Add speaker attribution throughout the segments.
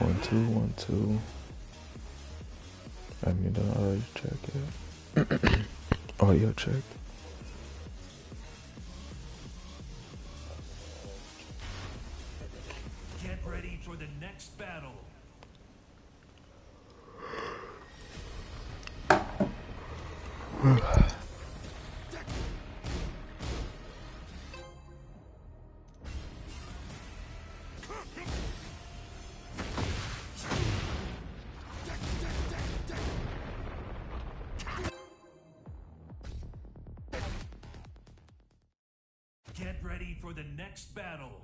Speaker 1: 1-2, 1-2. I need an audio check it. Audio check.
Speaker 2: Get ready for the next battle. Get ready for the next battle.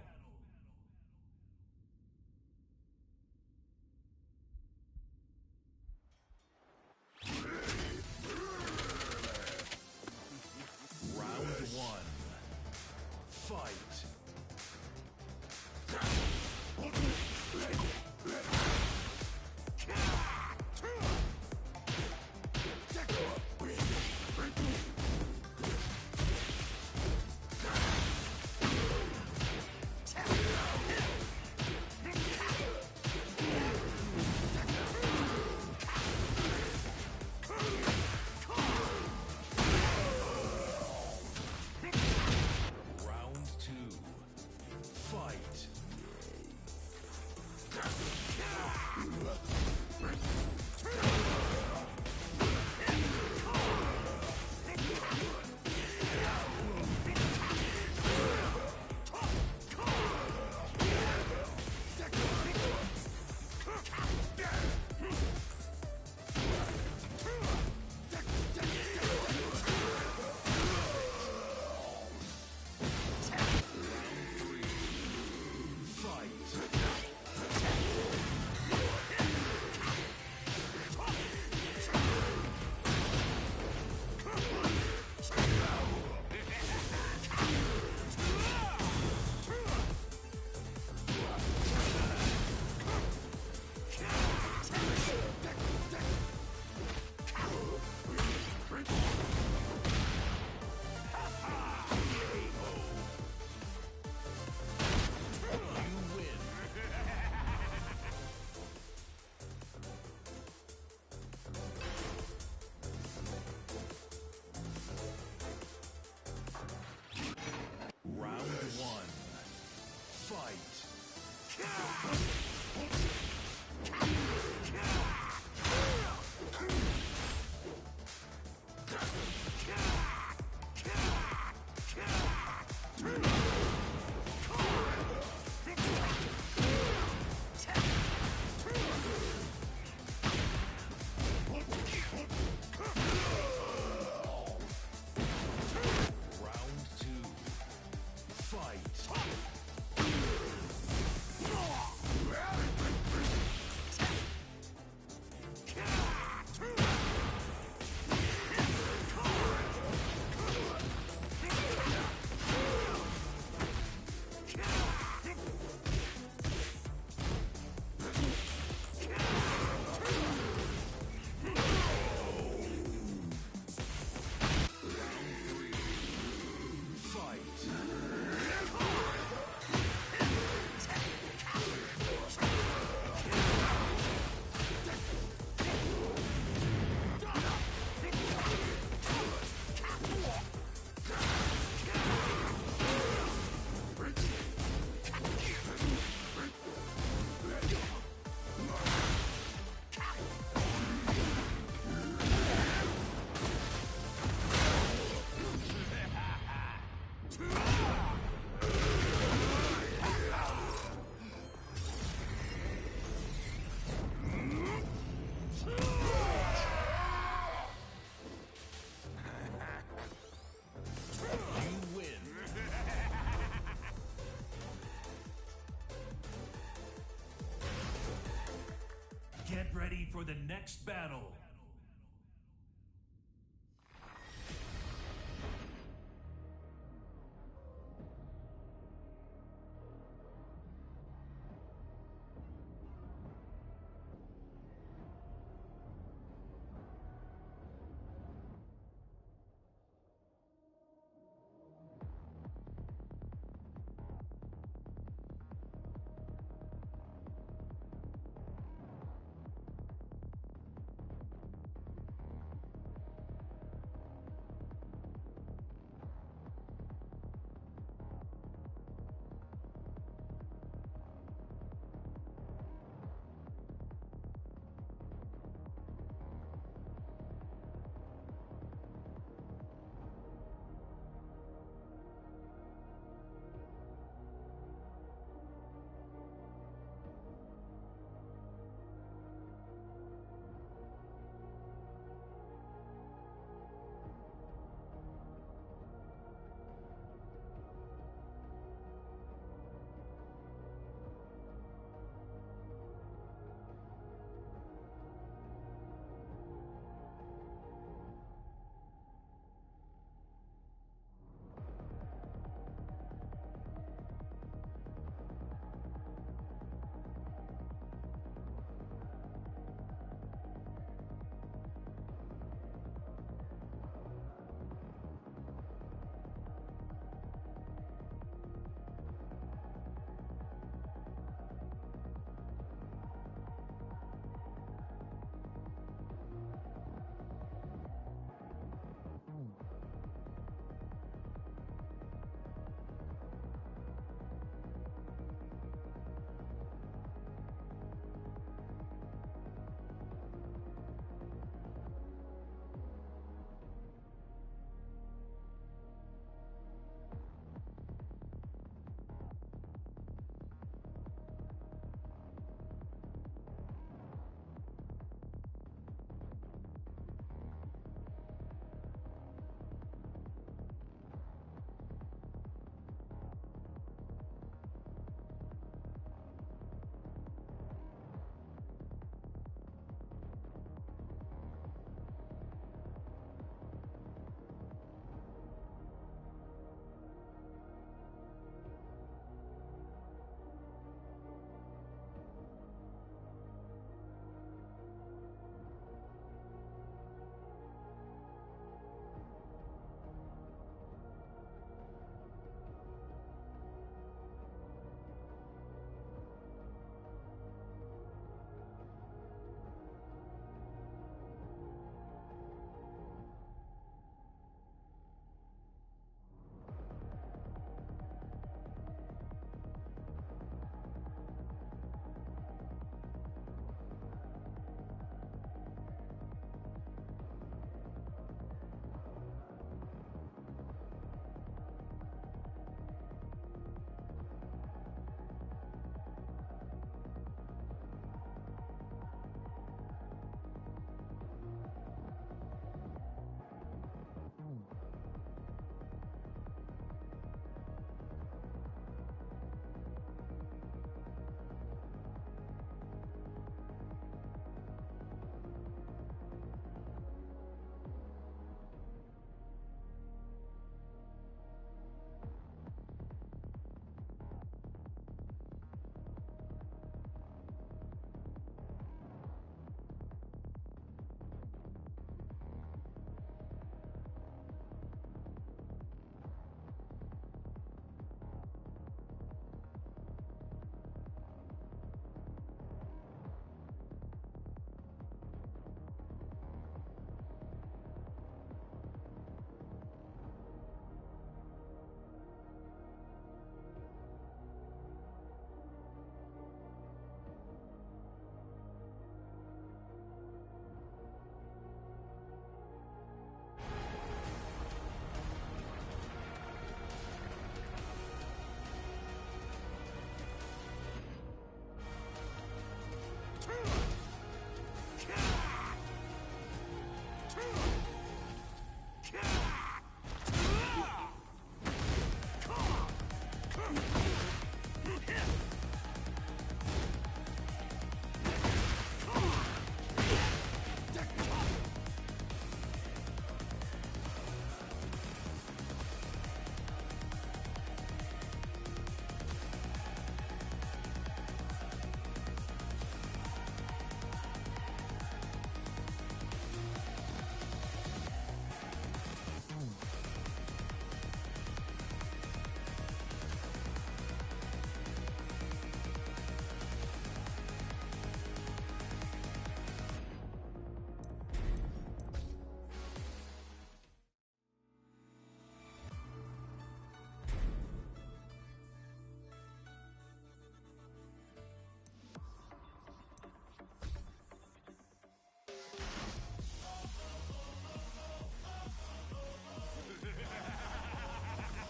Speaker 2: Round one. Fight. Round two. Fight. Round one. Fight. Round two. Fight. Get ready for the next battle.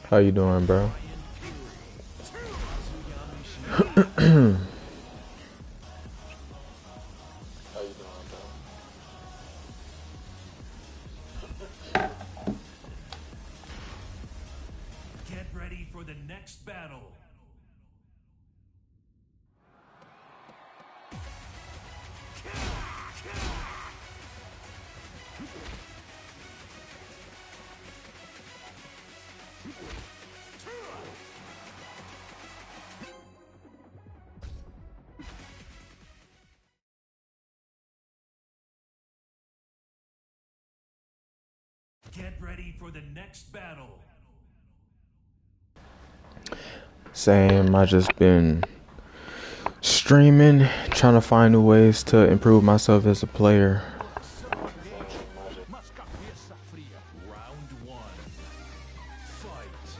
Speaker 1: How you doing, bro?
Speaker 2: Get ready for the next battle. Get ready for the next battle.
Speaker 1: Same. I just been streaming, trying to find new ways to improve myself as a player.
Speaker 2: Round one. Fight.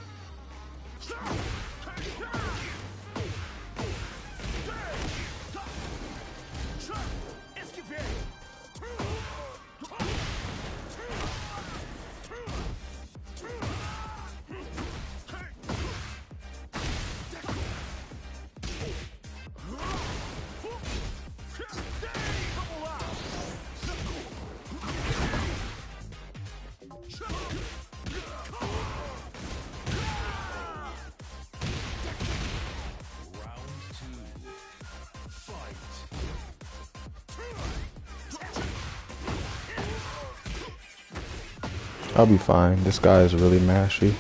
Speaker 1: I'll be fine. This guy is really mashy.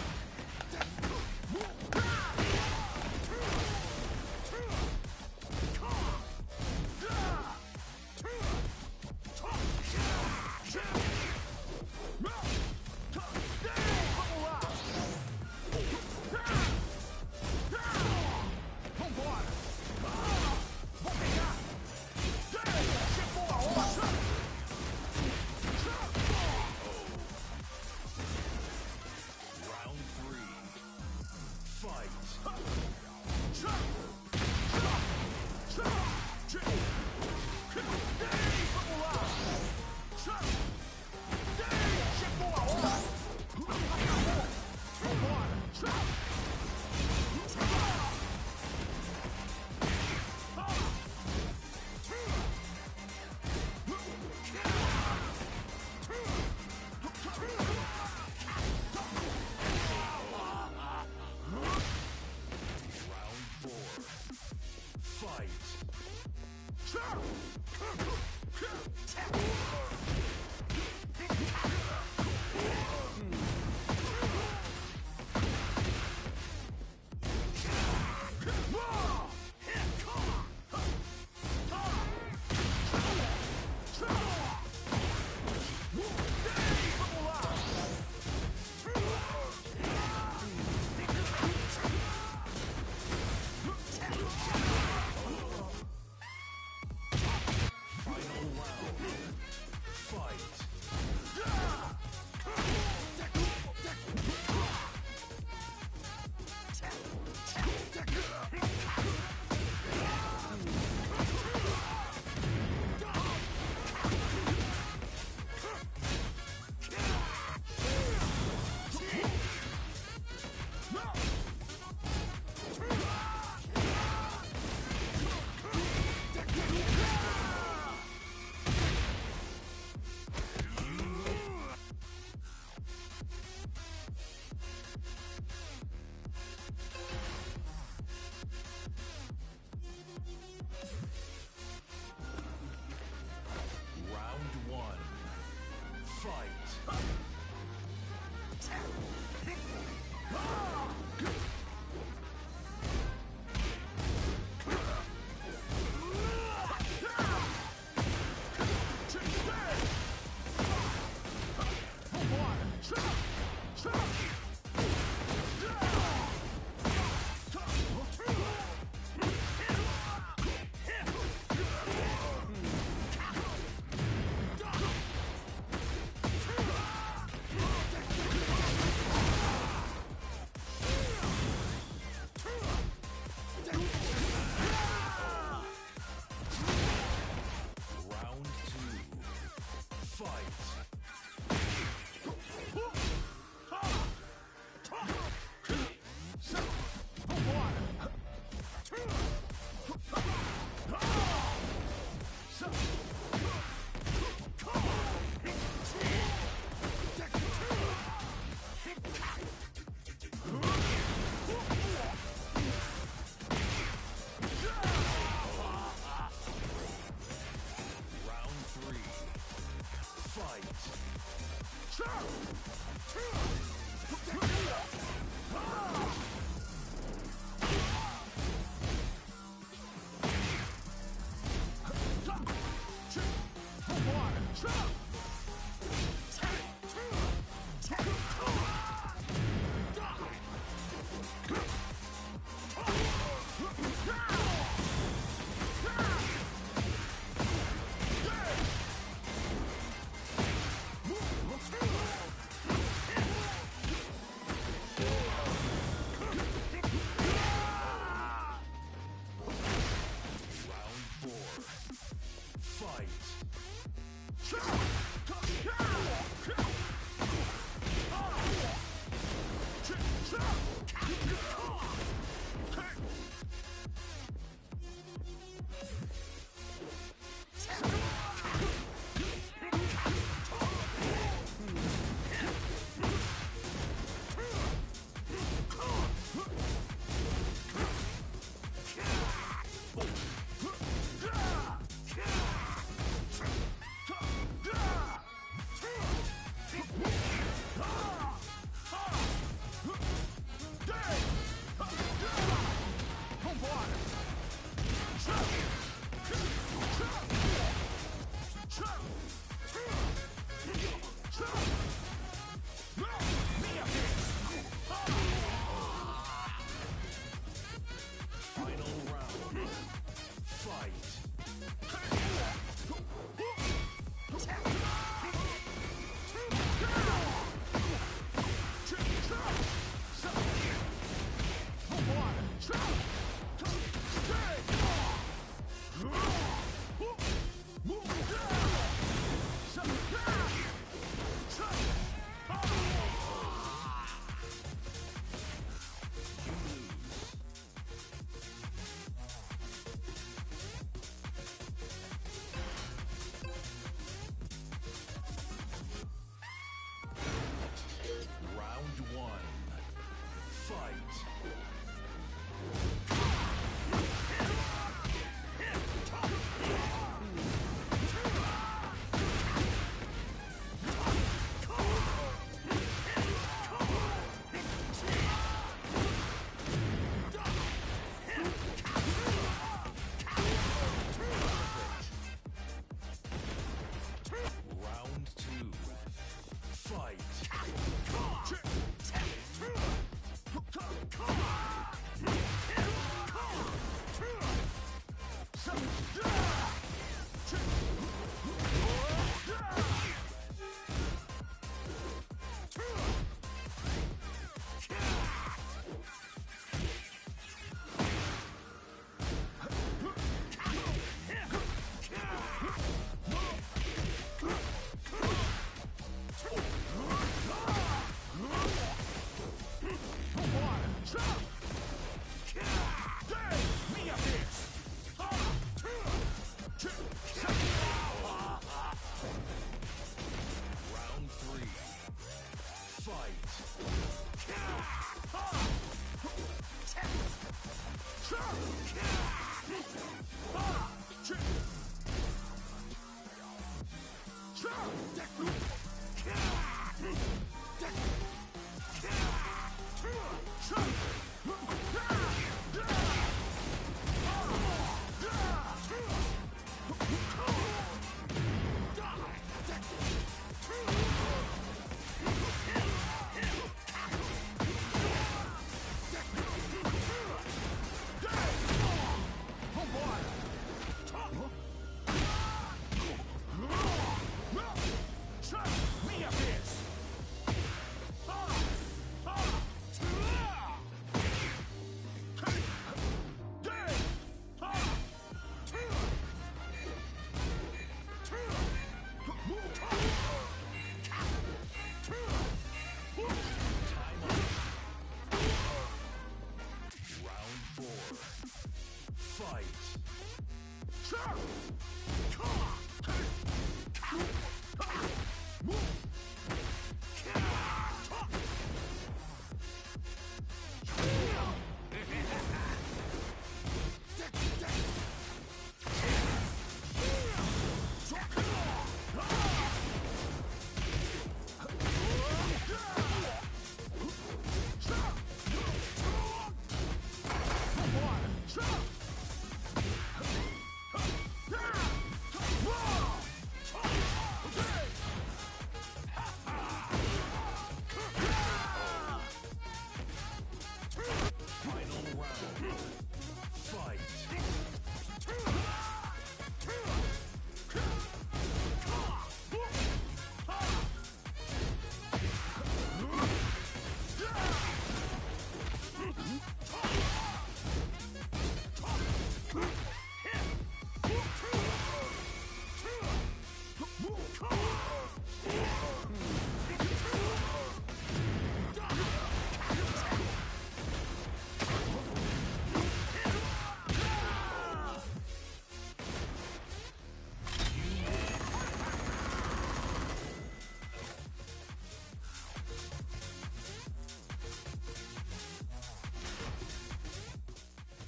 Speaker 2: Fight!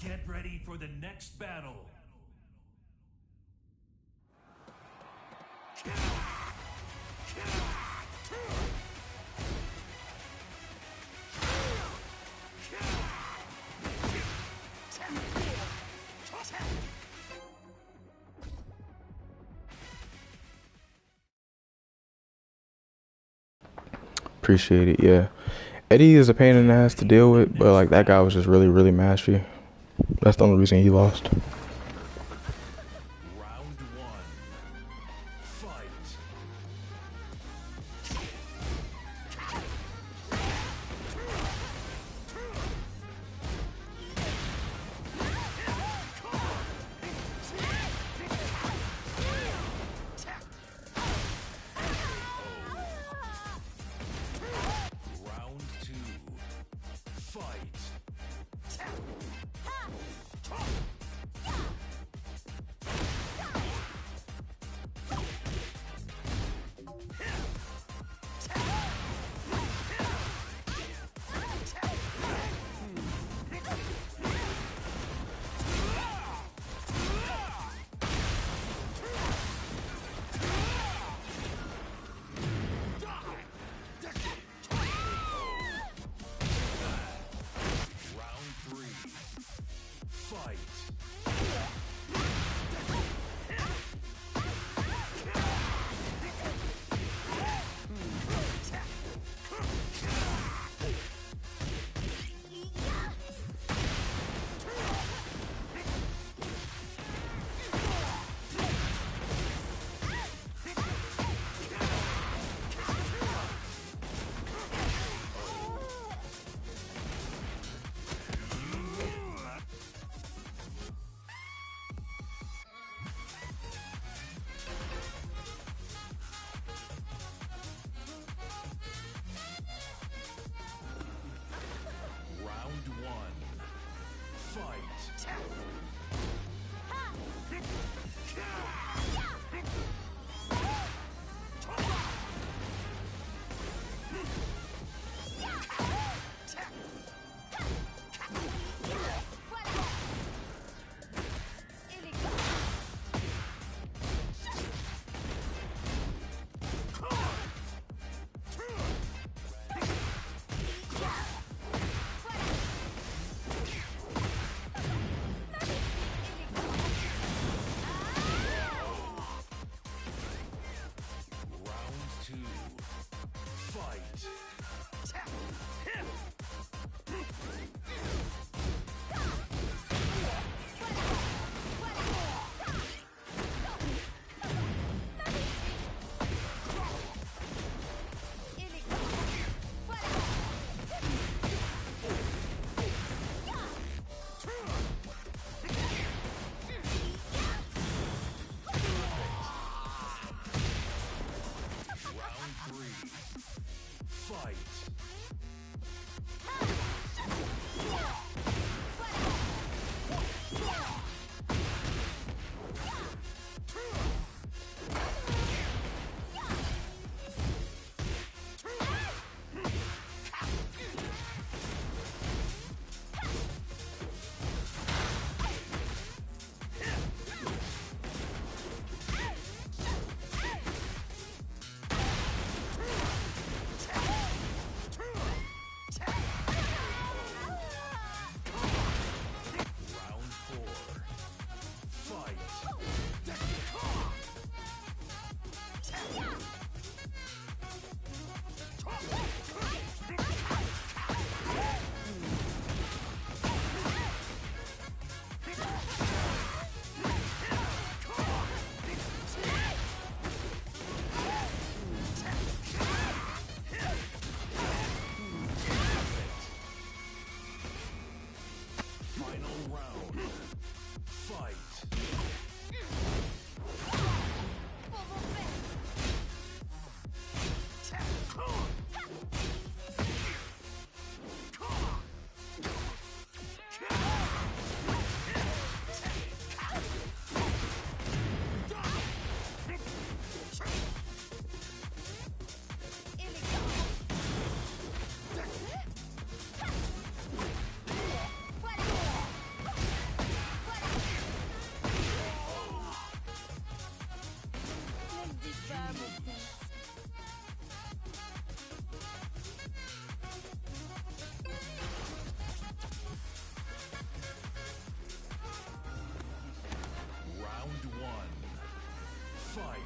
Speaker 2: Get ready for the next battle.
Speaker 1: Appreciate it. Yeah, Eddie is a pain in the ass to deal with, but like that guy was just really, really mashy. That's the only reason he lost.
Speaker 2: Round one. Fight. Round two. Fight. Round three. Fight. Round one. Fight. Round two. Fight. Round three. Fight. Fight!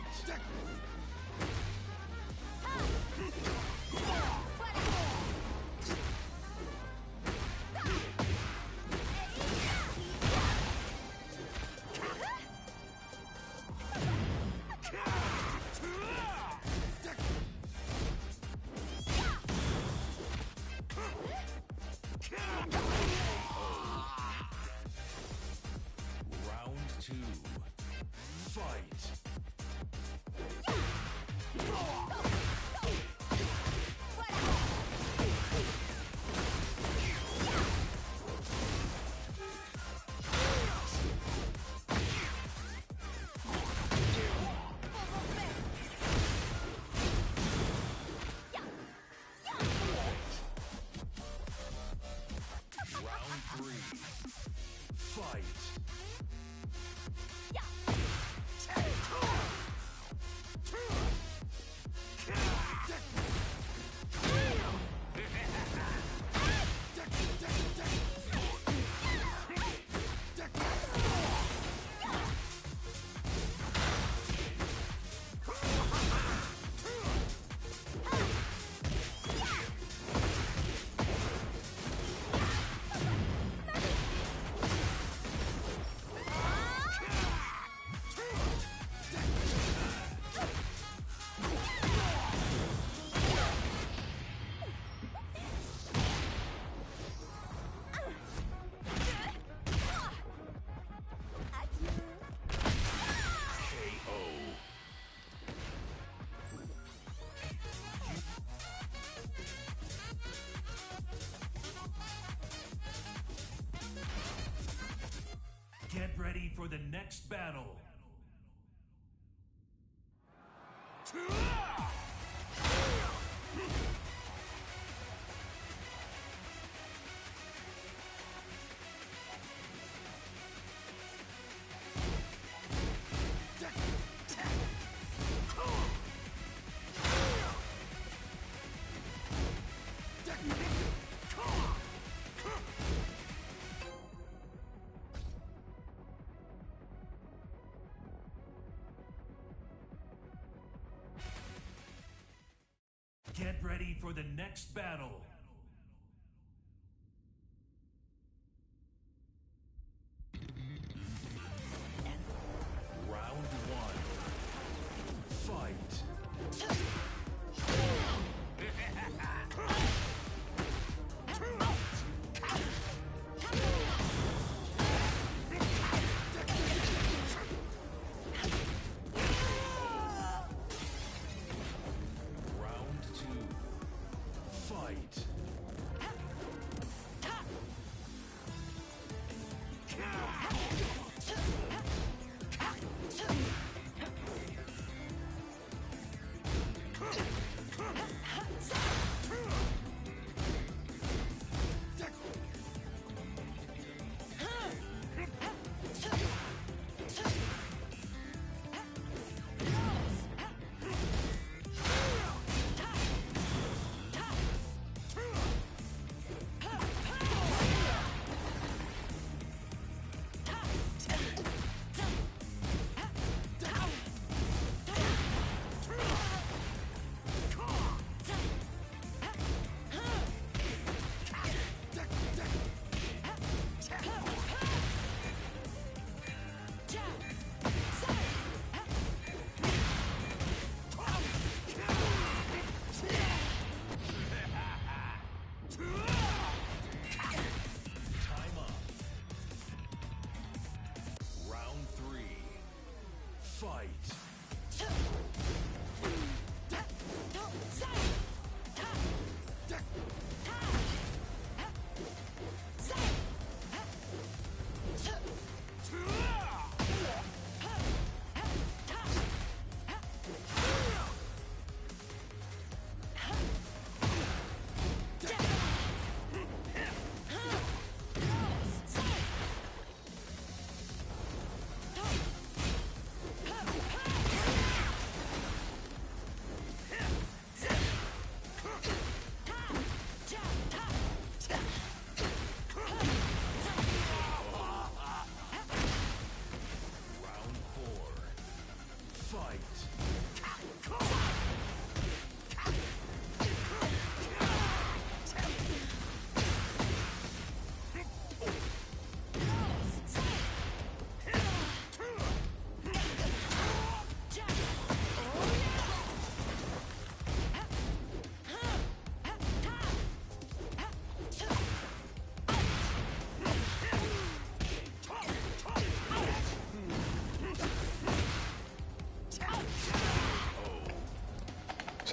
Speaker 2: Round 2. Fight! Round 3. Fight! K.O. Get ready for the next battle. Get ready for the next battle. Round 1. Fight! Round 2. Fight!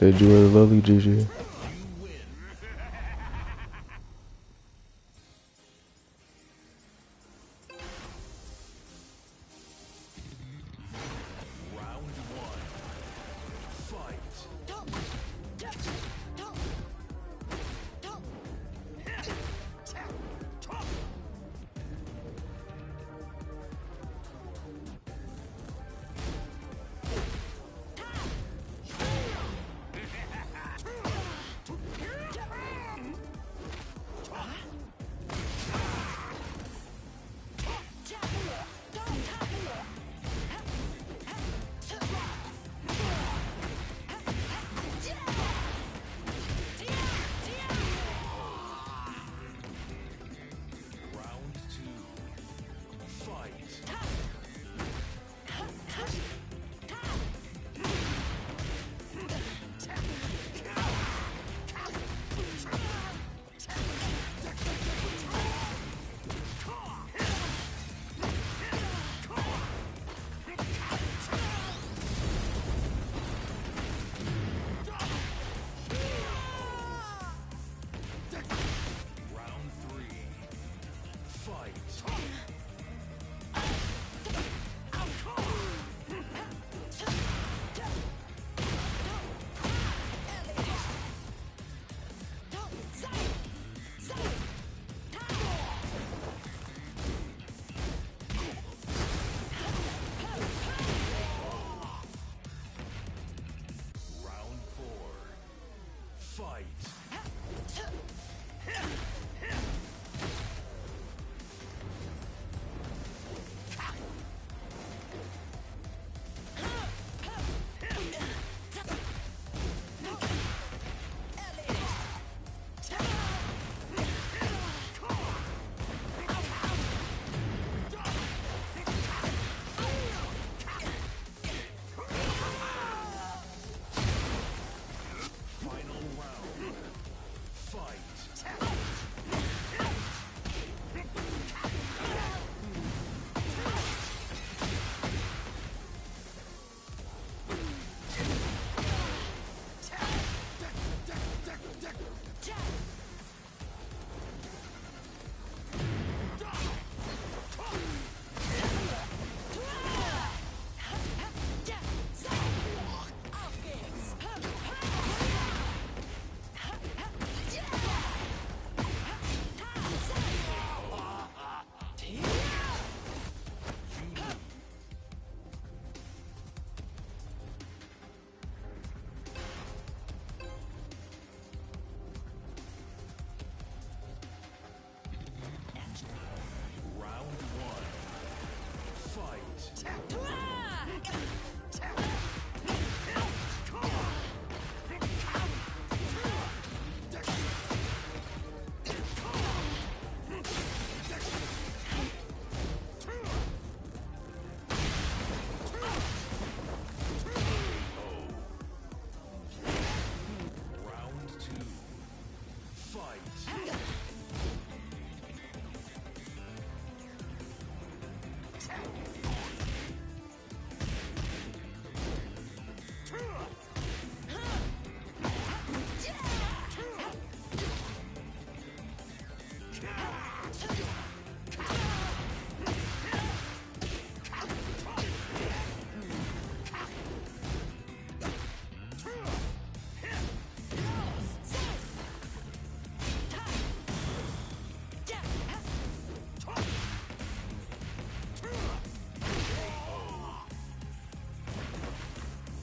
Speaker 1: Said you were the lily, GG.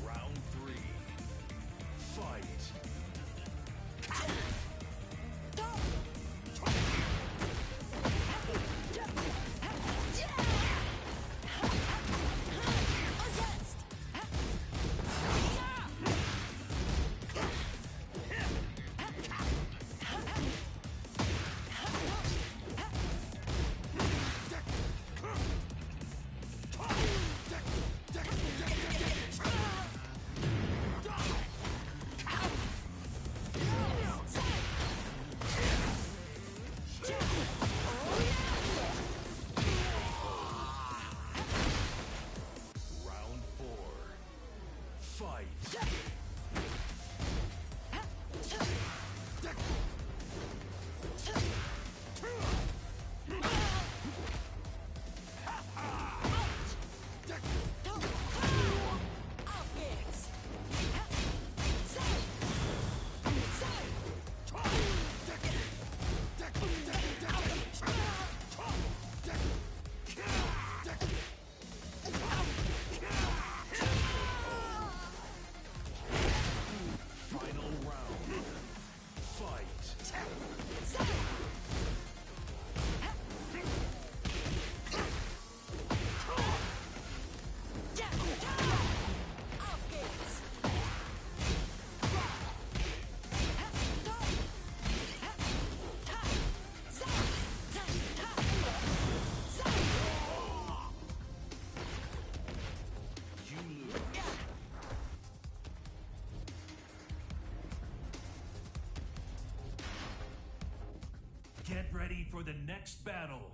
Speaker 2: Round three. Get ready for the next battle.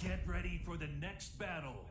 Speaker 2: Get ready for the next battle.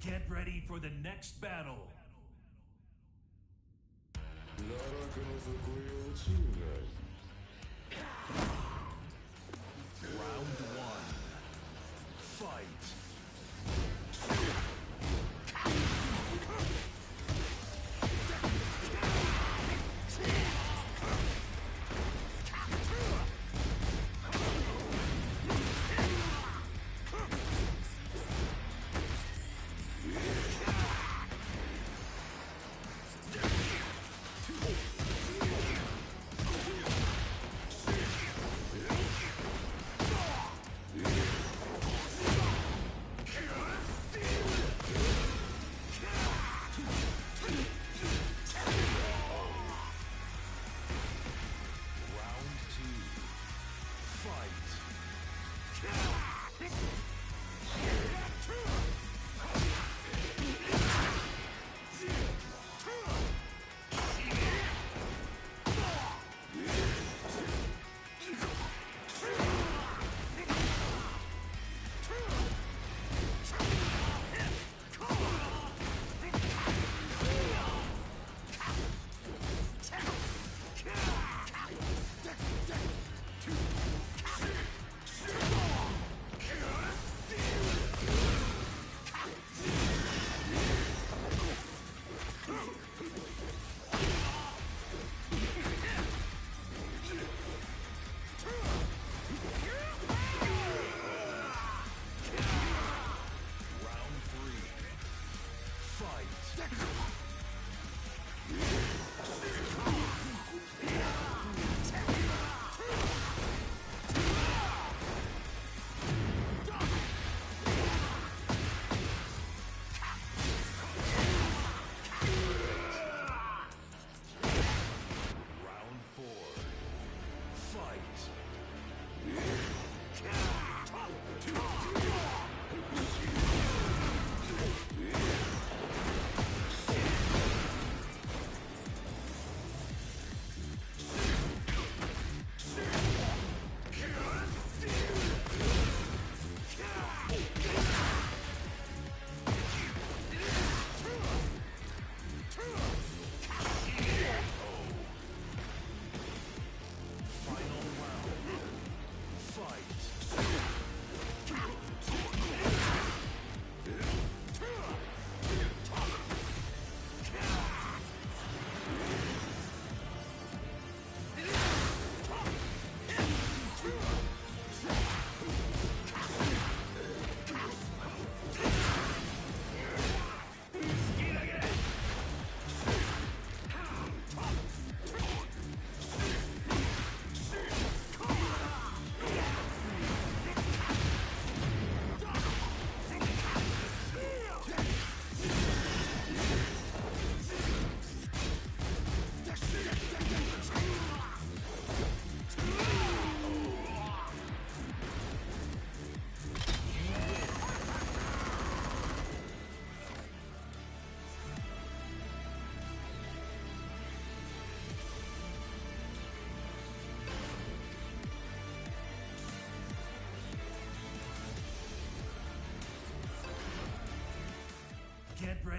Speaker 2: Get ready for the next battle. Round one. Fight.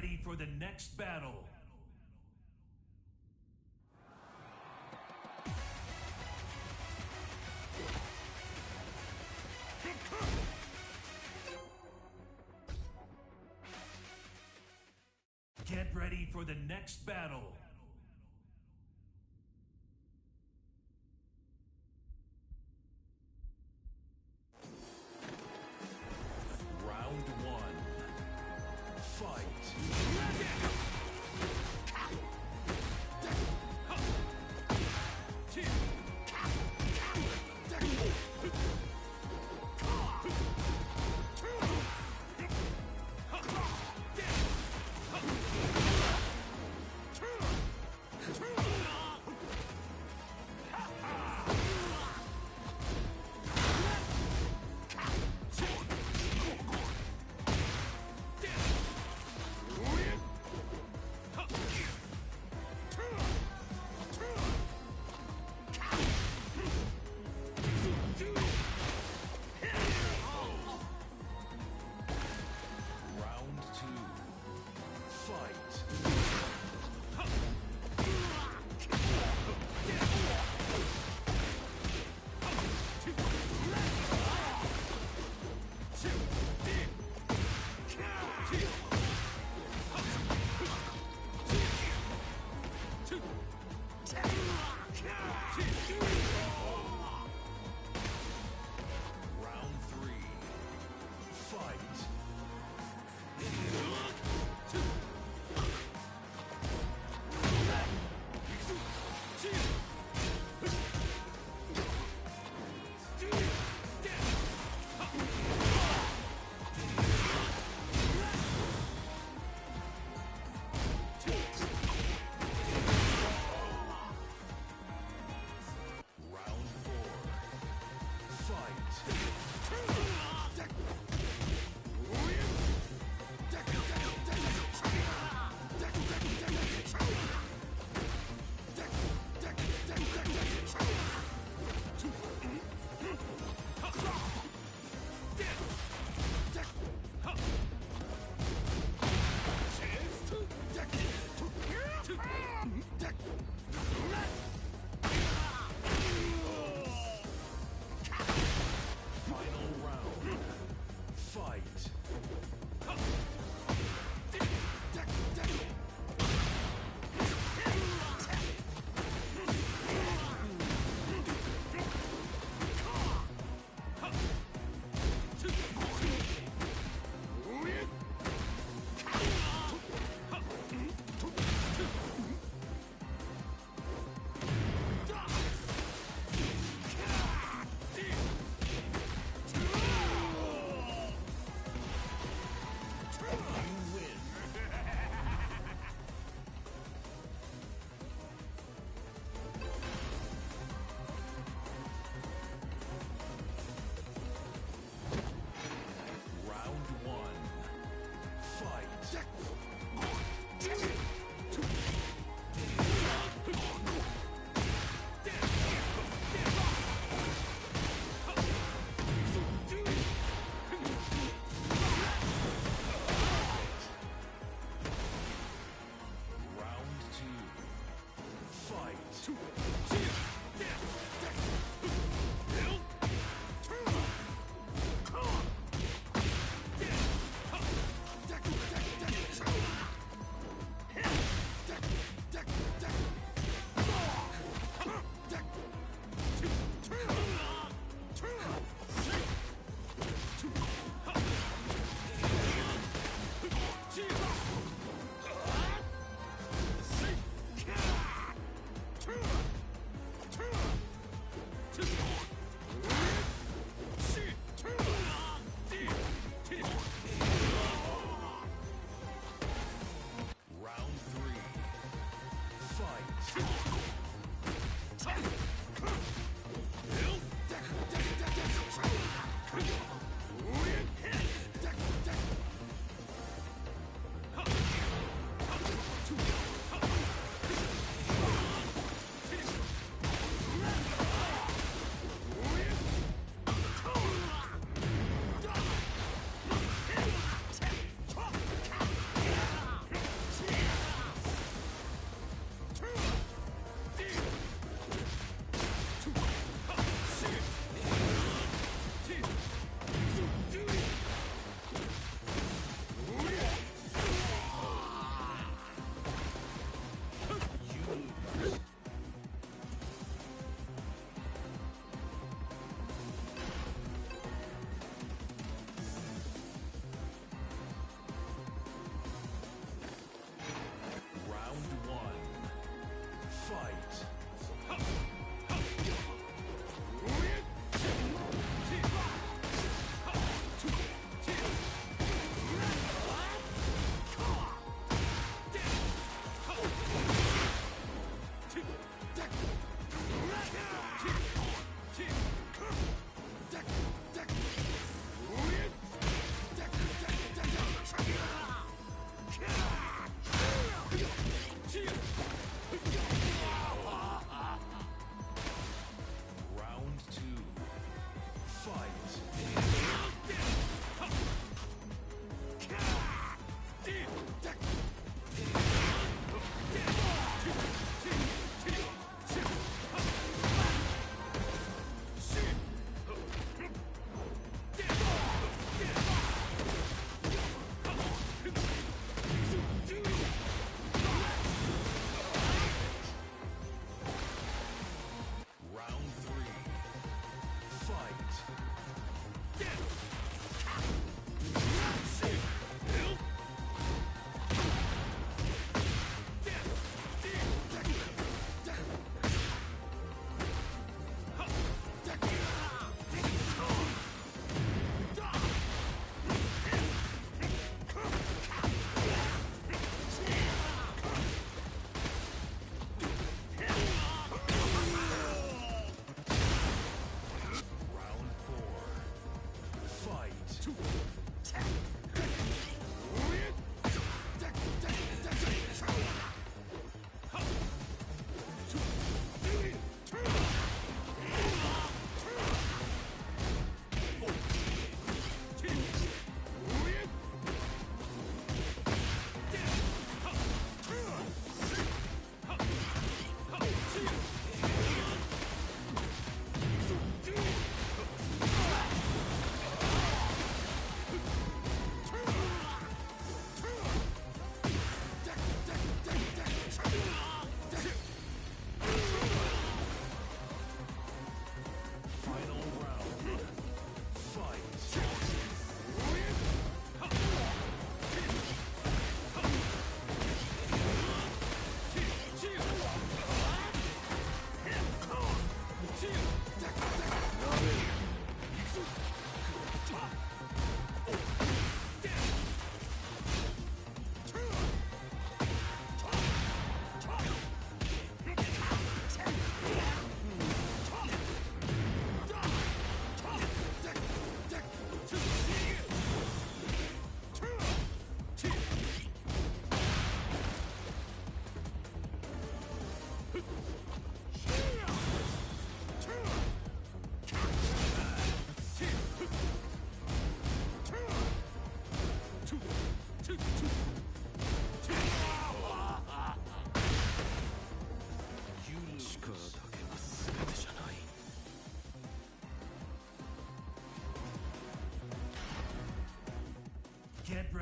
Speaker 2: ready for the next battle. Get ready for the next battle. Round one. Fight.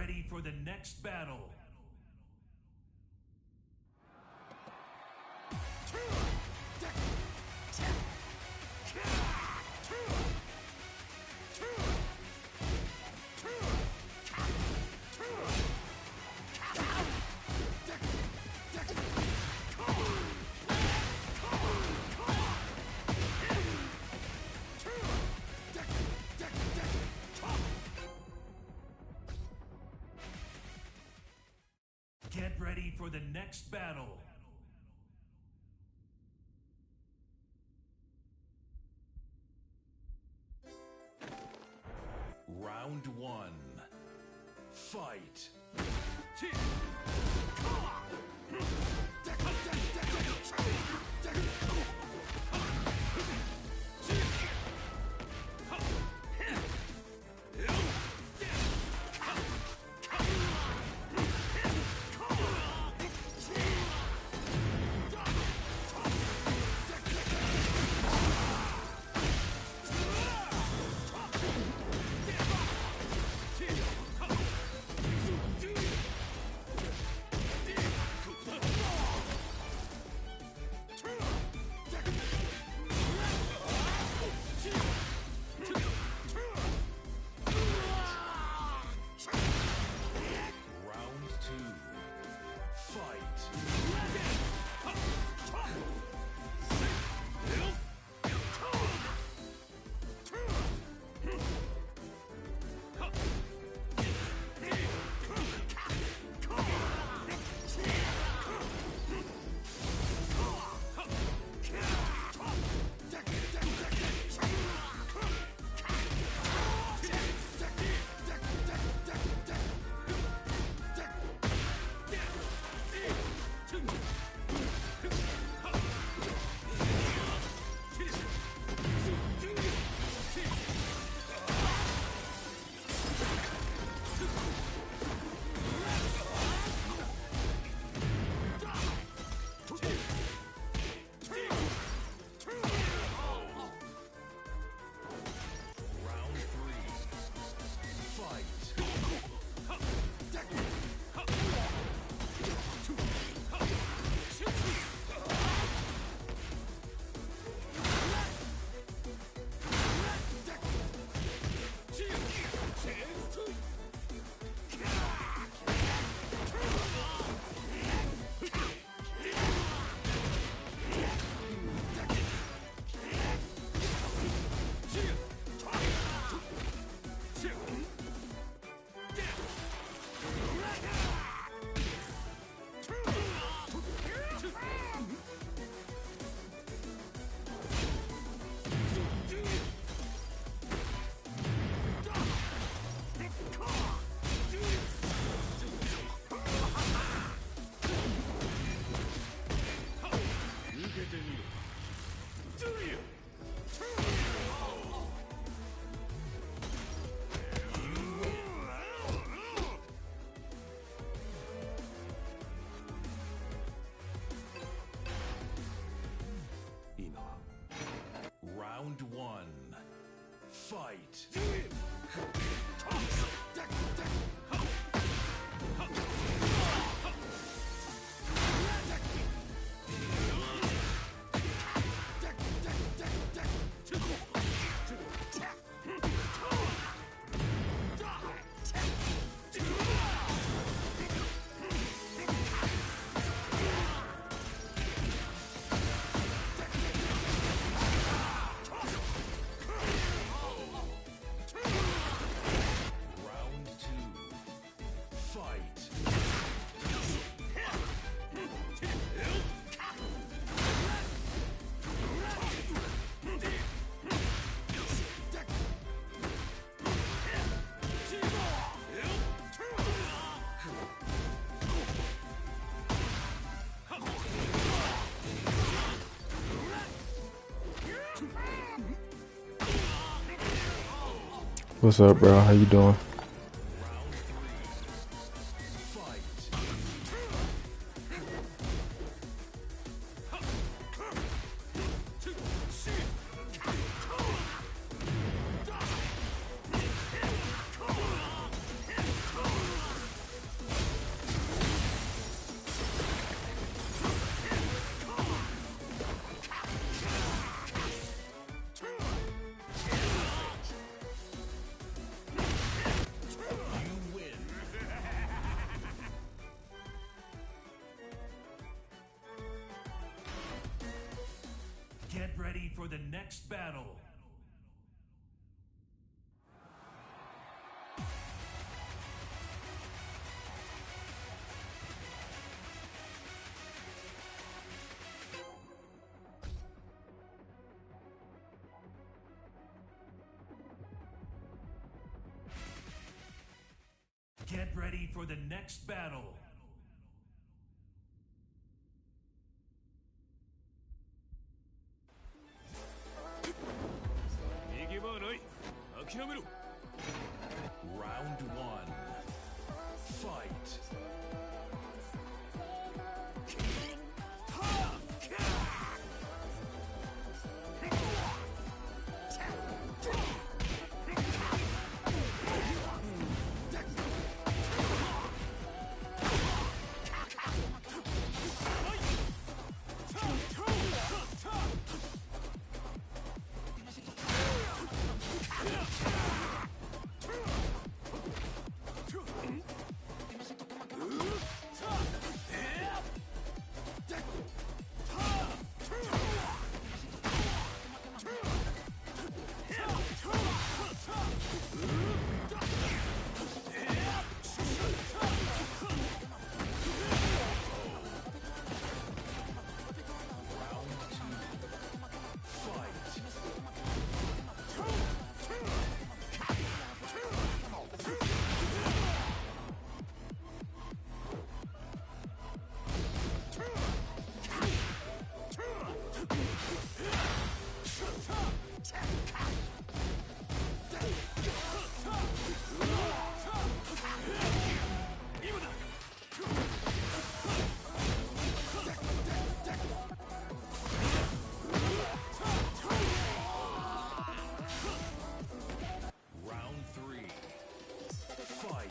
Speaker 2: ready for the next battle. Get ready for the next battle. Round one. Fight. Round one. Fight.
Speaker 1: What's up, bro? How you doing?
Speaker 2: Get ready for the next battle. Get ready for the next battle. Round one. Fight. Round three. Fight.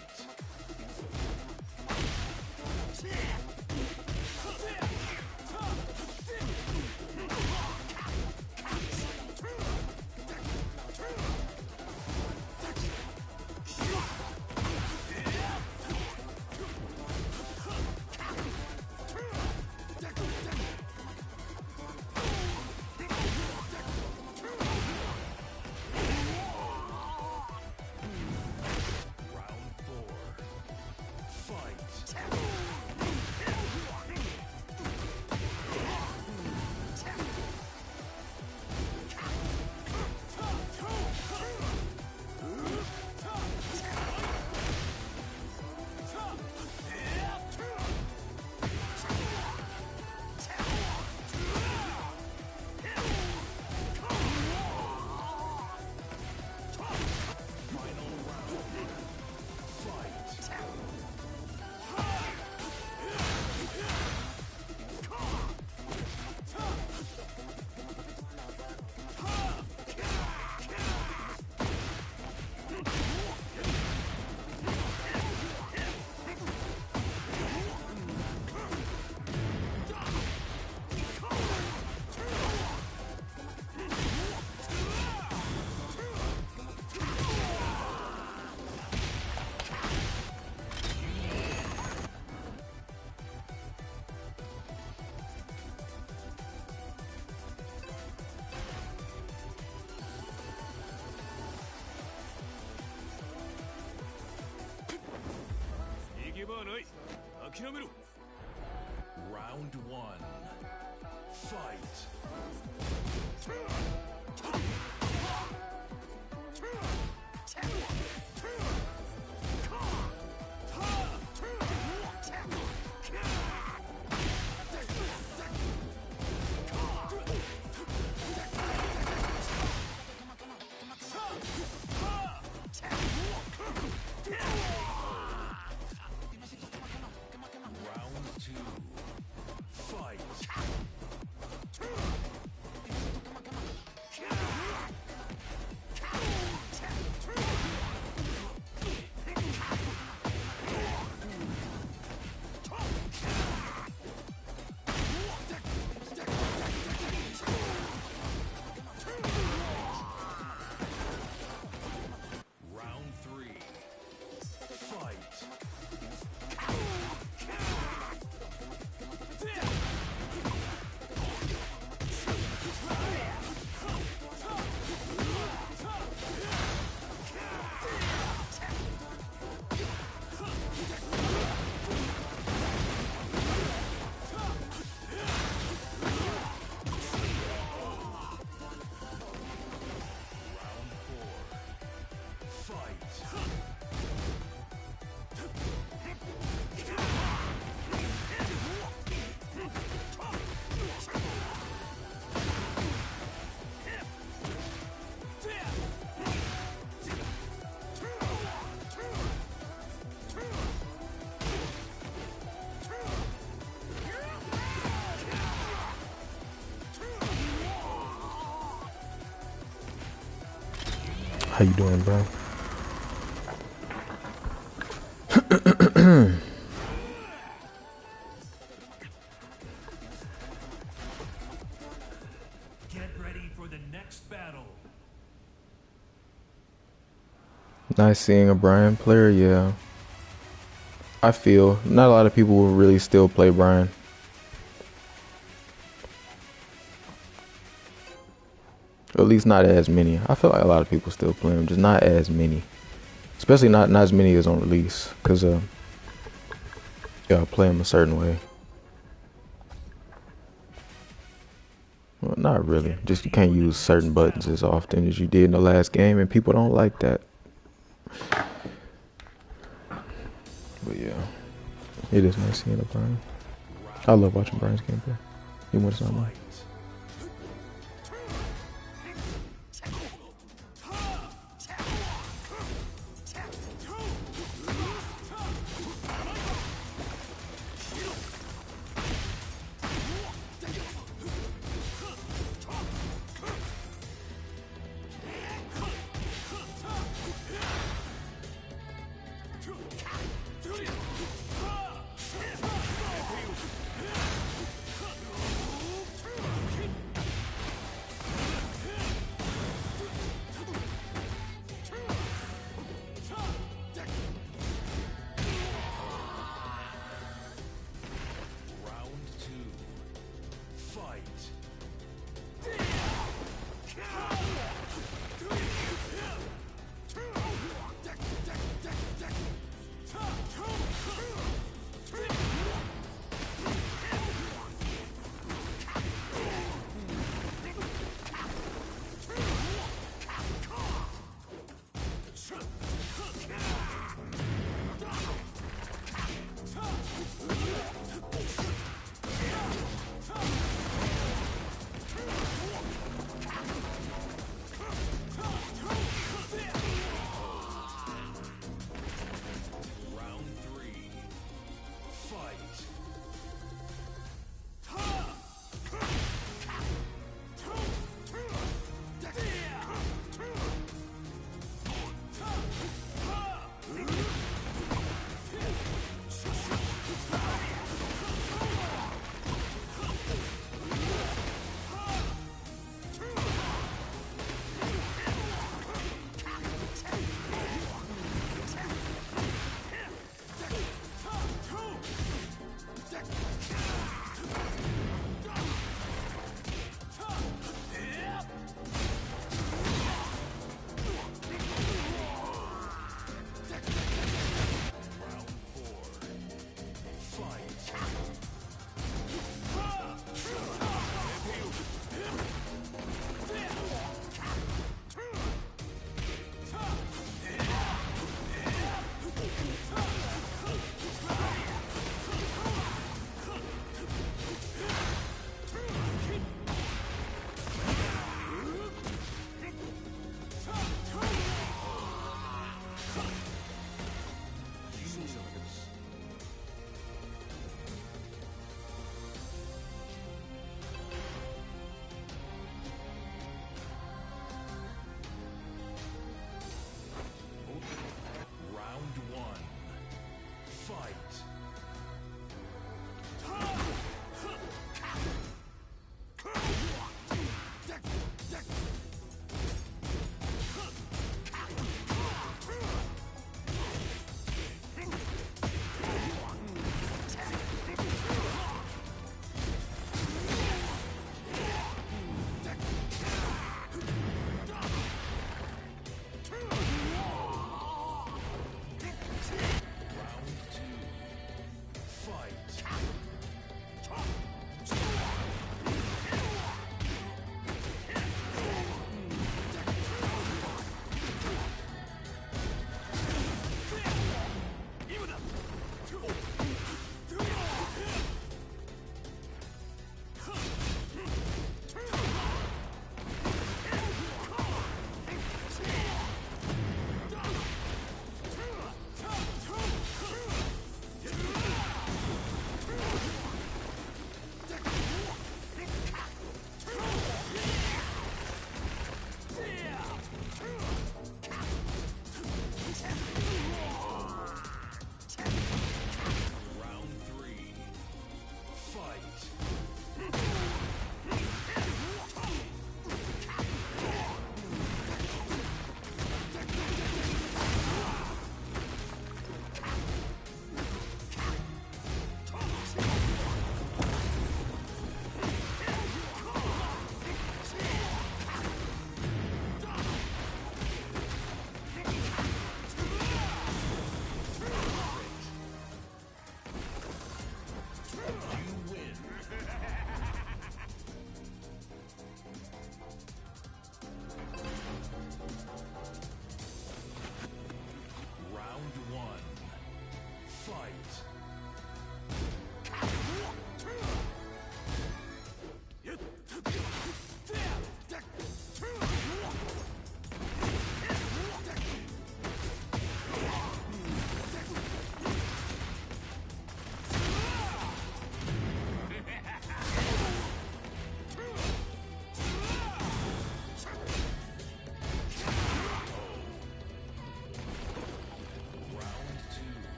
Speaker 2: Round four. Fight. Final round. Fight. Round one. Fight. Round two. Fight.
Speaker 1: How you doing, bro?
Speaker 2: Get ready for the next battle.
Speaker 1: Nice seeing a Bryan player, yeah. I feel not a lot of people will really still play Bryan. Or at least not as many. I feel like a lot of people still play him, just not as many. Especially not as many as on release, cause yeah, I play him a certain way. Well, not really. Just you can't use certain buttons as often as you did in the last game, and people don't like that. But yeah, it is nice seeing a Bryan. I love watching Bryan's gameplay. You want something?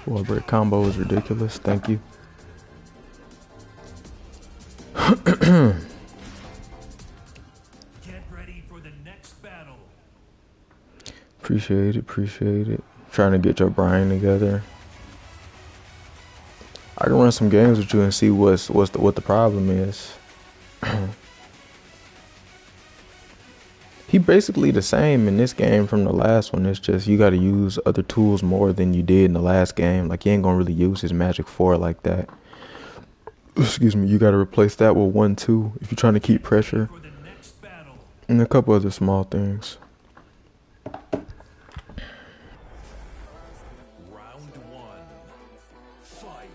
Speaker 1: Boy, break combo is ridiculous. Thank you.
Speaker 2: Get ready for the next battle.
Speaker 1: Appreciate it. Appreciate it. Trying to get your Bryan together. I can run some games with you and see what the problem is. He basically the same in this game from the last one. It's just you got to use other tools more than you did in the last game. Like, you ain't gonna really use his magic 4 like that. Excuse me. You got to replace that with 1-2 if you're trying to keep pressure.
Speaker 2: For the next battle.
Speaker 1: And a couple other small things.
Speaker 2: Round one. Fight.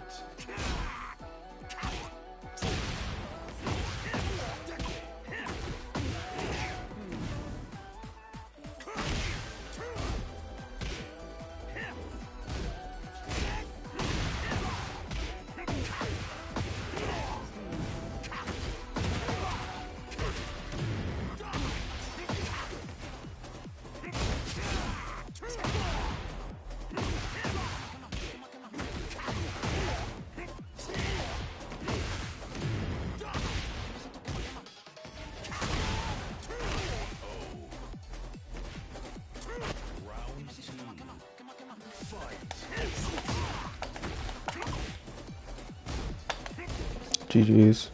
Speaker 1: GG's.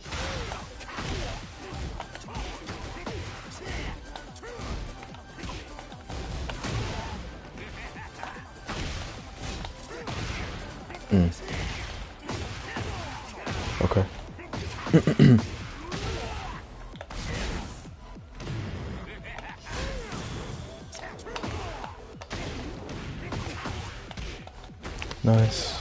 Speaker 1: Okay. Nice.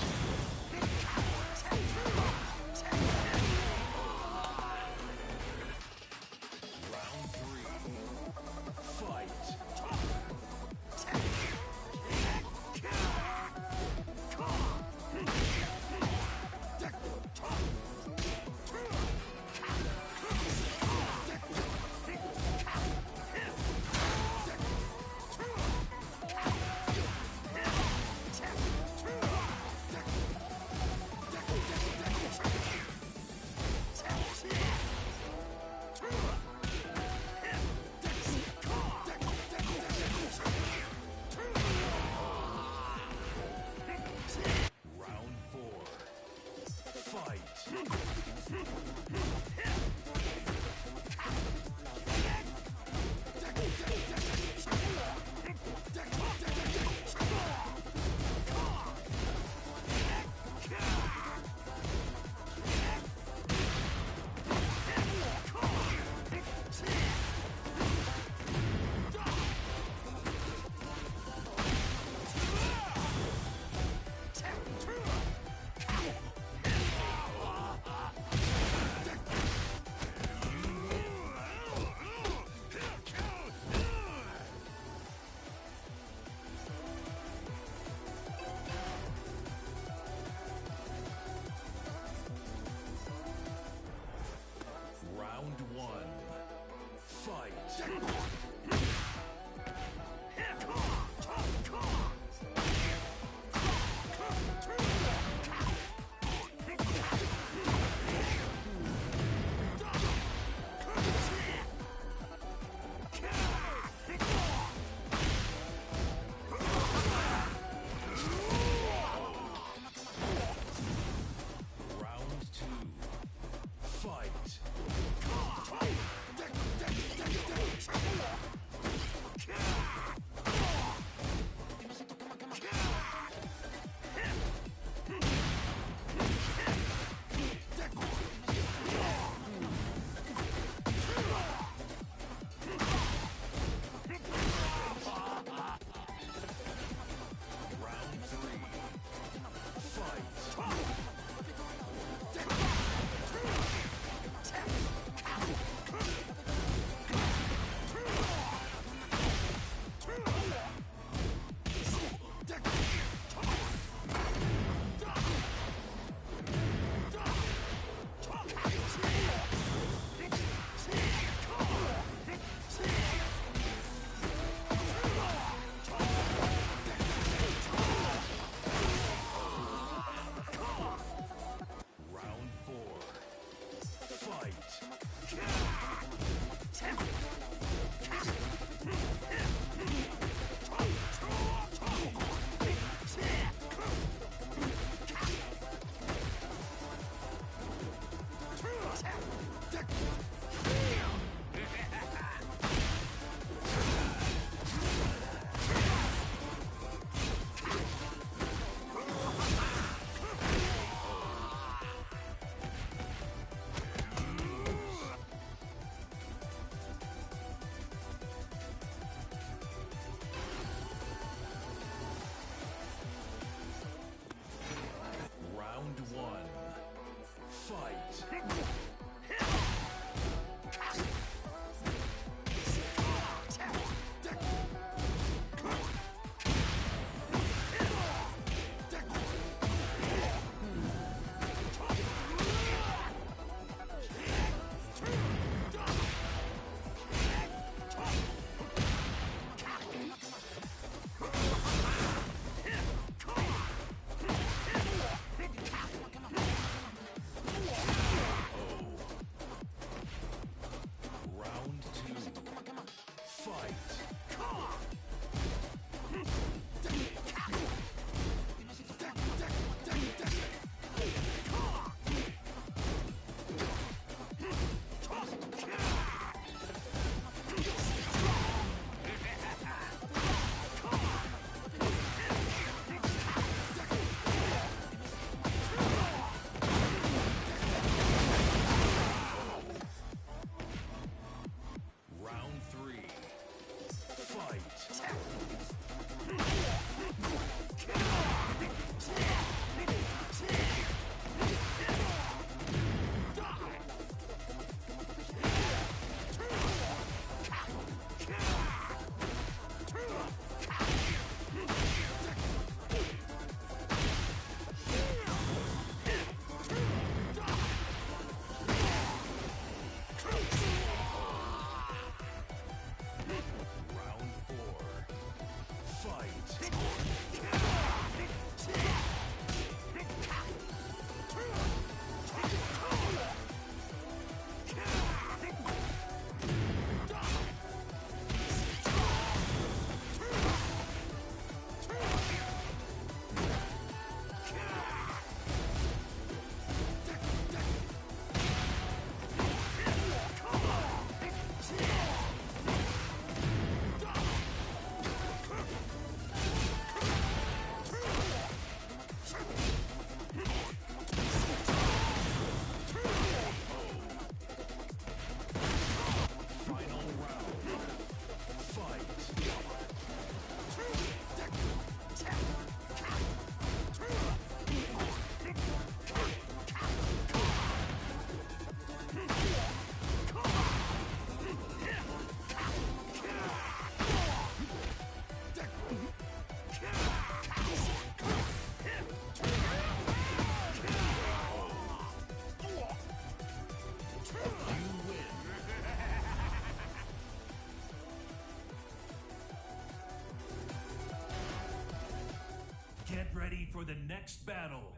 Speaker 2: Get ready for the next battle.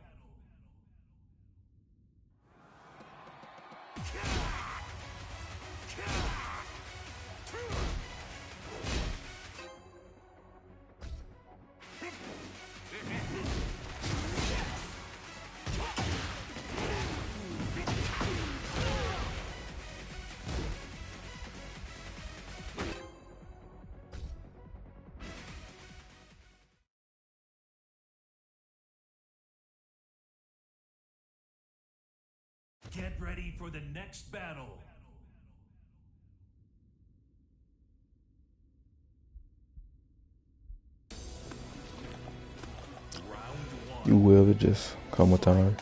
Speaker 2: Get ready for the next battle.
Speaker 1: You will, it just come with time.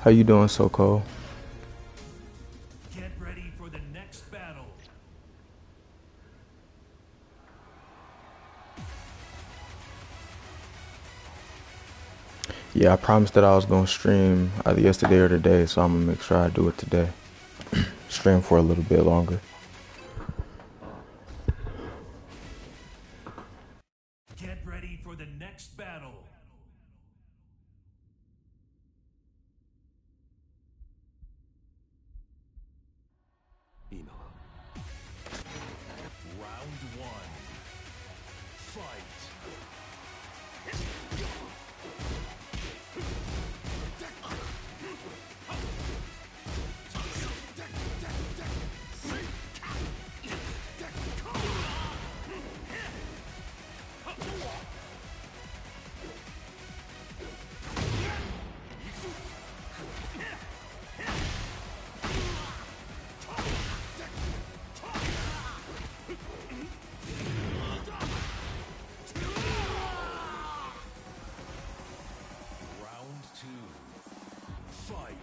Speaker 1: How you doing, so cold?
Speaker 2: Get ready for the next battle.
Speaker 1: Yeah, I promised that I was gonna stream either yesterday or today, so I'm gonna make sure I do it today. Stream for a little bit longer.
Speaker 2: Get ready for the next battle. Round one. Fight. Round two. Fight.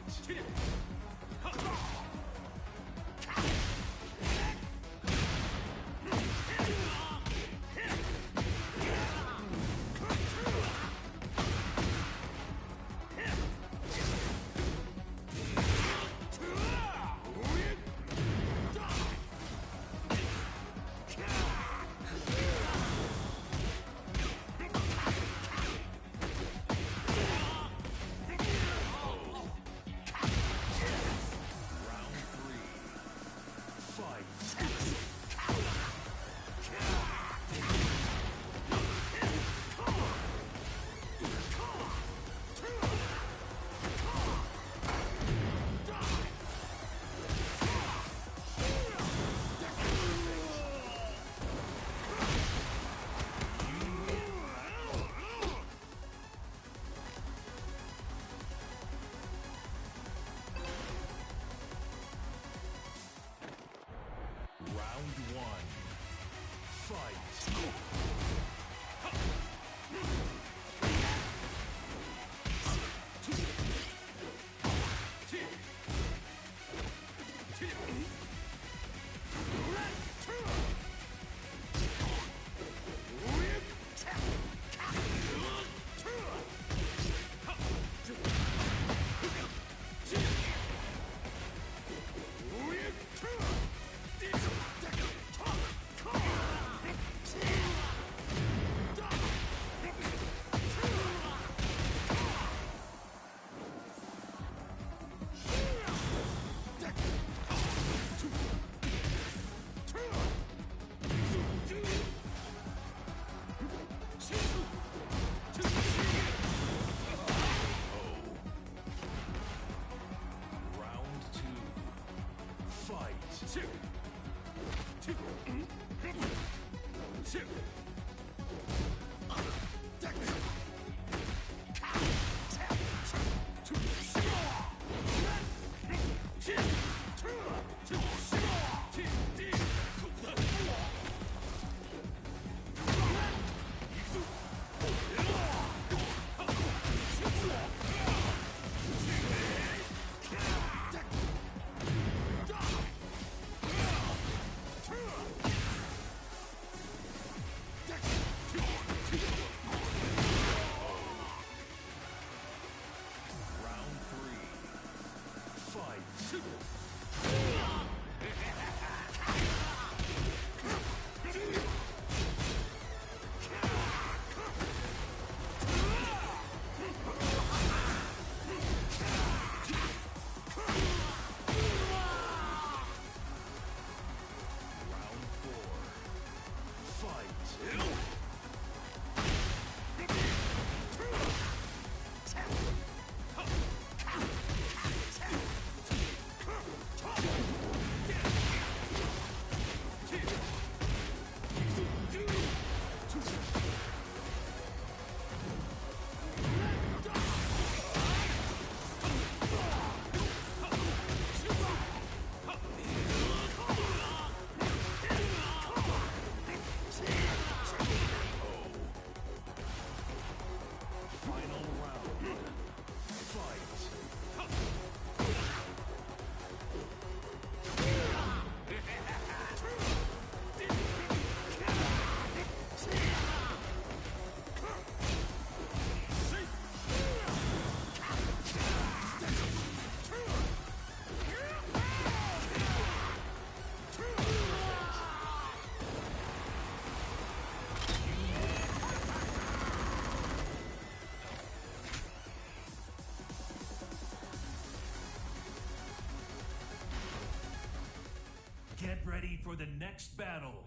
Speaker 2: ready for the next battle.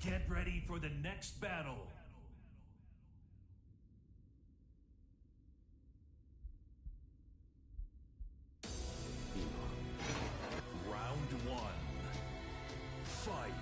Speaker 2: Get ready for the next battle. Round one. Fight.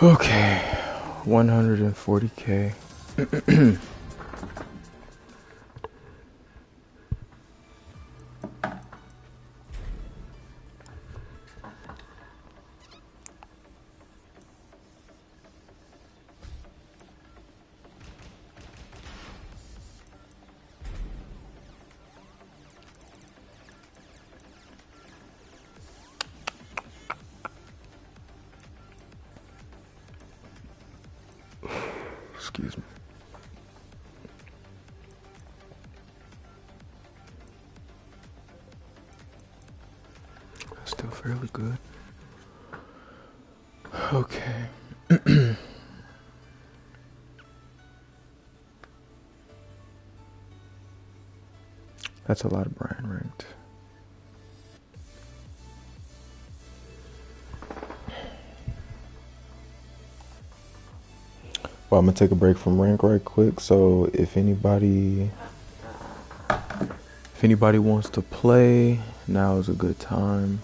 Speaker 1: Okay, 140K. Excuse me. That's still fairly good. Okay. That's a lot of Bryan ranked. Well, I'm gonna take a break from rank right quick. So if anybody wants to play, now is a good time.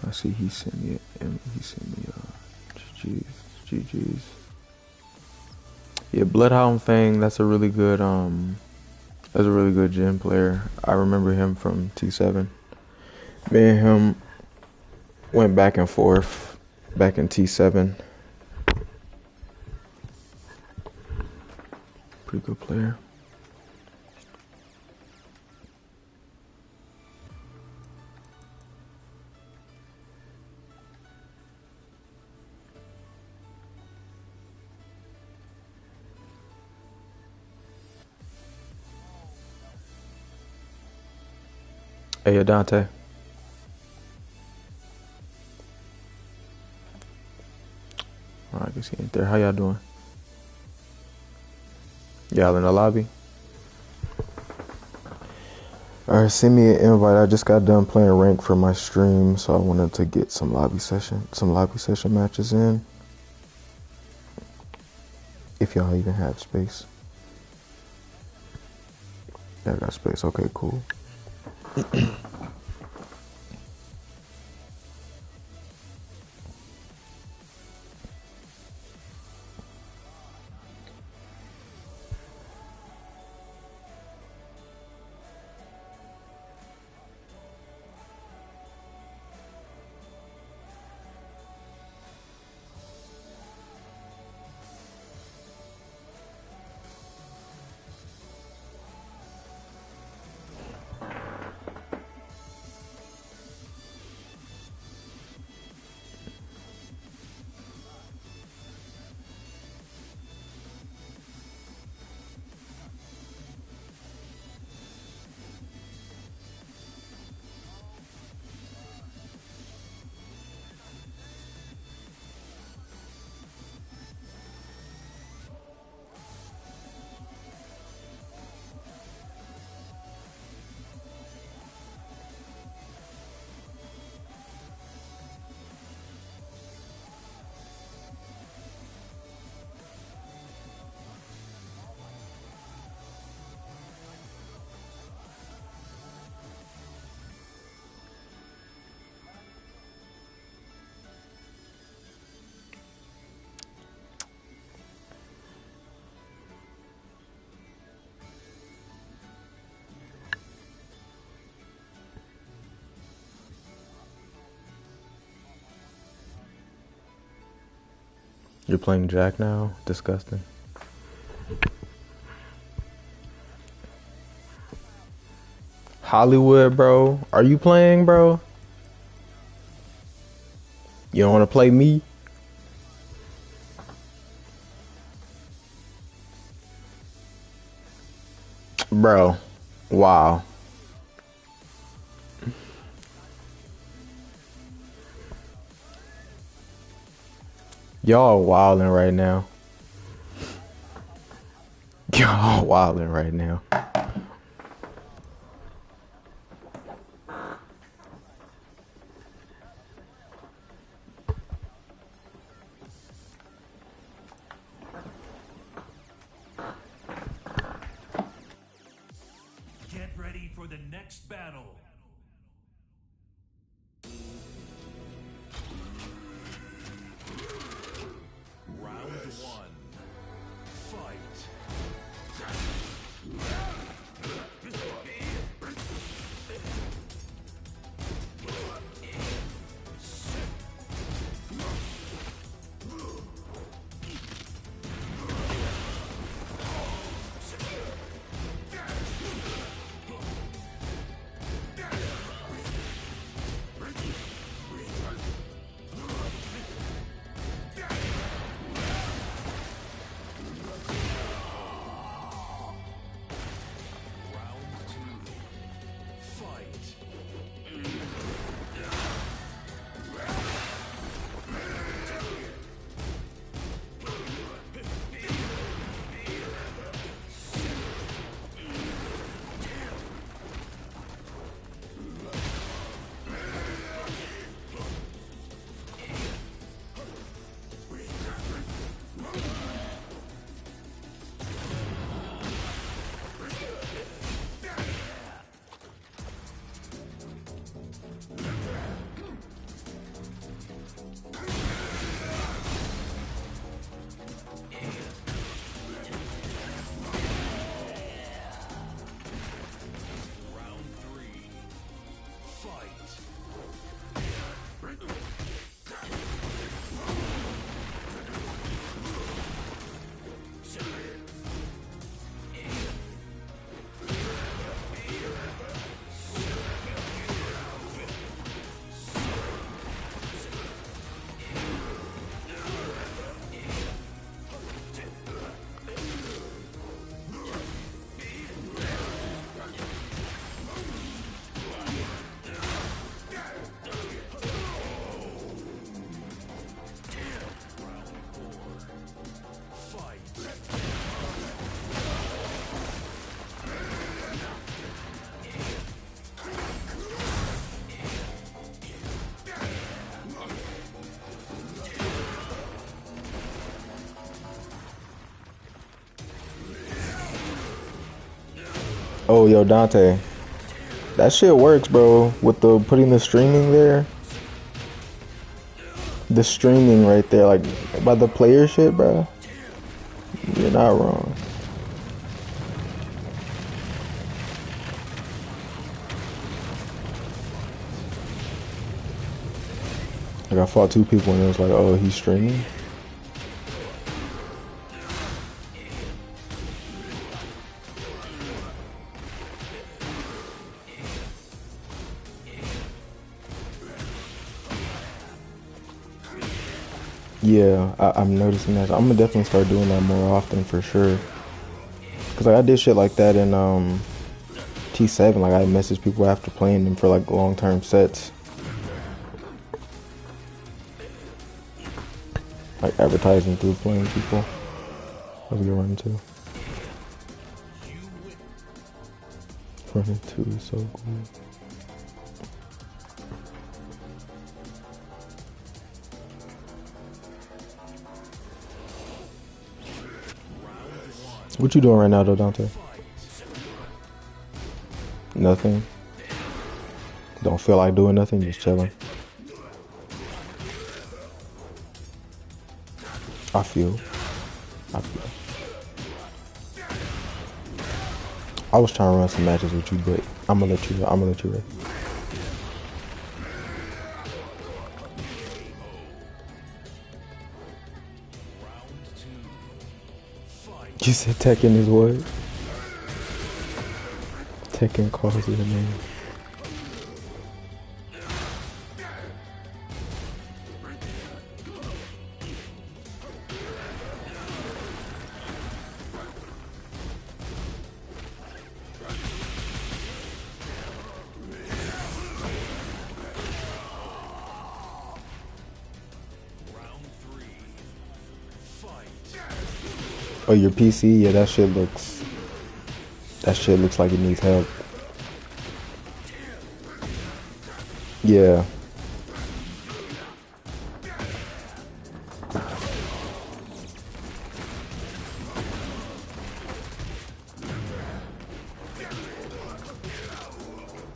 Speaker 1: I see he sent me GG's. Yeah, Bloodhound Fang, that's a really good gym player. I remember him from T7. Me and him went back and forth back in T7. Pretty good player. Hey, Adante. Oh, I guess he ain't there. How y'all doing? Y'all in the lobby? Alright, send me an invite. I just got done playing rank for my stream, so I wanted to get some lobby session matches in. If y'all even have space. Yeah, I got space. Okay, cool. You're playing Jack now? Disgusting. Hollywood, bro. Are you playing, bro? You don't want to play me? Bro. Wow. Y'all wildin' right now. Y'all wildin' right now.
Speaker 2: Get ready for the next battle.
Speaker 1: Oh, yo, Dante. That shit works, bro. With the putting the streaming there. The streaming right there, like, by the player shit, bro. You're not wrong. Like, I fought two people and it was like, oh, he's streaming? Yeah, I'm noticing that. I'm gonna definitely start doing that more often for sure. Cause like, I did shit like that in T7. Like I messaged people after playing them for like long-term sets, like advertising through playing people. That's a good run too. Running two is so cool. What you doing right now, though, Dante? Nothing. Don't feel like doing nothing. Just chilling. I feel. I feel. I was trying to run some matches with you, but I'm gonna let you. I'm gonna let you rest. You said Tekken is what? Tekken calls it a name. Oh, your PC? Yeah, that shit looks. That shit looks like it needs help. Yeah.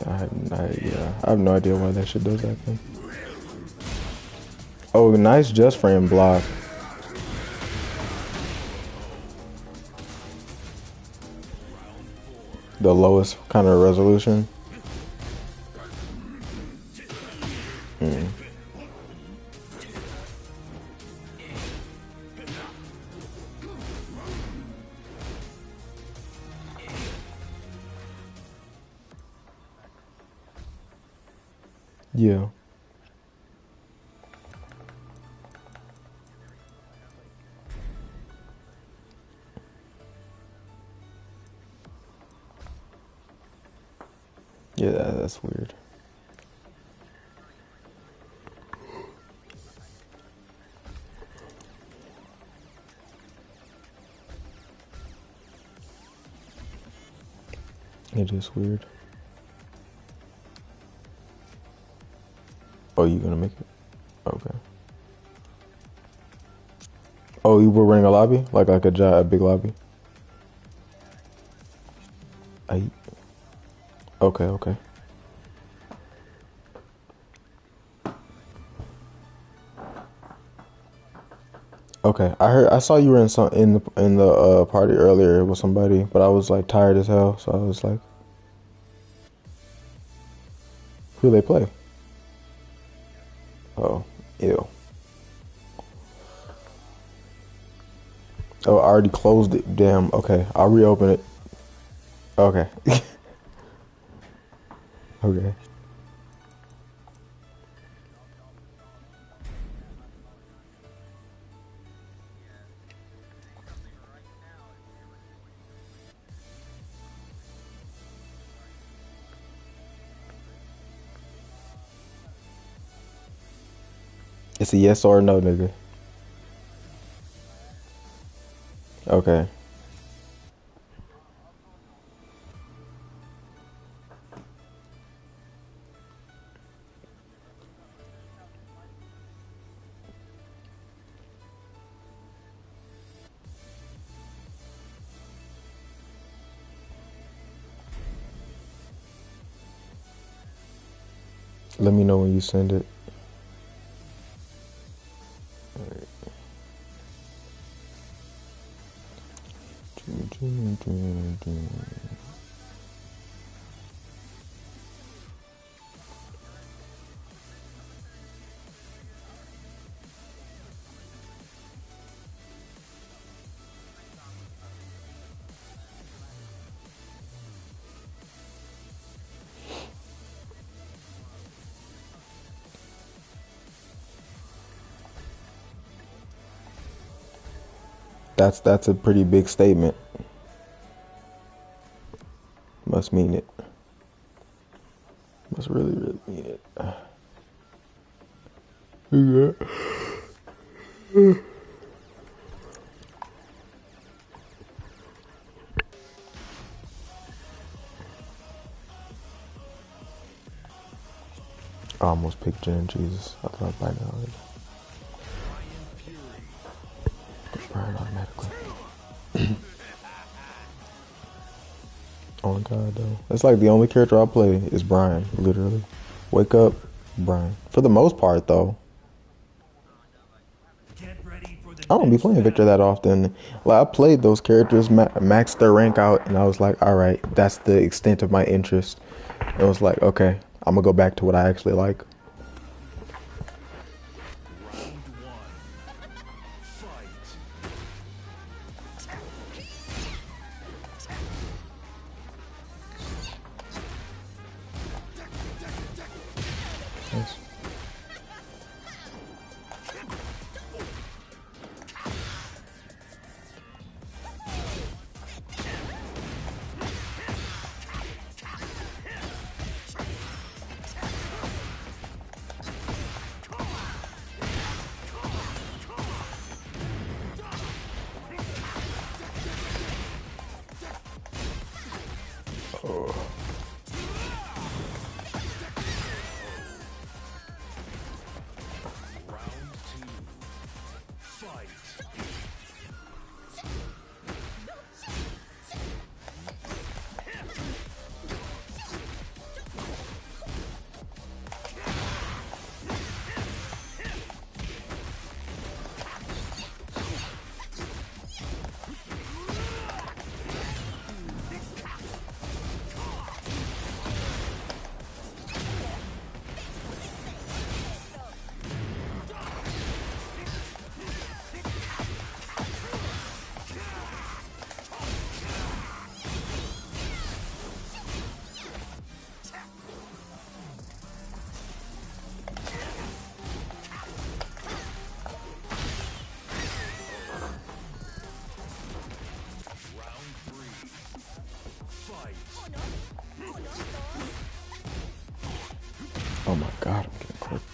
Speaker 1: I have no idea why that shit does that thing. Oh, nice just frame block. The lowest kind of resolution. Yeah. Yeah, that's weird. It is weird. Oh, you gonna make it? Okay. Oh, you were running a lobby? Like a big lobby? I. Okay, okay. Okay. I saw you were in some in the party earlier with somebody, but I was like tired as hell, so I was like, who they play? Oh, ew. Oh, I already closed it. Damn. Okay, I'll reopen it. Okay. Okay. It's a yes or a no, nigga. Okay. Let me know when you send it. That's a pretty big statement. Must mean it. Must really, really mean it. Yeah. I almost picked Jen. Jesus, I thought by now. Bryan automatically. Oh my god, though. That's like the only character I play is Bryan, literally. Wake up, Bryan. For the most part, though.
Speaker 2: Get ready for the
Speaker 1: I don't be
Speaker 2: next
Speaker 1: playing Victor
Speaker 2: battle.
Speaker 1: that often. Like, I played those characters, maxed their rank out, and I was like, alright, that's the extent of my interest. It was like, okay, I'm gonna go back to what I actually like.
Speaker 2: Round one. Fight.
Speaker 1: Yes.
Speaker 2: Round two. Fight. Round three. Fight.
Speaker 1: Oh my god, I'm getting clipped.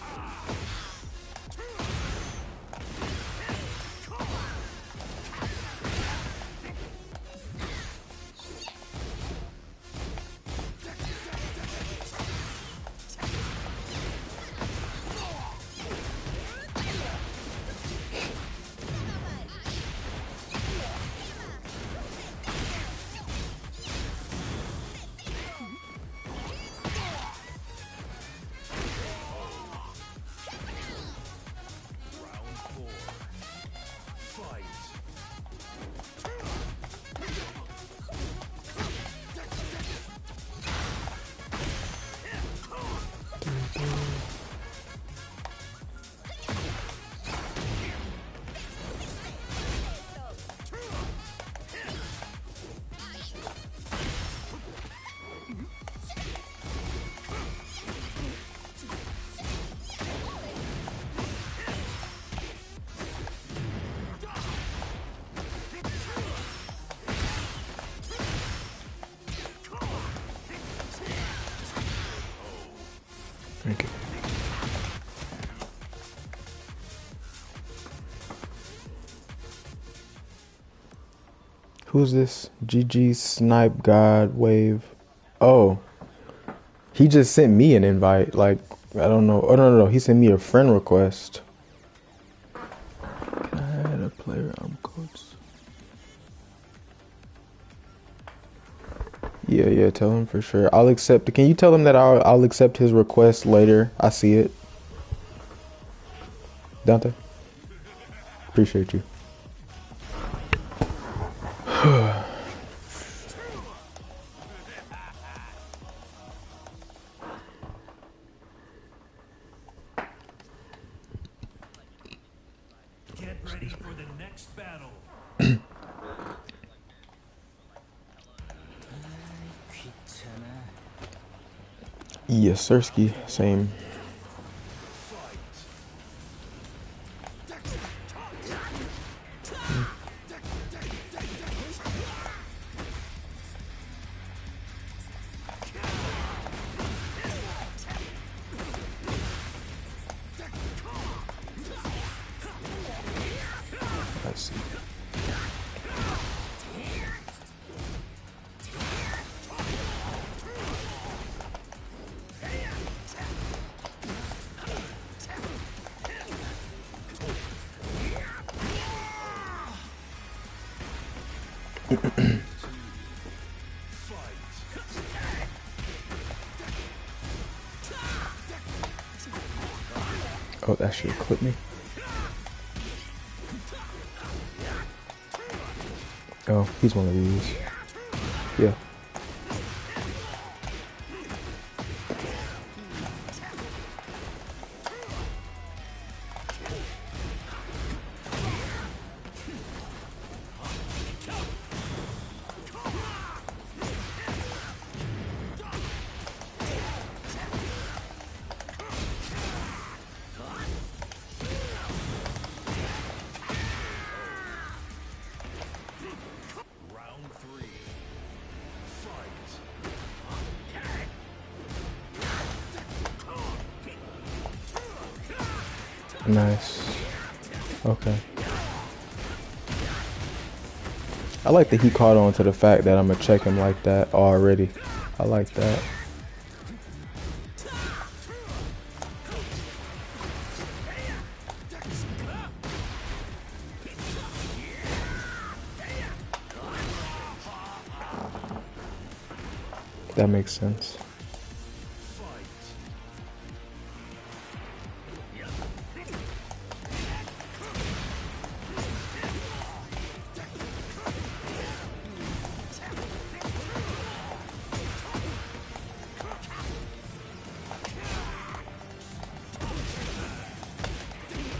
Speaker 2: Round four. Fight.
Speaker 1: Thank you. Who's this? GG Snipe God Wave. Oh, he just sent me an invite. Like, I don't know. Oh, no. He sent me a friend request. Can I add a player? I'm coach. Yeah, yeah, tell him for sure. I'll accept. Can you tell him that I'll accept his request later? I see it. Dante, appreciate you.
Speaker 2: Get ready for the next battle.
Speaker 1: Yes, Sirski. Same.
Speaker 2: Fight.
Speaker 1: I see. Oh, that should clip me. Oh, he's one of these. Yeah.
Speaker 2: Round 3. Fight.
Speaker 1: Nice. Okay. I like that he caught on to the fact that I'm gonna check him like that already. I like that. That makes sense.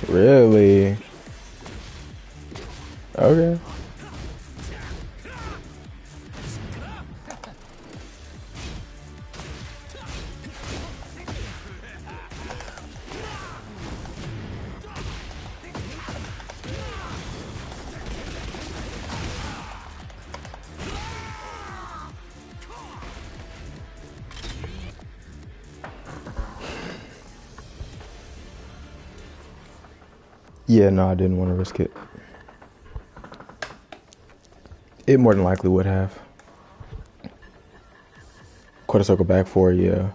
Speaker 1: Really? Okay. Yeah, no, I didn't want to risk it. It more than likely would have. Quarter circle back four, yeah.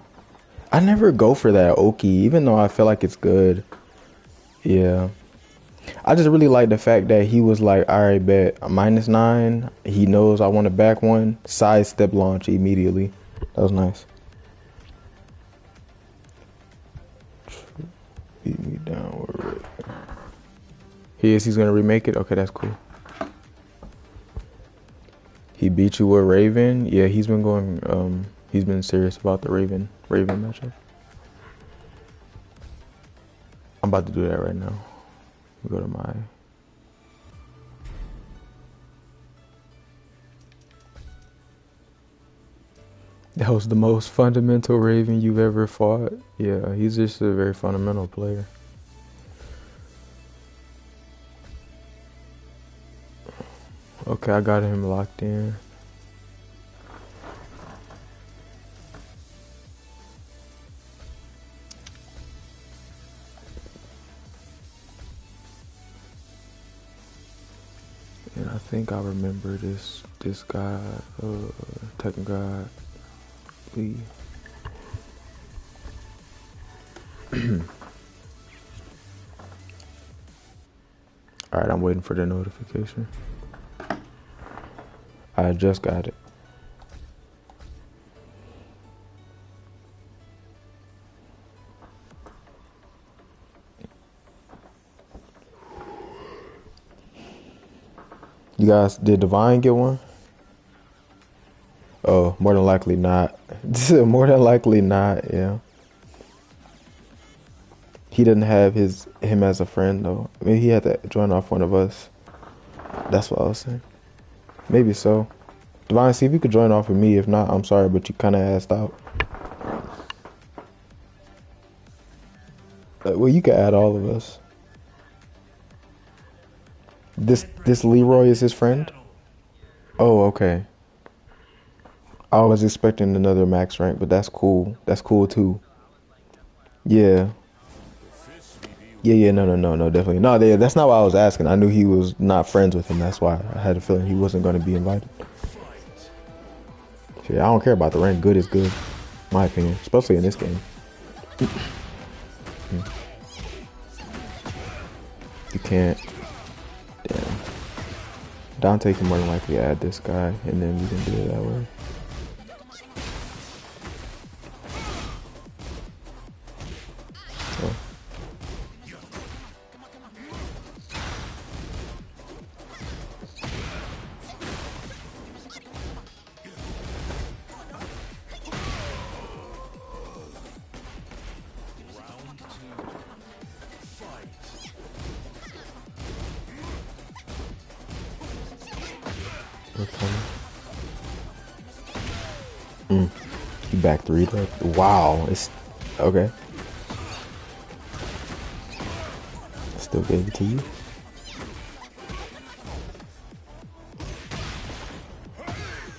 Speaker 1: I never go for that Oki, even though I feel like it's good. Yeah. I just really like the fact that he was like, all right, bet, -9. He knows I want to back one. Sidestep launch immediately. That was nice. Beat me down with it. He's going to remake it? Okay, that's cool. He beat you with Raven? Yeah, he's been going, he's been serious about the Raven matchup. I'm about to do that right now. Go to my... That was the most fundamental Raven you've ever fought. Yeah, he's just a very fundamental player. Okay, I got him locked in. And I think I remember this guy, Tekken God Lee. Alright, I'm waiting for the notification. I just got it. You guys, did Divine get one? Oh, more than likely not. More than likely not, yeah. He didn't have him as a friend though. Maybe he had to join off one of us. That's what I was saying. Maybe so. Divine, see if you could join off with me. If not, I'm sorry, but you kind of asked out. Well, you could add all of us. This Leroy is his friend? Oh, okay. I was expecting another max rank, but that's cool. That's cool too. Yeah. Yeah, no, definitely. No, yeah, that's not what I was asking. I knew he was not friends with him. That's why I had a feeling he wasn't going to be invited. Shit, I don't care about the rank. Good is good, my opinion, especially in this game. You can't. Damn. Dante can more than likely add this guy, and then we can do it that way. So. You back three though? Wow, it's okay. Still gave it to you.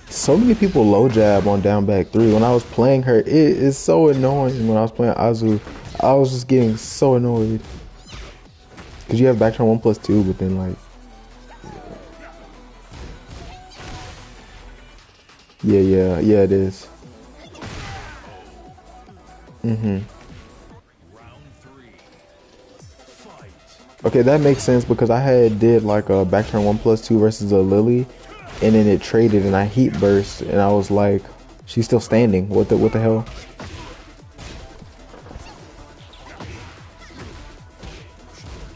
Speaker 1: So many people low jab on down back three. When I was playing her, it is so annoying. When I was playing Azu, I was just getting so annoyed. Cause you have back turn 1+2, but then like, yeah, it is. Okay, that makes sense because I had did like a back turn 1+2 versus a Lily, and then it traded and I heat burst and I was like, she's still standing. What the hell?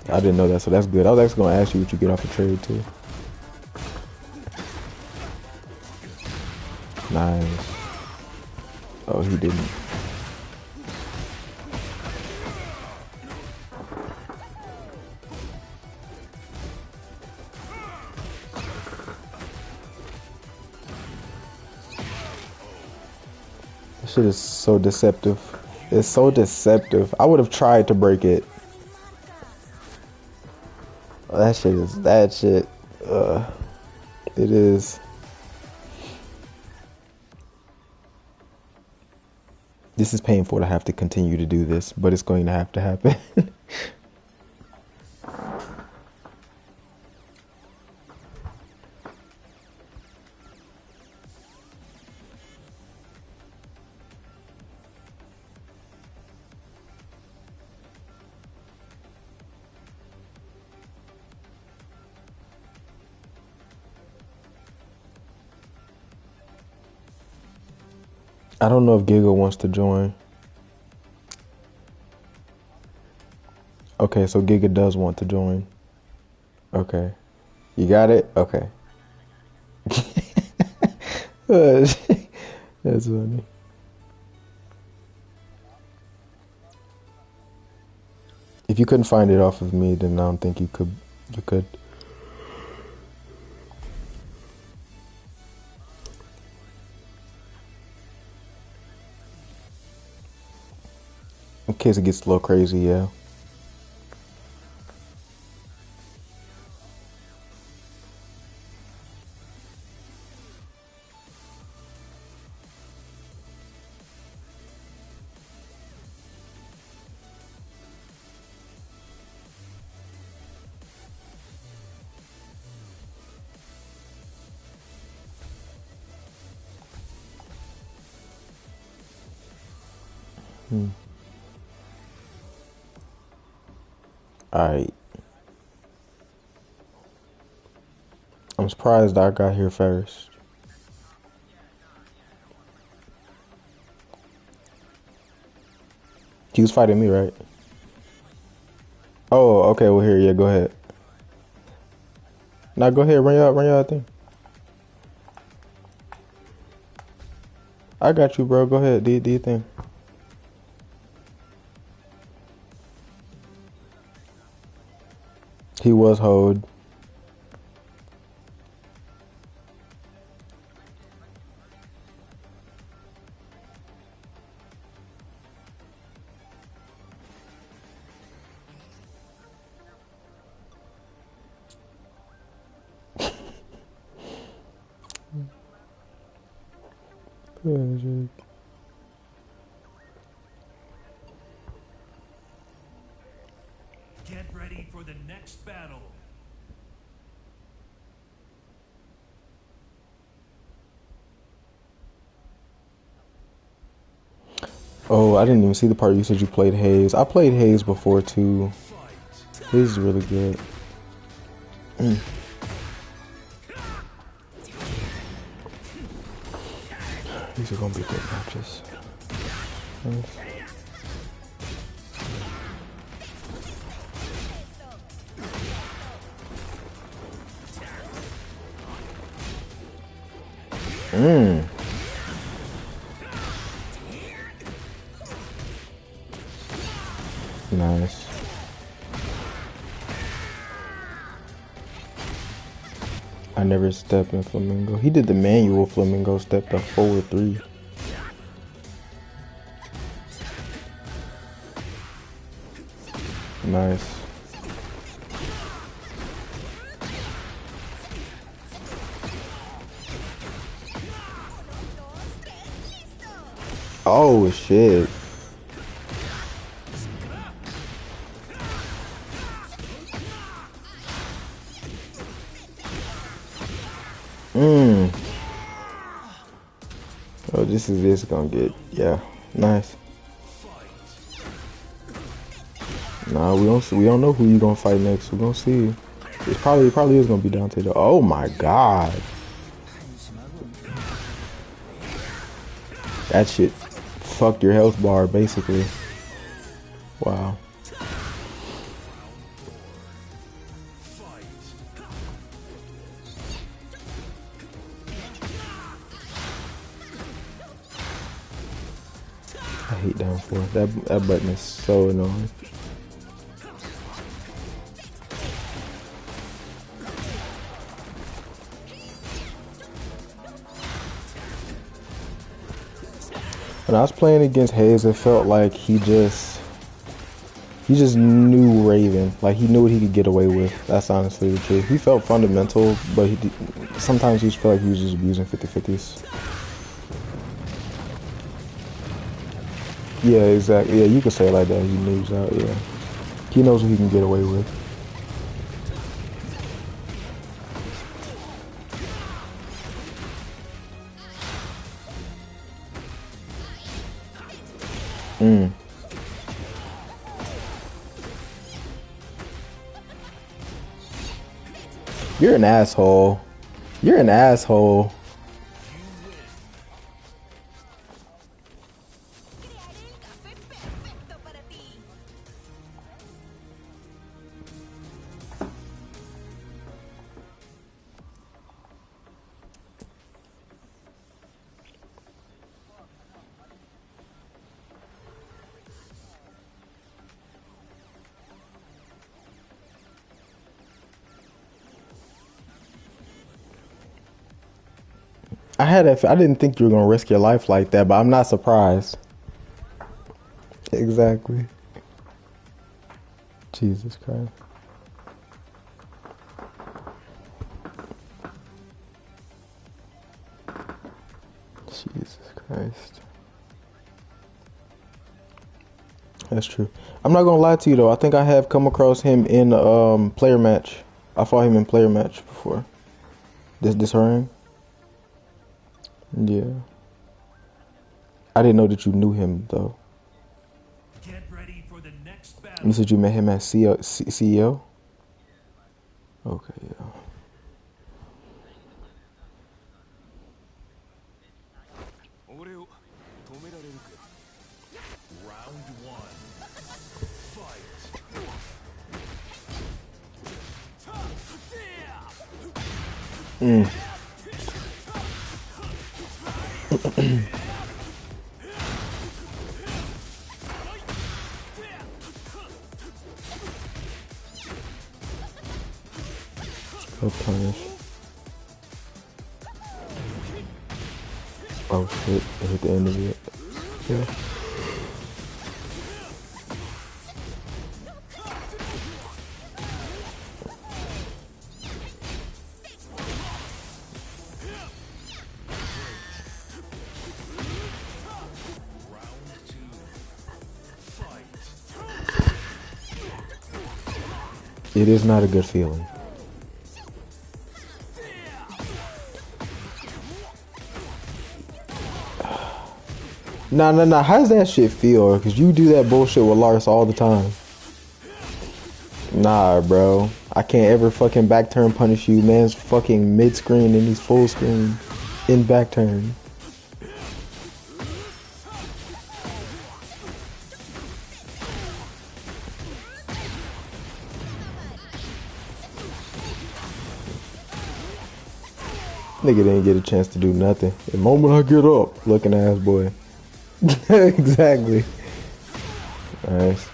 Speaker 1: I didn't know that, so that's good. I was actually gonna ask you what you get off the trade too. Nice. Oh, he didn't. This shit is so deceptive. It's so deceptive. I would have tried to break it. That shit is that shit. It is. This is painful to have to continue to do this, but it's going to have to happen. I don't know if Giga wants to join. Okay, so Giga does want to join. Okay. You got it? Okay. That's funny. If you couldn't find it off of me, then I don't think you could. You could. In case it gets a little crazy, yeah. Alright. I'm surprised I got here first. He was fighting me, right? Oh, okay, well here, yeah, go ahead. Now go ahead, run your thing. I got you, bro. Go ahead, do your thing. He was hold.
Speaker 2: Get ready for the next battle.
Speaker 1: Oh, I didn't even see the part you said you played Hayes. I played Hayes before too. Hayes is really good. These are gonna be good matches. Nice. Nice. I never stepped in Flamingo. He did the manual Flamingo step, the forward 3. Nice. Oh shit. Oh, this gonna get, yeah, nice. Nah, we don't know who you gonna fight next. We're gonna see. It probably is gonna be Dante though. Oh my god. That shit fucked your health bar basically. Wow. I hate down 4. That button is so annoying. When I was playing against Hayes, it felt like he just knew Raven. Like he knew what he could get away with. That's honestly the truth. He felt fundamental, but sometimes he felt like he was just abusing 50-50s. Yeah, exactly. Yeah, you could say it like that. He moves out. Yeah, he knows what he can get away with. You're an asshole. You're an asshole. I didn't think you were gonna risk your life like that, but I'm not surprised. Exactly. Jesus Christ. Jesus Christ. That's true. I'm not gonna lie to you though. I think I have come across him in player match. I fought him in player match before. This ring. Yeah. I didn't know that you knew him though.
Speaker 2: Get ready for the next battle.
Speaker 1: You said you met him at CEO? Okay, yeah.
Speaker 2: Round 1. Fight.
Speaker 1: Mm. Go punish. Oh shit, I hit the end of it. Yeah. It is not a good feeling. Nah. How does that shit feel? Cause you do that bullshit with Lars all the time. Nah, bro. I can't ever fucking back turn punish you. Man's fucking mid screen and he's full screen in back turn. Nigga didn't get a chance to do nothing. The moment I get up, looking ass boy. Exactly. Nice.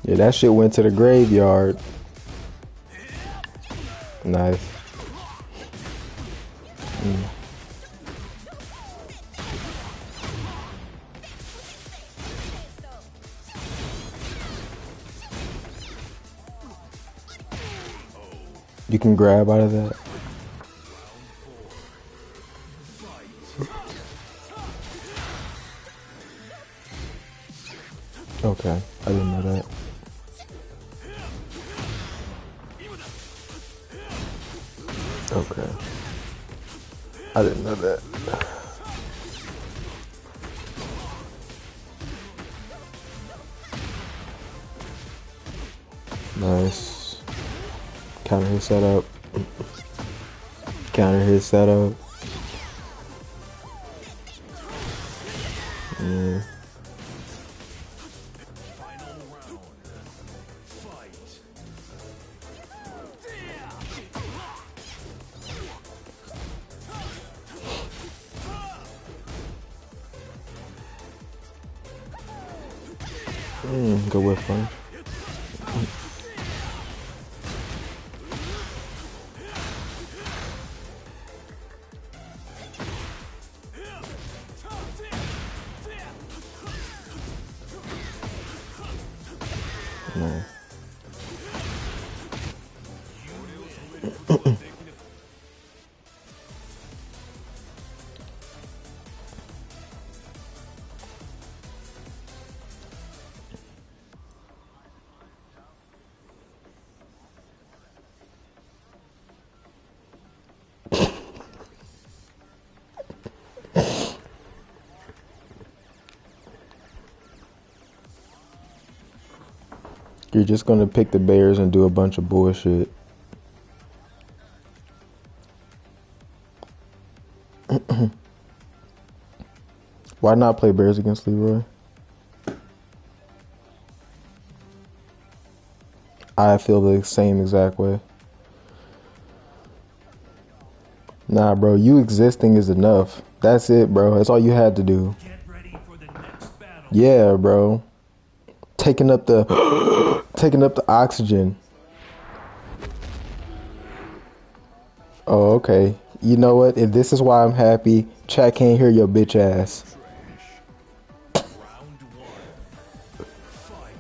Speaker 1: Yeah, that shit went to the graveyard. Nice. You can grab out of that. Okay, I didn't know that. Okay. I didn't know that. Nice. Counter his setup. Counter his setup. Yeah. Go with fun. Nice. You're just gonna pick the Bears and do a bunch of bullshit. Why not play Bears against Leroy? I feel the same exact way. Nah, bro, you existing is enough. That's it, bro. That's all you had to do.
Speaker 2: Get ready for the next battle.
Speaker 1: Yeah, bro. Taking up the taking up the oxygen. Oh, okay. You know what? If this is why I'm happy, chat can't hear your bitch ass.
Speaker 2: Round one. Fight.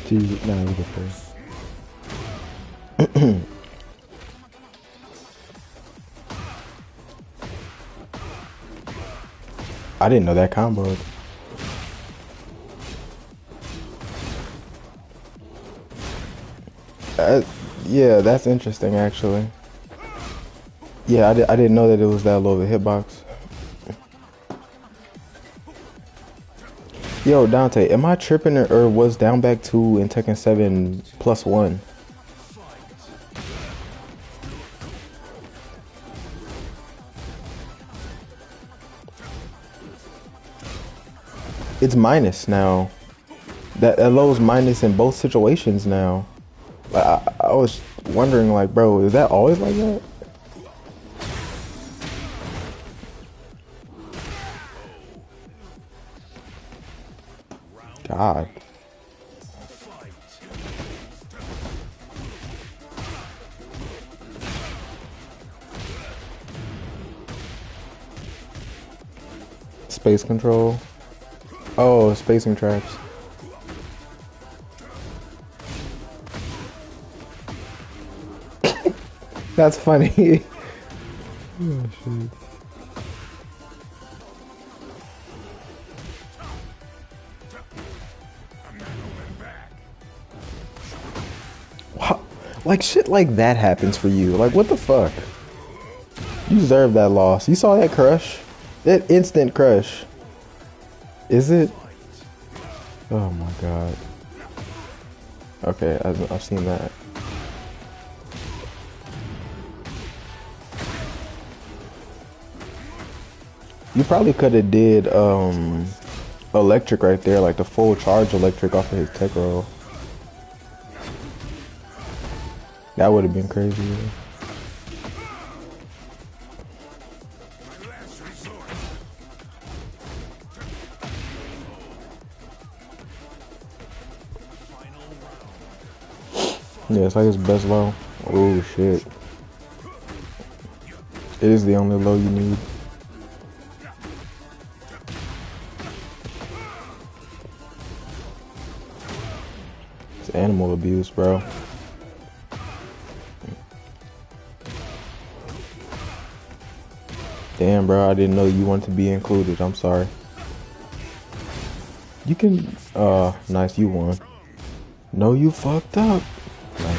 Speaker 1: Dude, nah, we get first. I didn't know that combo. Yeah, that's interesting actually. Yeah, I didn't know that it was that low of a hitbox. Yo, Dante, am I tripping or was down back 2 in Tekken 7 +1? It's minus now. That low's minus in both situations now. I was wondering, like, bro, is that always like that? God. Space control. Oh, spacing traps. That's funny. Oh, shit. Wow. Like, shit like that happens for you. Like, what the fuck? You deserve that loss. You saw that crush? That instant crush. Is it? Oh my god. Okay, I've seen that. You probably could have did electric right there, like the full charge electric off of his tech roll. That would have been crazy. Yeah, it's like his best low. Oh shit. It is the only low you need. It's animal abuse, bro. Damn, bro, I didn't know you wanted to be included. I'm sorry. You can, nice, you won. No, you fucked up. Nice.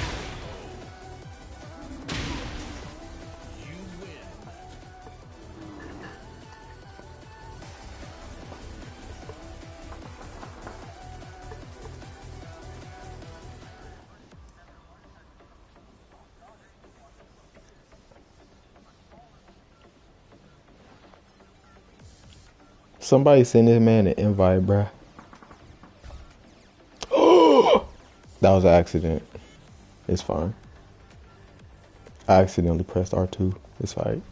Speaker 1: Somebody send this man an invite, bruh. That was an accident. It's fine. I accidentally pressed R2. It's fine.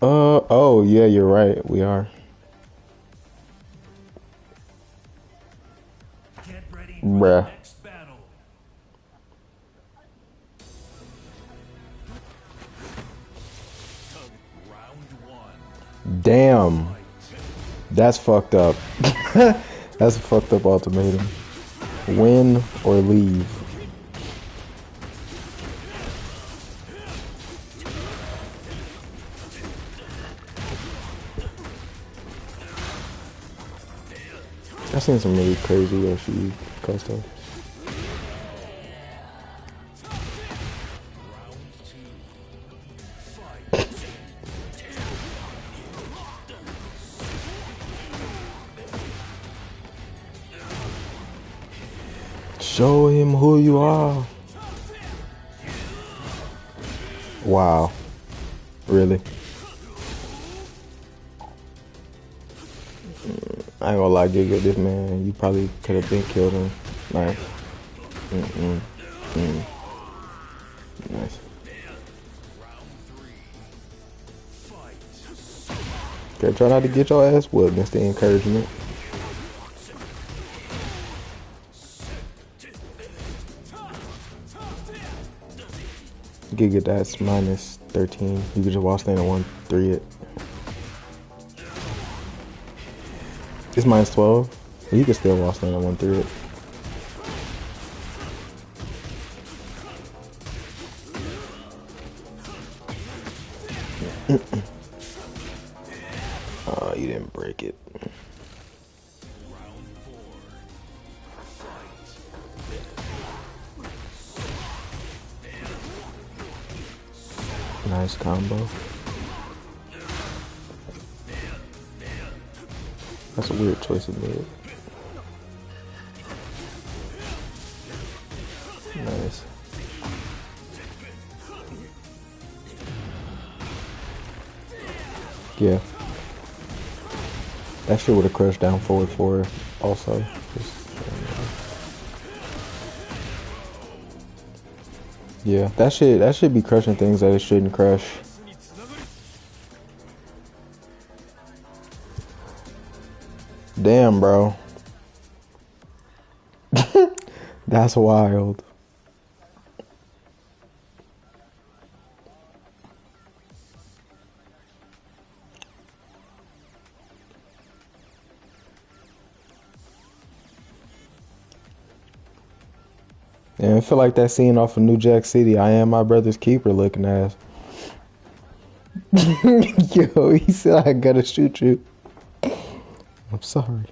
Speaker 1: Oh, yeah, you're right. We are.
Speaker 2: Get ready for the
Speaker 1: Bruh.
Speaker 2: next battle. Round one.
Speaker 1: Damn. That's fucked up. That's a fucked up ultimatum. Win or leave. I've seen some really crazy Yoshi custom. Show him who you are. Wow. Really? I ain't gonna lie, Giga, this man, you probably could have been killed him. Nice. Nice. Okay, try not to get your ass whooped. That's the encouragement. Giga, that's minus 13. You could just wall stand at 1-3 it. It's minus 12. But you can still wall stand at 1-3 it. Oh, you didn't break it. Nice combo. That's a weird choice of mid. Nice. Yeah. That shit would have crushed down forward four also. Yeah, that should be crushing things that it shouldn't crush. Damn, bro. That's wild. And I feel like that scene off of New Jack City, I Am My Brother's Keeper looking ass. Yo, he said I gotta shoot you. I'm sorry.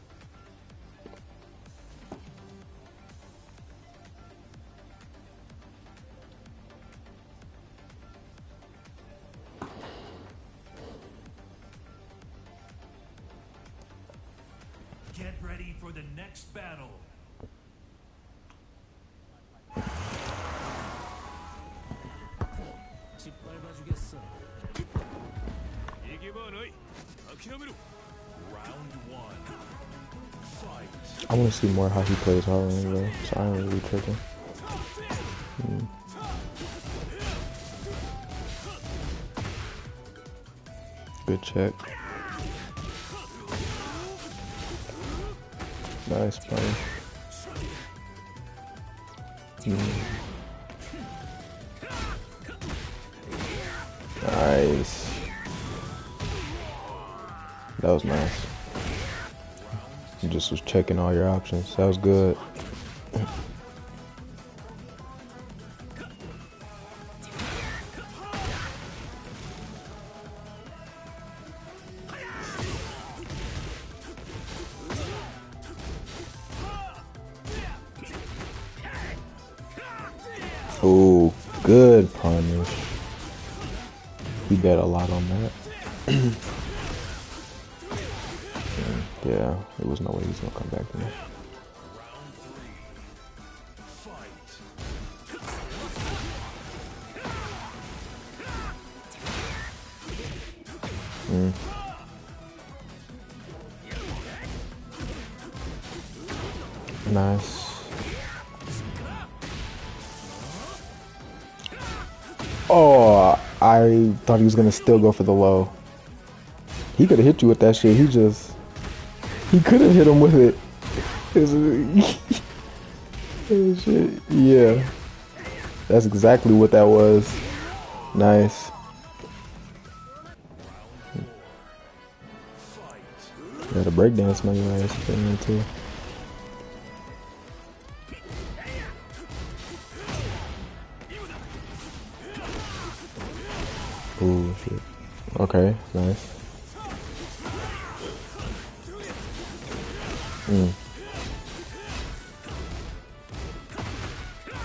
Speaker 2: Get ready for the next battle. Round one. Fight.
Speaker 1: I want to see more how he plays hard anyway, so I ain't really tripping. Good check. Nice play. Nice. That was nice. You just was checking all your options. That was good. Ooh, good punish. He bet a lot on that. Yeah, there was no way he's gonna come back to me. Nice. Oh, I thought he was gonna still go for the low. He could have hit you with that shit. He could have hit him with it. Shit. Yeah, that's exactly what that was. Nice. Yeah, the breakdance money ass thing too. Ooh, shit. Okay, nice.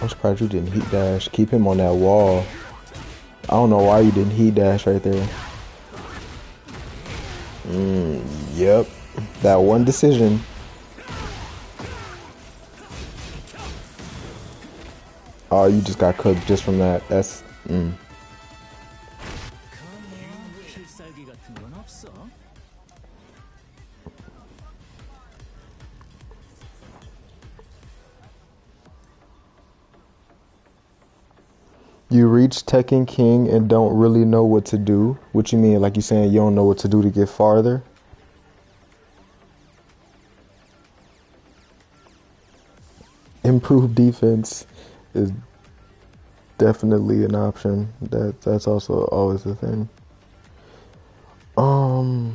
Speaker 1: I'm surprised you didn't heat dash. Keep him on that wall. I don't know why you didn't heat dash right there. Yep. That one decision. Oh, you just got cooked just from that. That's You reach Tekken King and don't really know what to do. What you mean? Like you saying you don't know what to do to get farther? Improved defense is definitely an option. That's also always the thing. I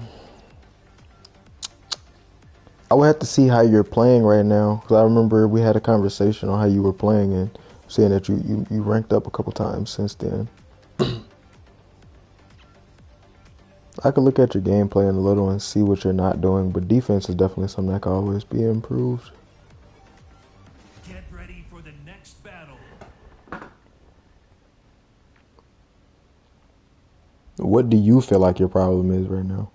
Speaker 1: would have to see how you're playing right now, because I remember we had a conversation on how you were playing and saying that you ranked up a couple times since then. I could look at your gameplay in a little and see what you're not doing, but defense is definitely something that can always be improved.
Speaker 2: Get ready for the next battle.
Speaker 1: What do you feel like your problem is right now?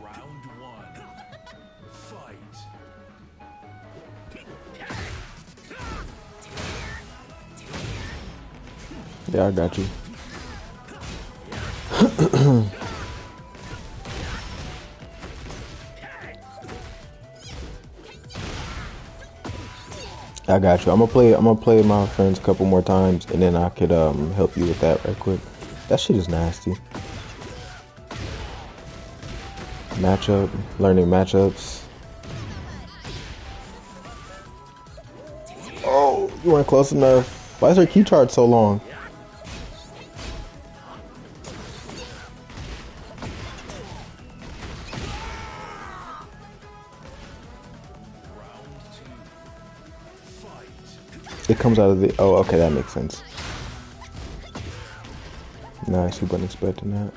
Speaker 2: Round one. Fight.
Speaker 1: Yeah, I got you. I got you. I'm gonna play my friends a couple more times, and then I could help you with that right quick. That shit is nasty. Matchup, learning matchups. Oh, you weren't close enough. Why is her key chart so long? It comes out of the. Oh, okay, that makes sense. Nice, we wasn't expecting that.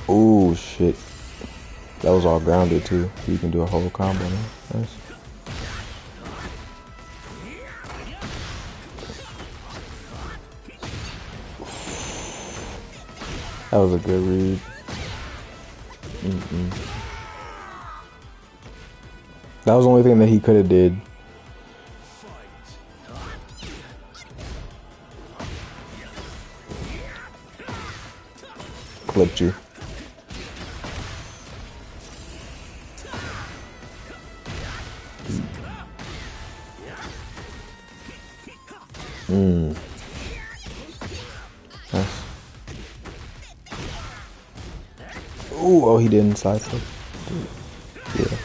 Speaker 1: Oh shit, that was all grounded too. You can do a whole combo now. Nice. That was a good read. That was the only thing that he could have did. Clipped you. Nice. Ooh, oh, he didn't side flip. Yeah.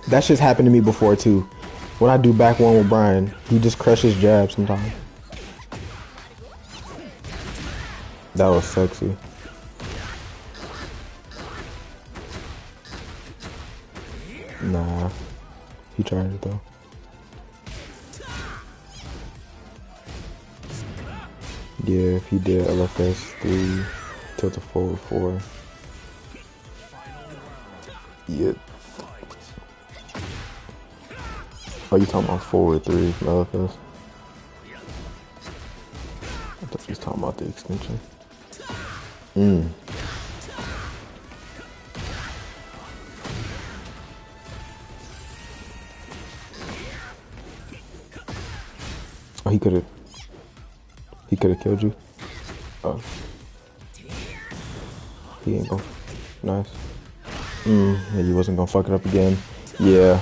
Speaker 1: That shit's happened to me before too. When I do back one with Bryan, he just crushes jabs sometimes. That was sexy. Nah, he tried it though. Yeah, if he did LFS 3, tilt to forward 4. Yeah. Oh, you talking about forward 3 from LFS? I thought you was talking about the extension. Oh, he could have killed you. Oh, he ain't gonna. Nice. Yeah, you wasn't gonna fuck it up again. Yeah.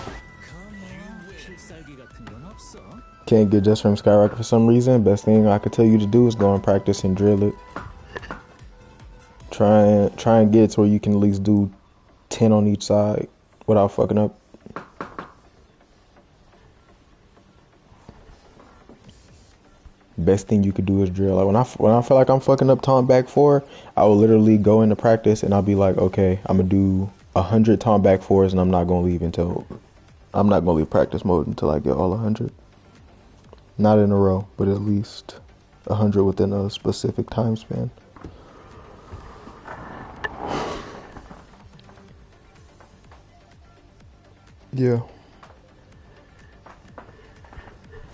Speaker 1: Can't get just from Skyrocket for some reason. Best thing I could tell you to do is go and practice and drill it. Try and get it to where you can at least do 10 on each side without fucking up. Best thing you could do is drill. Like when I feel like I'm fucking up taunt back 4, I will literally go into practice and I'll be like, okay, I'm gonna do 100 taunt back 4s and I'm not gonna leave practice mode until I get all 100. Not in a row, but at least 100 within a specific time span. Yeah.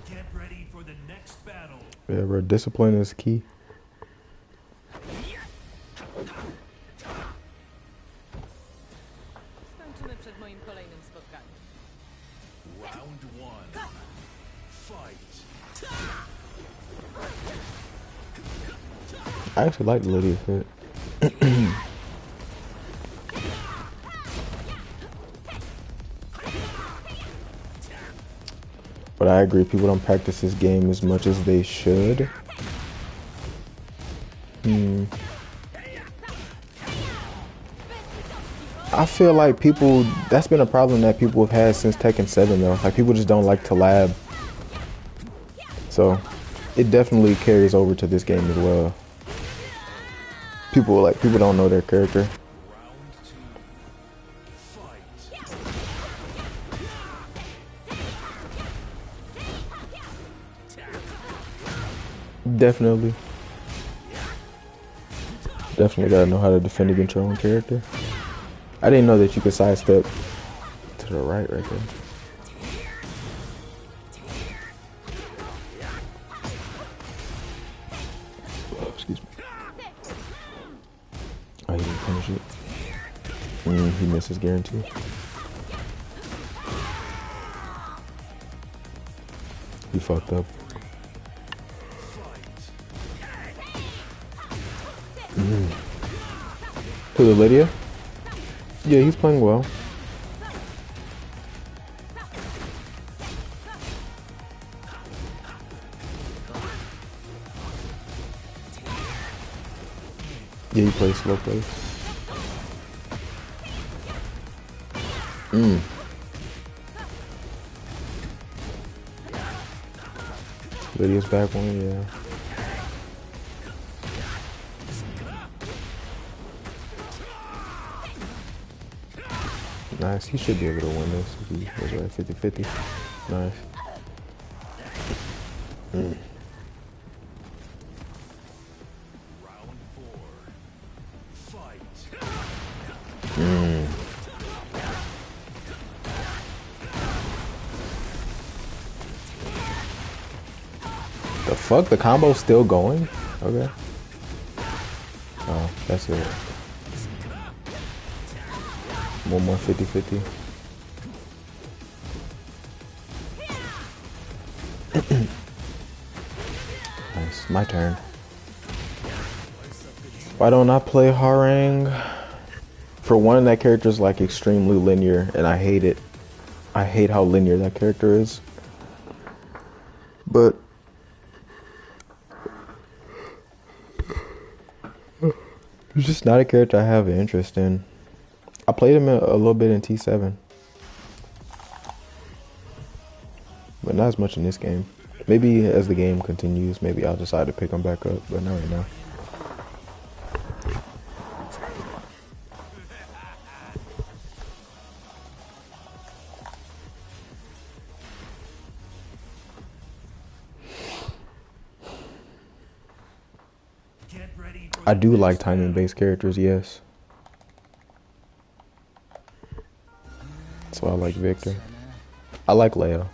Speaker 2: Get ready for the next battle.
Speaker 1: Yeah, bro, discipline is key.
Speaker 3: Skończymy przed moim kolejnym spotkaniem.
Speaker 2: Round 1. Fight.
Speaker 1: I actually like the Lydia fit. But I agree, people don't practice this game as much as they should. I feel like that's been a problem that people have had since Tekken 7 though. Like people just don't like to lab. So it definitely carries over to this game as well. People don't know their character. Definitely gotta know how to defend against your own character. I didn't know that you could sidestep to the right there. He misses guarantee. He fucked up. To the Lydia? Yeah, he's playing well. Yeah, he plays slow plays. Lydia's back one, yeah. Nice. He should be able to win this if he was right 50-50. Nice.
Speaker 2: Round 4. Fight.
Speaker 1: The fuck? The combo's still going? Okay. Oh, that's it. One more 50-50. Nice. My turn. Why don't I play Harang? For one, that character's like extremely linear, and I hate it. I hate how linear that character is. But it's just not a character I have an interest in. I played him a little bit in T7, but not as much in this game. Maybe as the game continues, maybe I'll decide to pick him back up, but not right now.
Speaker 2: Get ready for
Speaker 1: I
Speaker 2: the
Speaker 1: do
Speaker 2: next
Speaker 1: like
Speaker 2: battle.
Speaker 1: timing-based characters, yes. That's why I like Victor. I like Leia.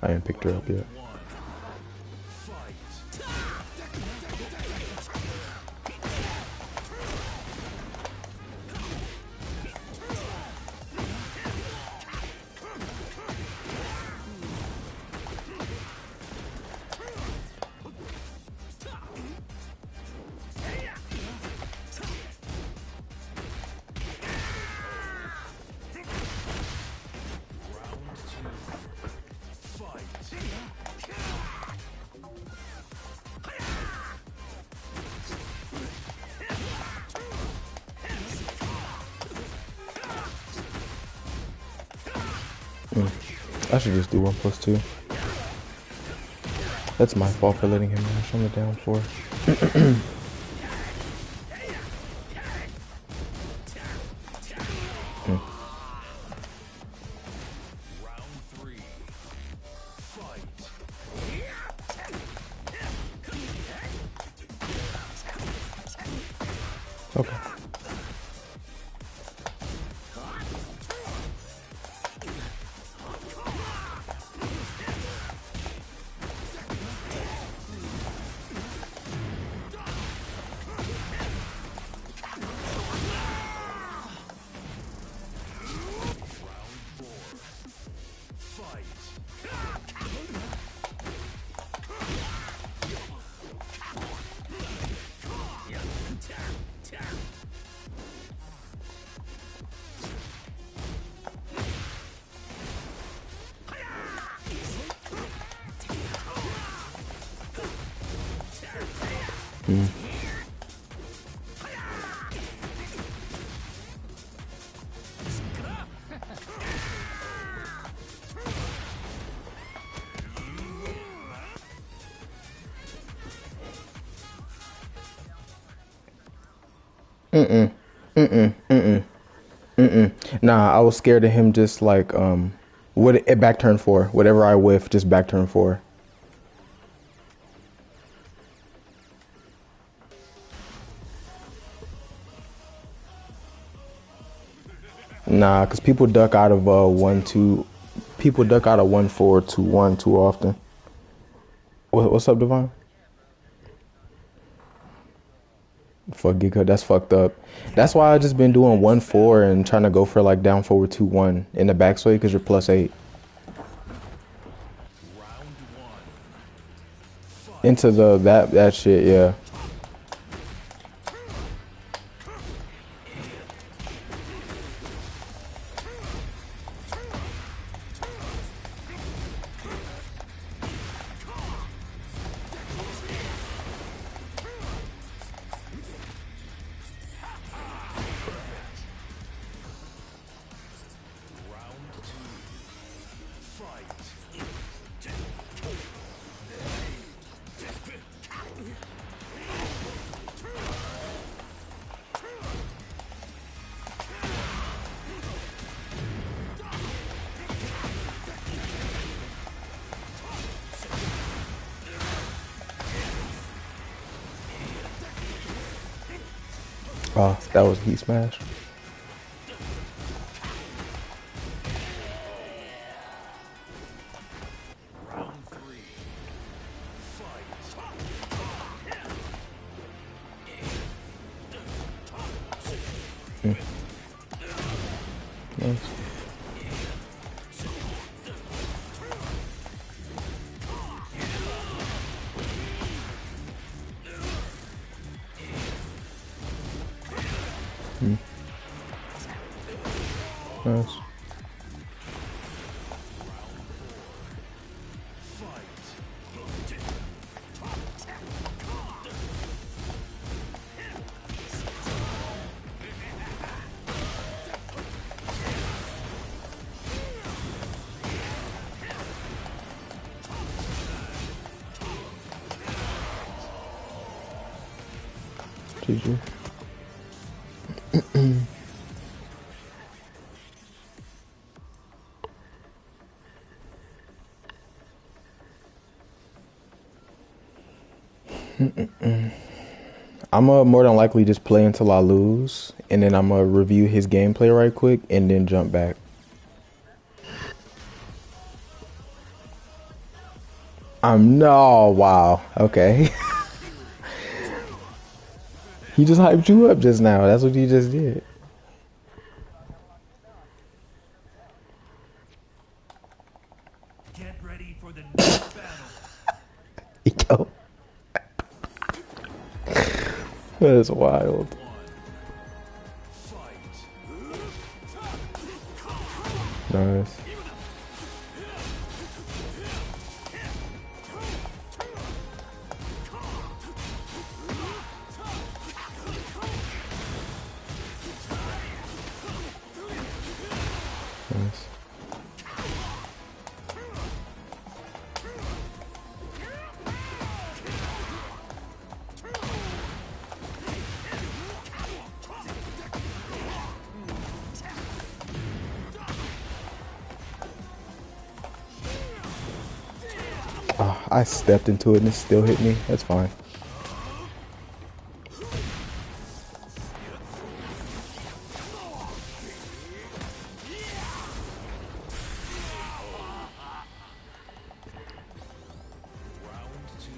Speaker 1: I haven't picked her up yet.
Speaker 2: 1. Fight.
Speaker 1: I should just do 1+2. That's my fault for letting him mash on the down 4.
Speaker 2: Round 3. Fight.
Speaker 1: Okay. Nah, I was scared of him just like what it back turn 4. Whatever I whiff, just back turn 4. Nah, cause people duck out of 1-2. People duck out of 1-4 to 1 too often. What's up, Devon? Fuck get cut. That's fucked up. That's why I just been doing 1-4 and trying to go for like down forward 2-1 in the backswing because you're +8
Speaker 2: Round one.
Speaker 1: into
Speaker 2: Fight.
Speaker 1: the that shit. Yeah.
Speaker 2: Round two. Fight.
Speaker 1: Oh, that was heat smash.
Speaker 2: Round three. Fight.
Speaker 1: Nice. Nice. GG. I'ma more than likely just play until I lose, and then I'ma review his gameplay right quick, and then jump back. No, wow, okay. He just hyped you up just now. That's what you just did.
Speaker 2: Get ready for the next battle.
Speaker 1: Yo, that's wild.
Speaker 2: One. Fight.
Speaker 1: Nice. Nice. Oh, I stepped into it and it still hit me. That's fine.
Speaker 2: Round two.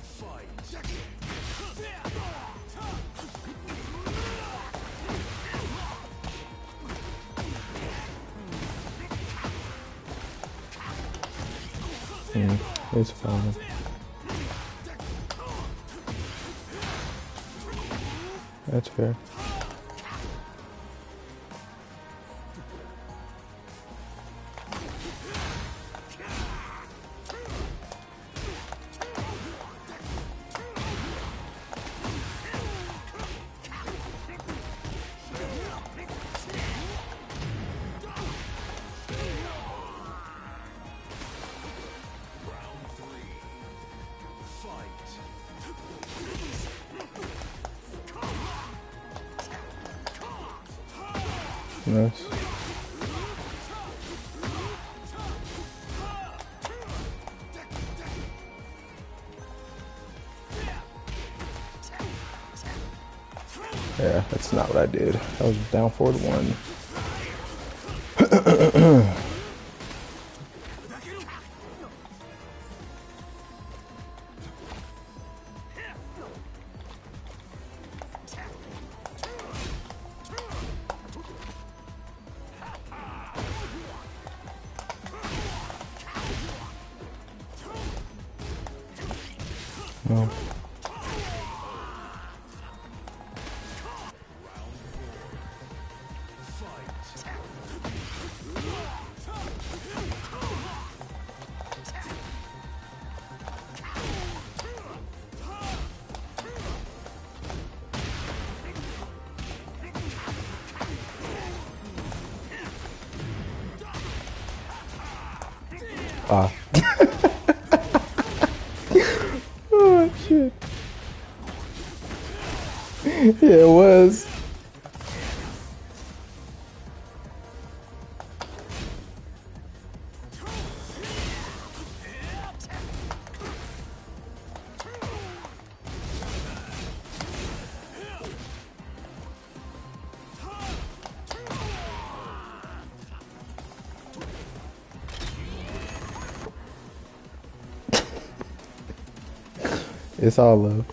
Speaker 2: Fight.
Speaker 1: It's fine. That's fair.
Speaker 2: Round three. Fight.
Speaker 1: Nice. Yeah, that's not what I did. I was down 4-1. No. Ah. Oh shit. Yeah, it was. It's all love.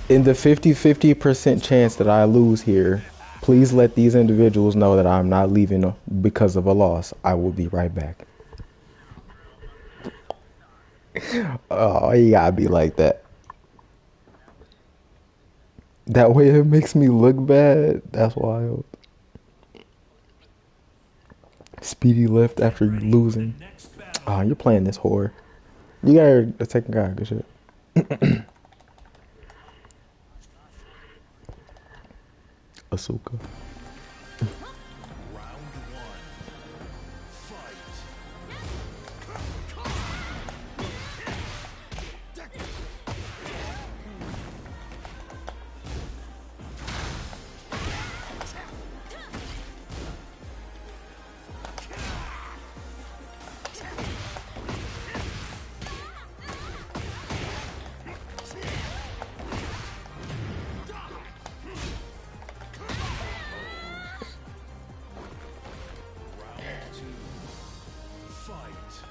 Speaker 1: In the 50-50% chance that I lose here, please let these individuals know that I'm not leaving because of a loss. I will be right back. Oh, you gotta be like that. That way it makes me look bad. That's wild. Speedy left
Speaker 2: Get
Speaker 1: after
Speaker 2: ready for the
Speaker 1: losing.
Speaker 2: next battle.
Speaker 1: Oh, you're playing this whore. You got her the second guy. Good shit. Asuka.
Speaker 2: Round one. Fight. Round two. Fight.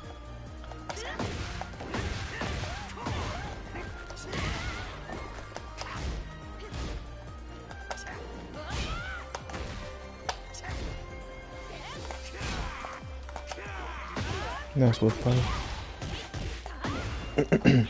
Speaker 1: That's what's fun.
Speaker 2: Round three.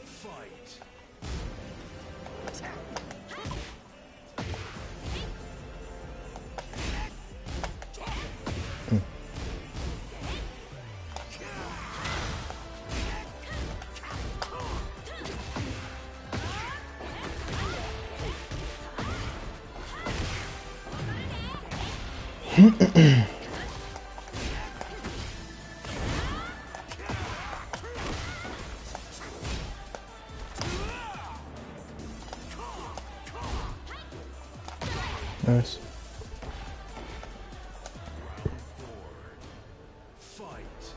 Speaker 2: Fight.
Speaker 1: Nice.
Speaker 2: Round four. Fight.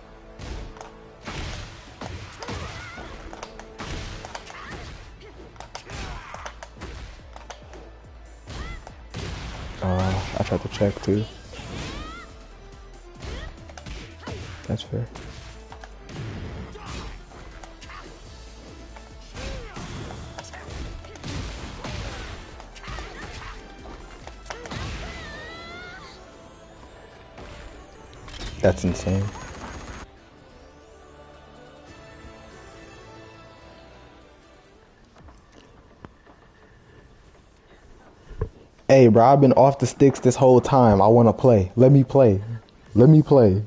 Speaker 1: I tried to check too. That's fair. That's insane. Hey, bro, I've been off the sticks this whole time. I want to play. Let me play. Let me play.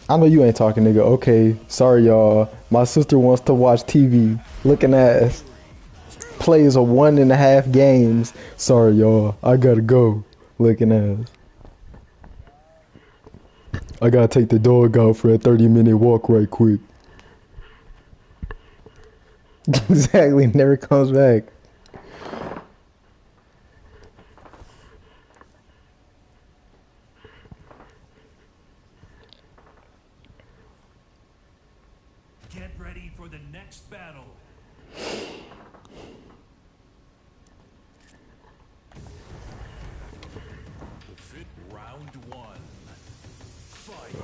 Speaker 1: I know you ain't talking, nigga. Okay, sorry, y'all. My sister wants to watch TV. Looking ass. plays of 1.5 games. Sorry, y'all. I gotta go. Looking ass. I gotta take the dog out for a 30-minute walk right quick. Exactly. Never comes back.
Speaker 2: Get ready for the next battle. Fit round one. Fight.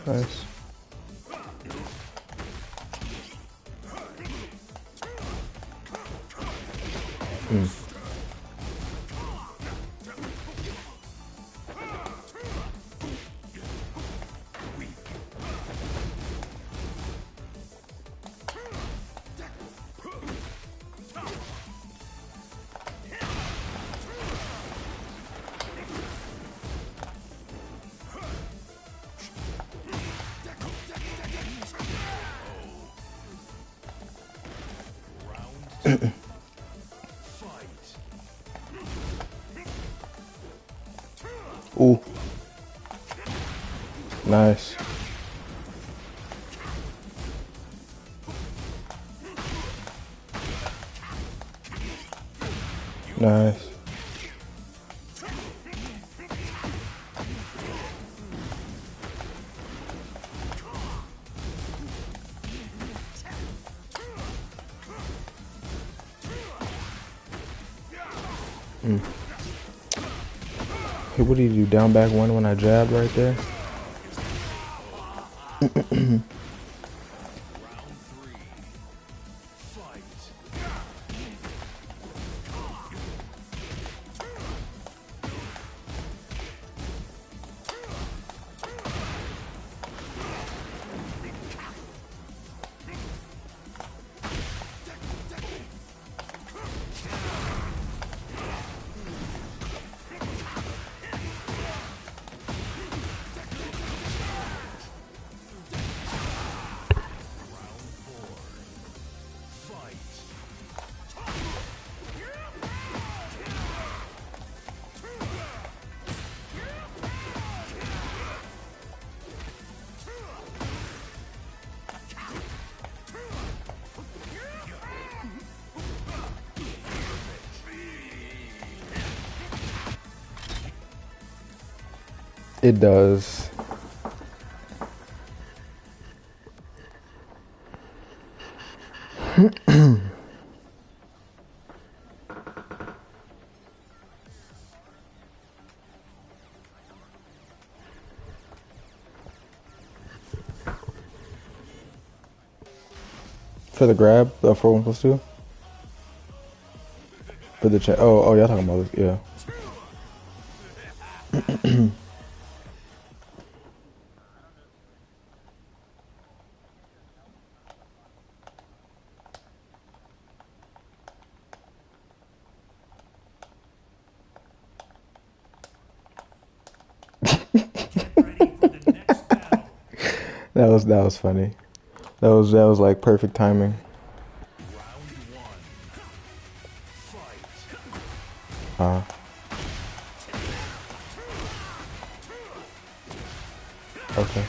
Speaker 1: Nice. Ooh. Nice. Nice. Hey, what did you do? Down back one when I jabbed right there? It does. For the grab, the 4-1+2? For the check. Oh, y'all talking about this? Yeah.
Speaker 2: Get ready for the next battle.
Speaker 1: That was funny. That was like perfect timing.
Speaker 2: Round one. Fight.
Speaker 1: Okay.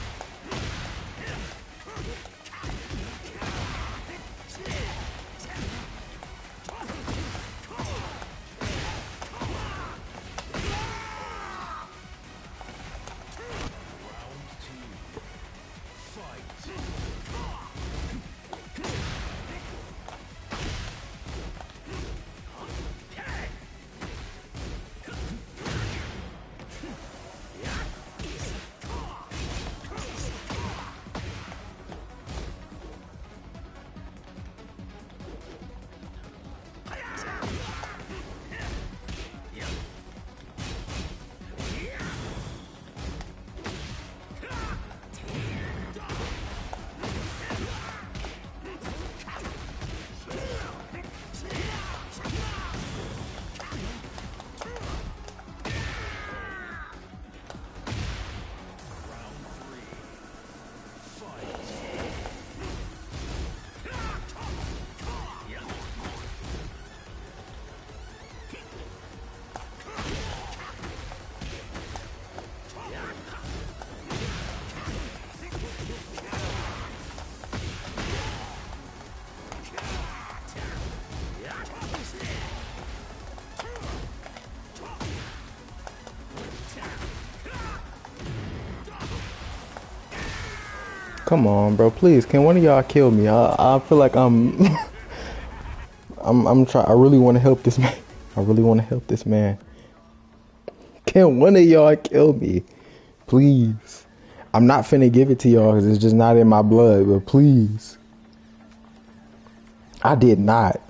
Speaker 1: Come on, bro. Please, can one of y'all kill me? I feel like I'm I'm trying. I really want to help this man. I really want to help this man. Can one of y'all kill me? Please. I'm not finna give it to y'all because it's just not in my blood, but please. I did not.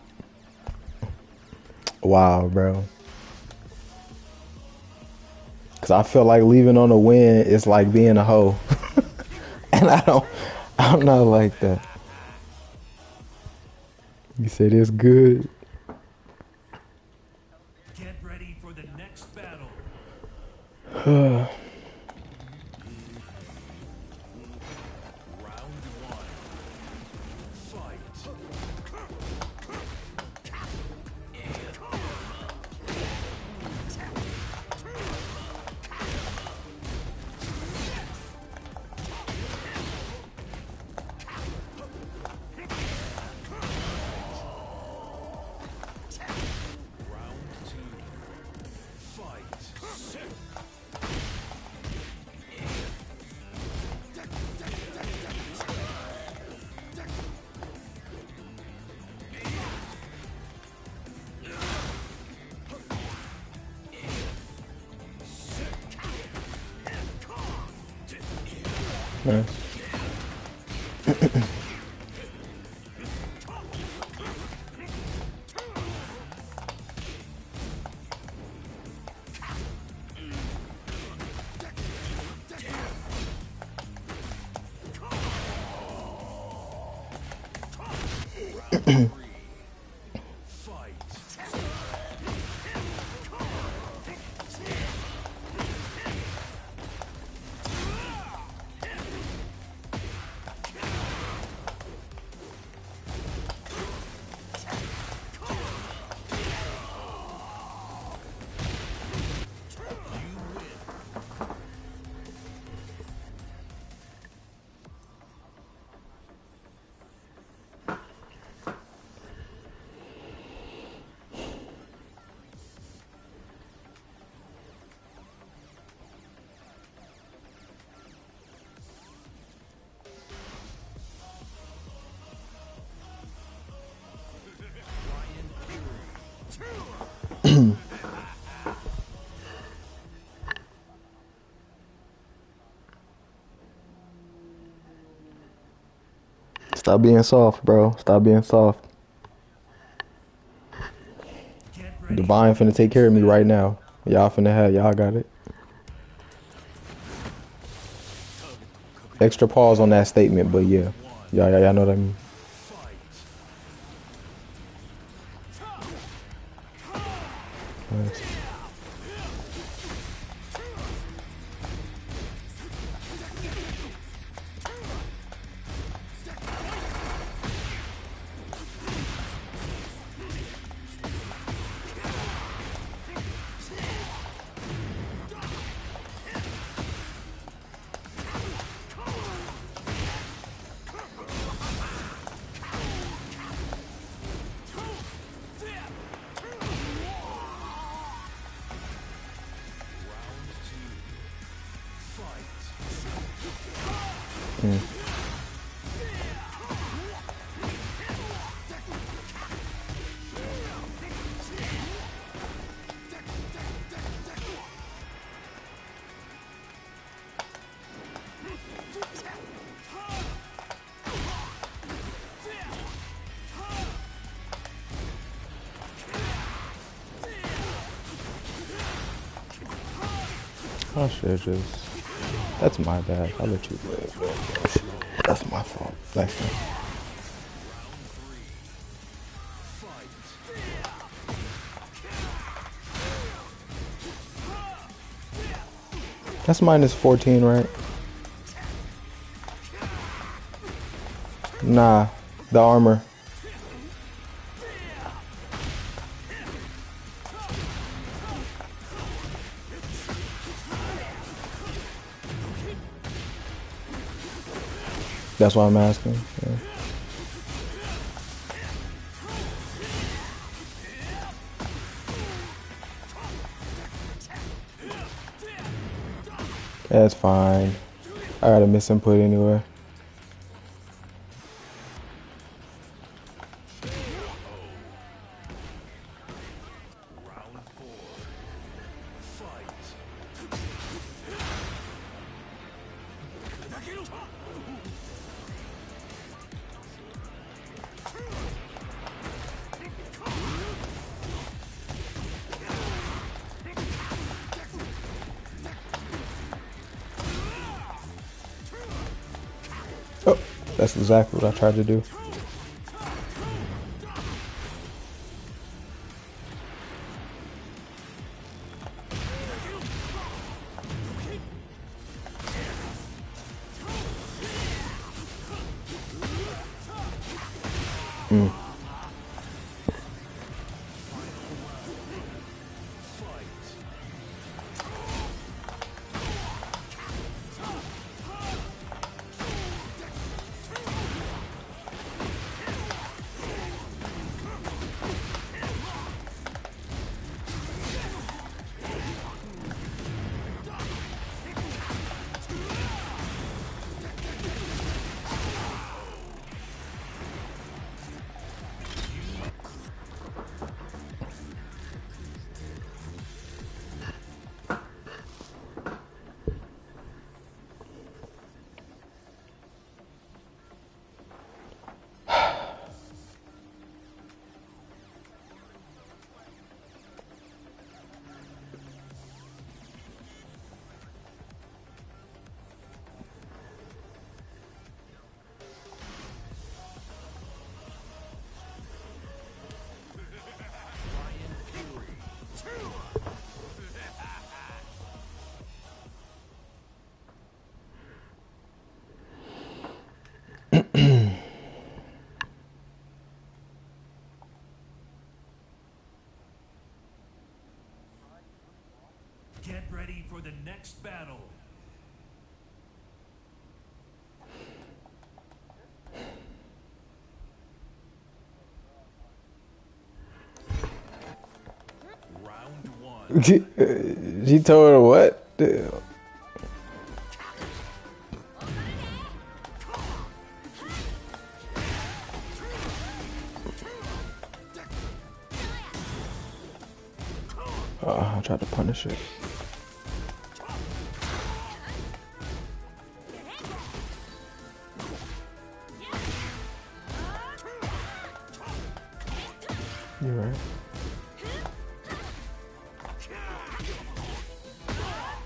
Speaker 1: Wow, bro. Because I feel like leaving on a win is like being a hoe. And I'm not like that. You said it's good.
Speaker 2: Get ready for the next battle. Round one. Fight. Round two. Fight.
Speaker 1: Nice.
Speaker 2: Round three. Fight. You win.
Speaker 1: Stop being soft, bro. Stop being soft.
Speaker 2: Get ready.
Speaker 1: Divine finna take care of me right now. Y'all finna have, y'all got it. Extra pause on that statement, but yeah. Y'all know what I mean.
Speaker 2: Fight.
Speaker 1: Nice.
Speaker 2: Round two. Fight.
Speaker 1: I should just. That's my bad. I'll let you live. That's my fault. Next time.
Speaker 2: Round three. Fight.
Speaker 1: That's minus 14, right? Nah, the armor. That's why I'm asking. Yeah. That's fine. I got a misinput anyway. That's exactly what I tried to do.
Speaker 2: Get ready for the next battle. Round one.
Speaker 1: She told her what? Oh, I tried to punish it. You're right.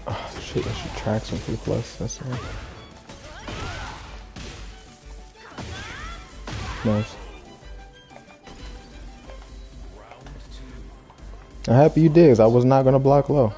Speaker 1: Oh shit, I should track some 3 plus. That's all. Nice. I'm happy you did, 'cause I was not gonna block low.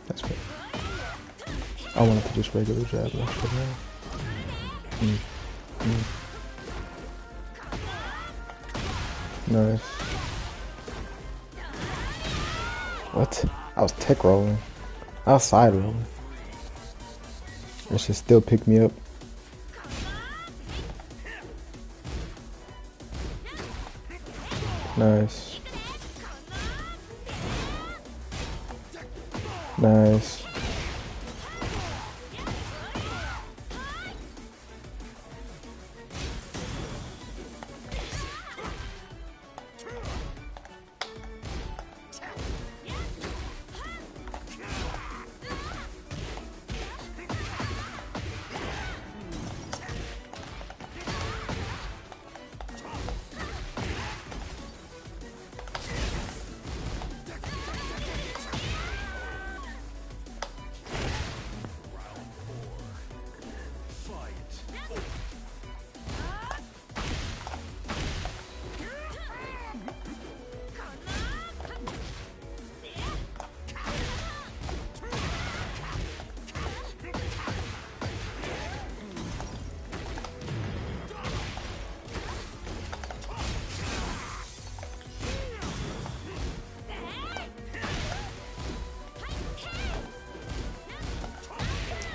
Speaker 1: That's good. I wanted to just regular jab, but I should have. Nice. What? I was tech rolling. I was side rolling. It should still pick me up. Nice. Nice.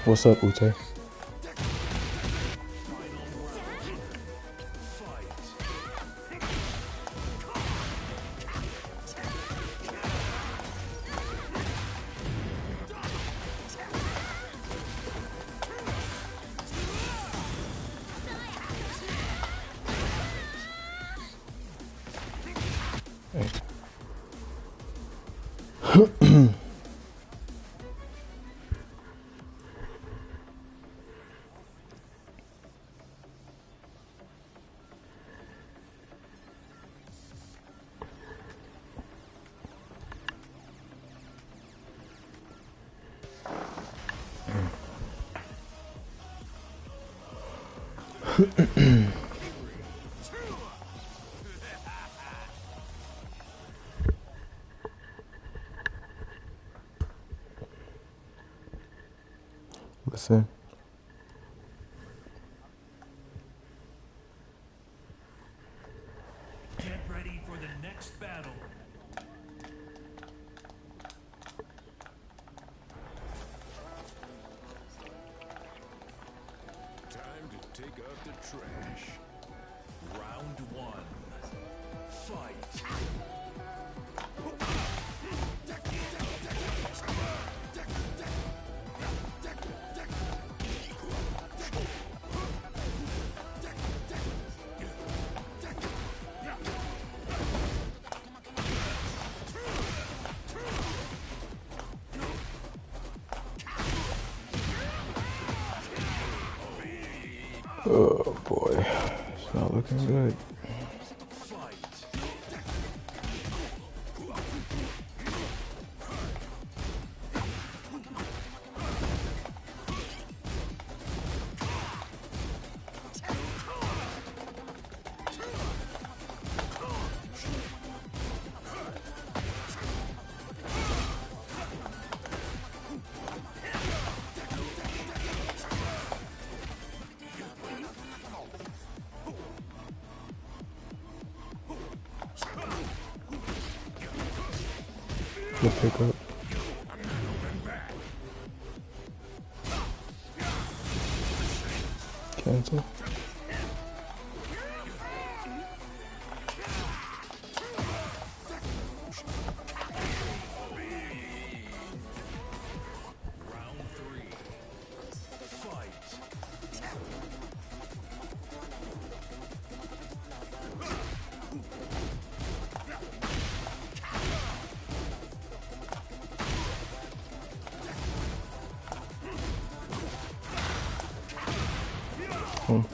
Speaker 1: What's up, Ute? Listen.
Speaker 2: Get ready for the next battle.
Speaker 4: Time to take out the trash.
Speaker 2: Round one. Fight.
Speaker 1: Oh boy, it's not looking good. Good pickup. Cancel.
Speaker 2: Round three. Fight.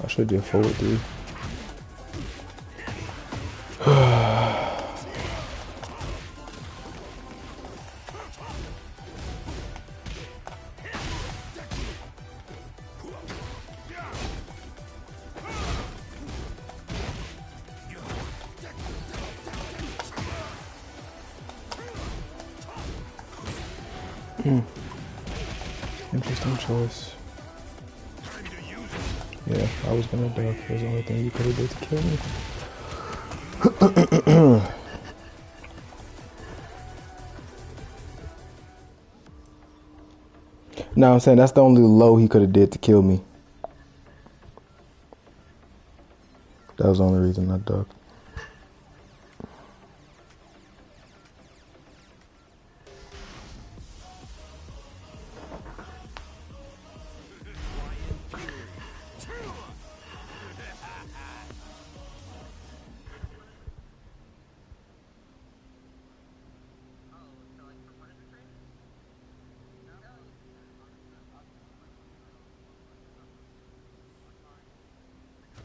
Speaker 1: I should do a forward three. Interesting choice. Yeah, I was gonna duck. It was the only thing you could have did to kill me. No, I'm saying that's the only low he could have did to kill me. That was the only reason I ducked.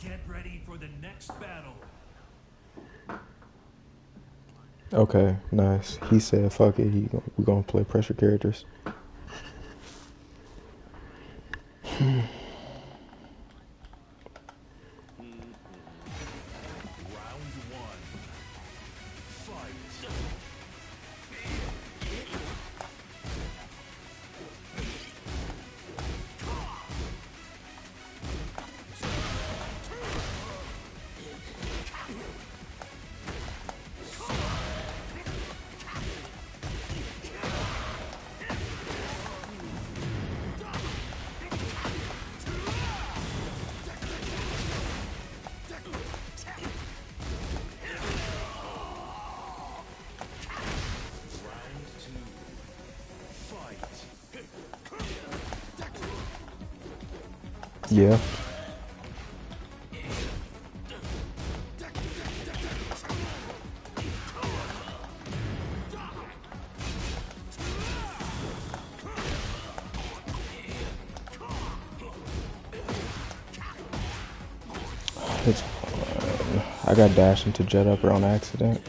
Speaker 2: Get ready for the next battle.
Speaker 1: Okay, nice. He said, "Fuck it, we gonna play pressure characters."
Speaker 2: Round one. Fight. Round two. Fight.
Speaker 1: Yeah. It's fine. I got dashed into Jet Upper on accident.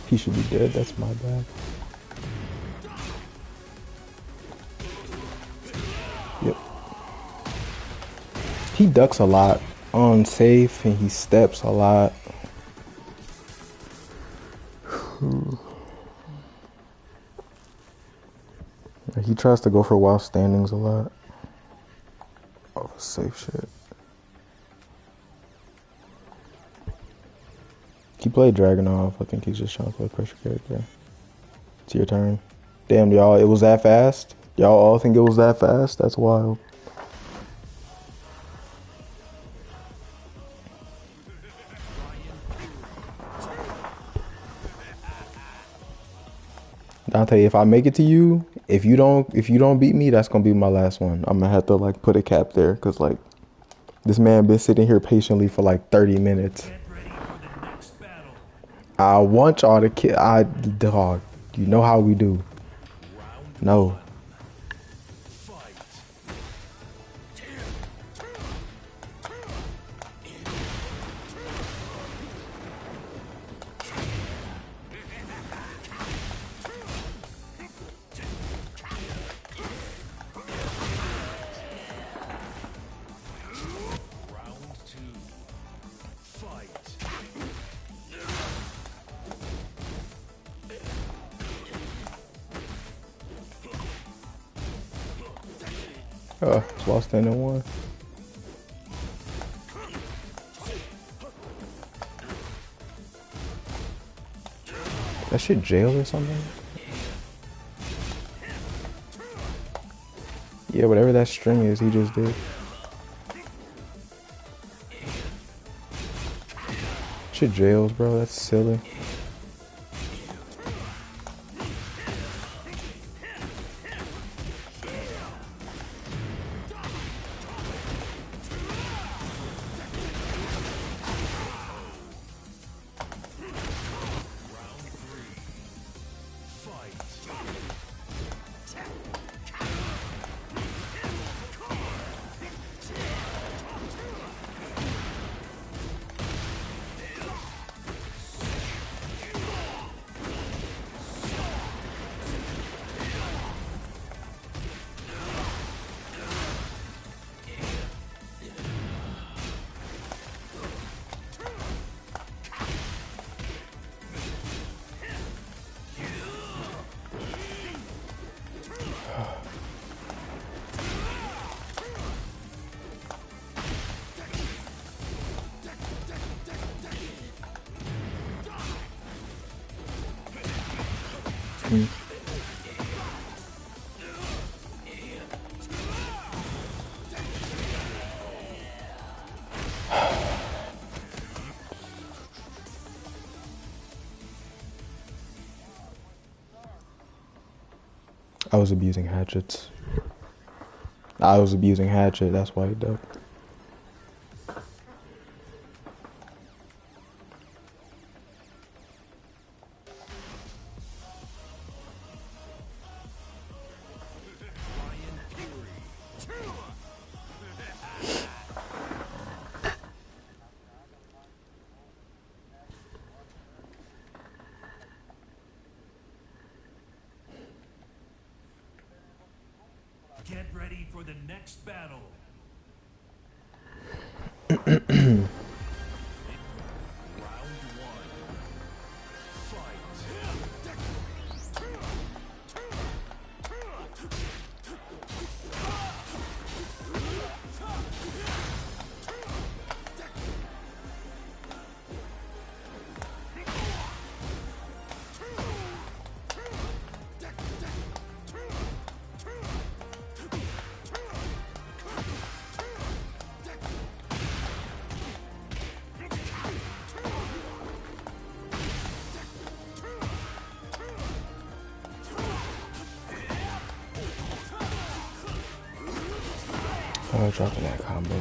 Speaker 1: He should be dead. That's my bad. Yep. He ducks a lot on safe and he steps a lot. He tries to go for wild standings a lot. Oh, safe shit. He played Dragunov. I think he's just trying to play pressure character. It's your turn. Damn, y'all, it was that fast? Y'all all think it was that fast? That's wild. Dante, if I make it to you, if you don't beat me, that's gonna be my last one. I'm gonna have to like put a cap there, cause like this man been sitting here patiently for like 30 minutes.
Speaker 2: Get ready for the next battle.
Speaker 1: I want y'all to kill. Dog, you know how we do.
Speaker 2: Round
Speaker 1: No.
Speaker 2: one. Fight. Round two. Fight.
Speaker 1: It's lost in one. That shit jail or something? Yeah, whatever that string is, he just did. Shit jails, bro. That's silly.
Speaker 2: Round three. Fight.
Speaker 1: I was abusing hatchets. I was abusing hatchet, that's why he ducked.
Speaker 2: Get ready for the next battle. Round one. Fight.
Speaker 1: Oh, dropping that combo.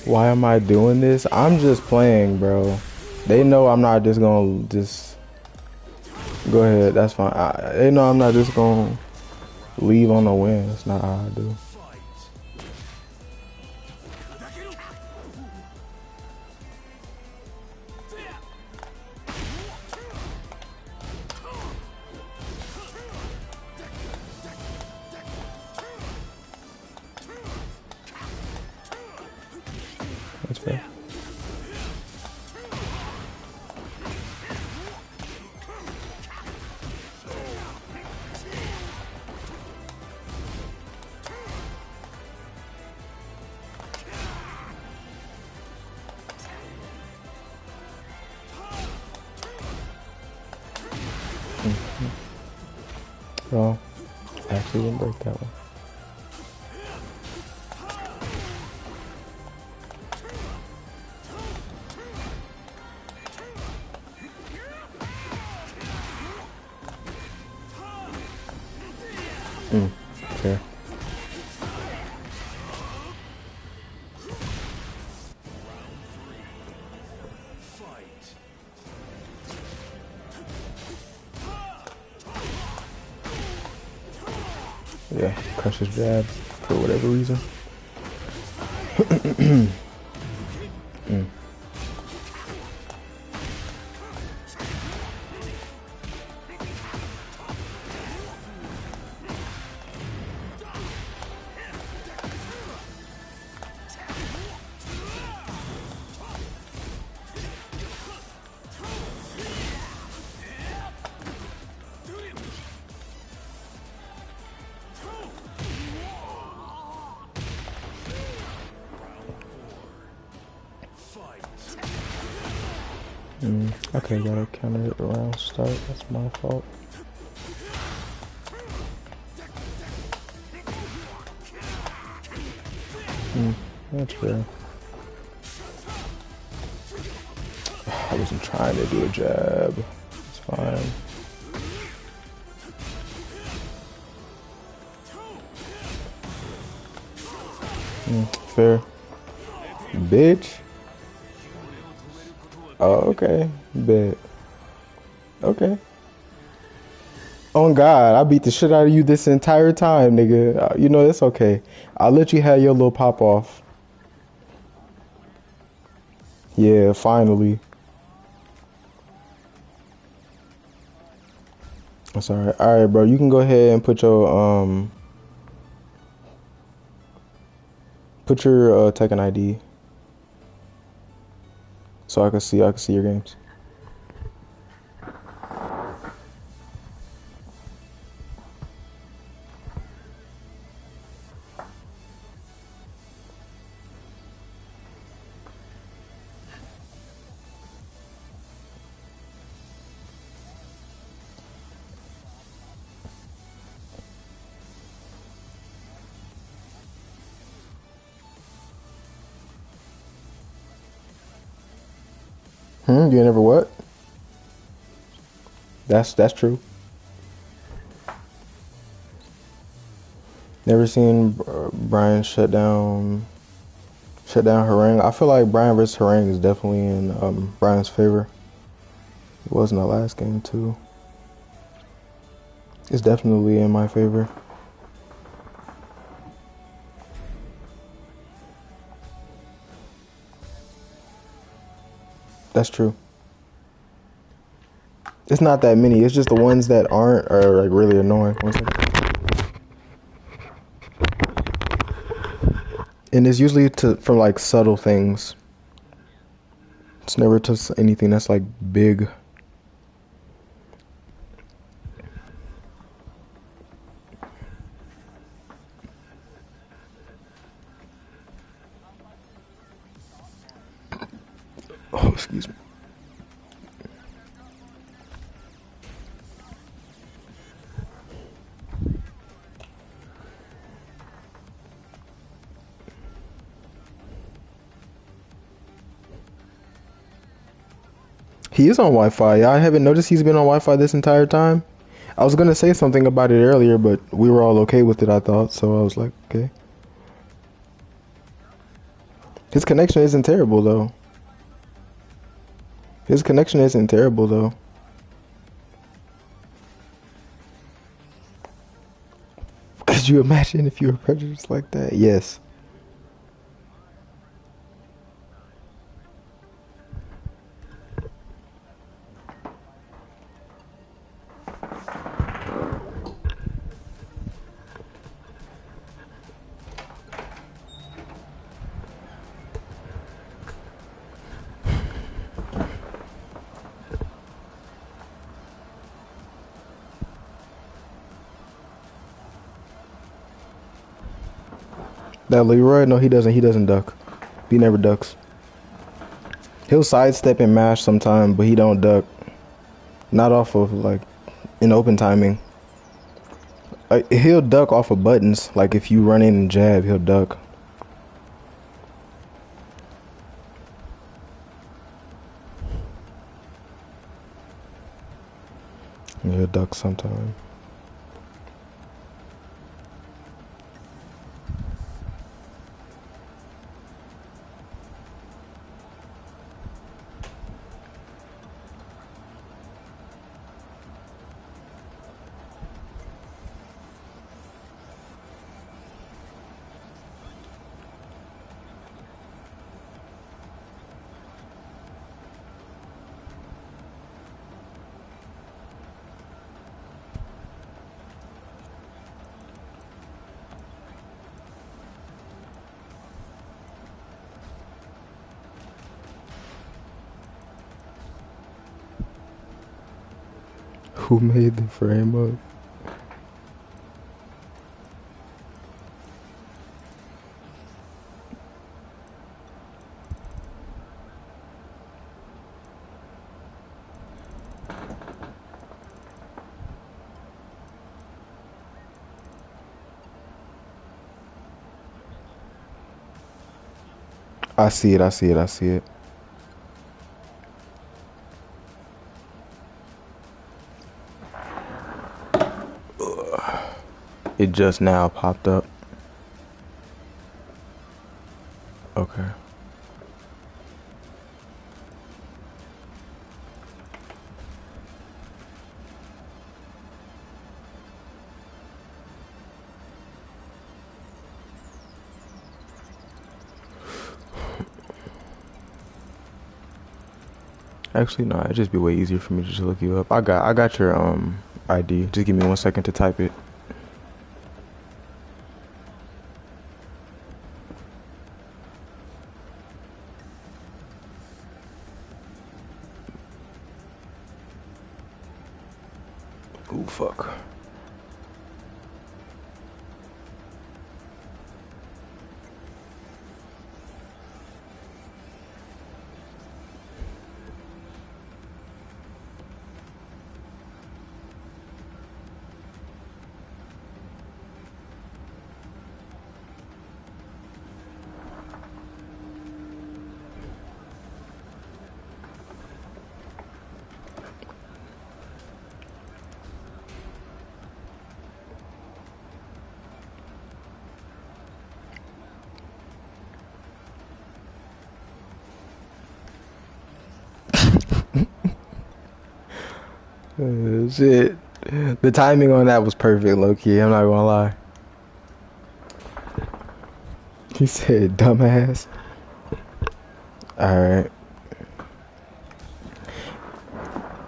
Speaker 1: Why am I doing this? I'm just playing, bro. They know I'm not just gonna just go ahead. That's fine. They know I'm not just gonna leave on a win. That's not how I do.
Speaker 2: Fight.
Speaker 1: That's fair. Oh, actually didn't break that one. Fair. Yeah, crush his jab for whatever reason. Okay, gotta counter it around start. That's my fault. That's fair. I wasn't trying to do a jab. It's fine. Fair. Bitch. Oh, okay. Bet. Okay. Oh God, I beat the shit out of you this entire time, nigga. You know, it's okay. I'll let you have your little pop off. Yeah, finally. That's alright. Alright, bro. You can go ahead and put your Tekken ID so I can see your games. You never what? That's true. Never seen Bryan shut down Harangue. I feel like Bryan versus Harangue is definitely in Bryan's favor. It was in the last game too. It's definitely in my favor. That's true. It's not that many. It's just the ones that aren't are like really annoying. And it's usually for like subtle things. It's never to anything that's like big. Oh, excuse me. He is on Wi-Fi. Yeah, I haven't noticed he's been on Wi-Fi this entire time. I was gonna say something about it earlier, but we were all okay with it, I thought. So I was like, okay. His connection isn't terrible though. His connection isn't terrible though. Could you imagine if you were prejudiced like that? Yes. That Leroy? No, he doesn't. He doesn't duck. He never ducks. He'll sidestep and mash sometime, but he don't duck. Not off of like in open timing. He'll duck off of buttons. Like if you run in and jab, he'll duck. He'll duck sometime. Who made the frame up? I see it, I see it, I see it. It just now popped up. Okay. Actually, no, it'd just be way easier for me to just look you up. I got your ID. Just give me 1 second to type it. Ooh, fuck. Shit. The timing on that was perfect, low-key. I'm not gonna lie. He said, dumbass. Alright.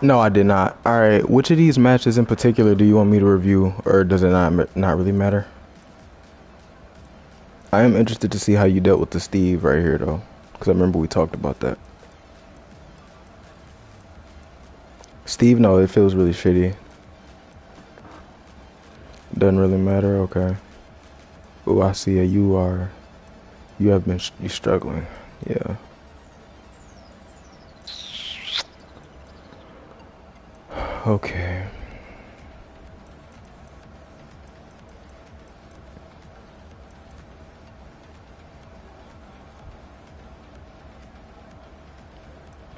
Speaker 1: No, I did not. Alright, which of these matches in particular do you want me to review? Or does it not really matter? I am interested to see how you dealt with the Steve right here, though. Because I remember we talked about that. Steve, no, it feels really shitty. Doesn't really matter, okay. Oh, I see it. You have been you struggling. Yeah. Okay.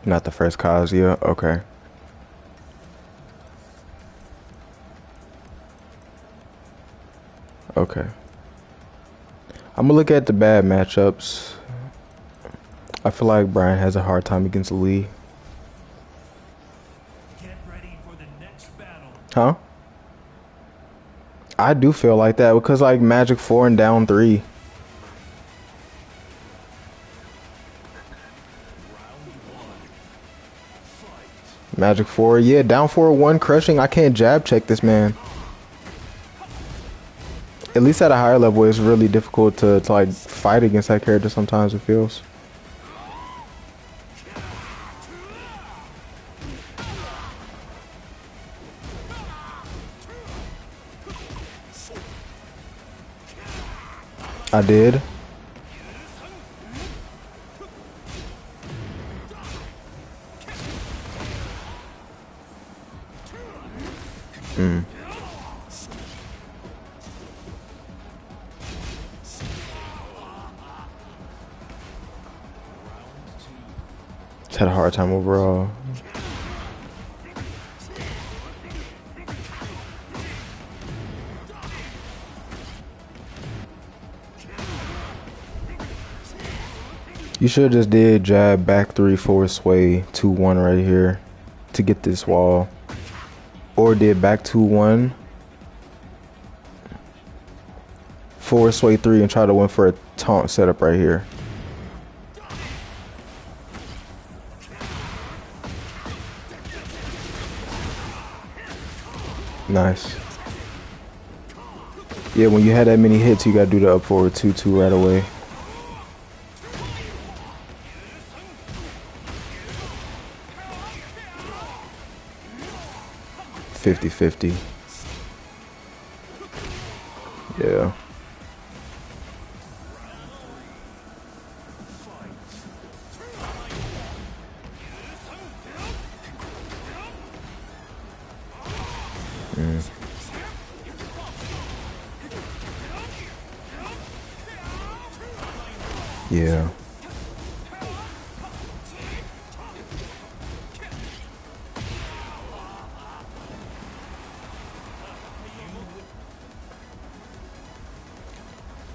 Speaker 1: Not the first Kazuya, okay. Okay. I'm gonna look at the bad matchups. I feel like Bryan has a hard time against Lee.
Speaker 2: Get ready for the next battle.
Speaker 1: Huh? I do feel like that because like Magic 4 and down 3. Magic 4, yeah, down 4-1 crushing. I can't jab check this man. At least at a higher level, it's really difficult to like fight against that character sometimes, it feels. I did. had a hard time overall. You should have just did jab, back 3, forward sway, 2-1 right here to get this wall. Or did back 2-1, forward sway 3 and try to win for a taunt setup right here. Nice. Yeah, when you had that many hits, you gotta do the up forward 2-2 right away. $50-50. Yeah. Yeah.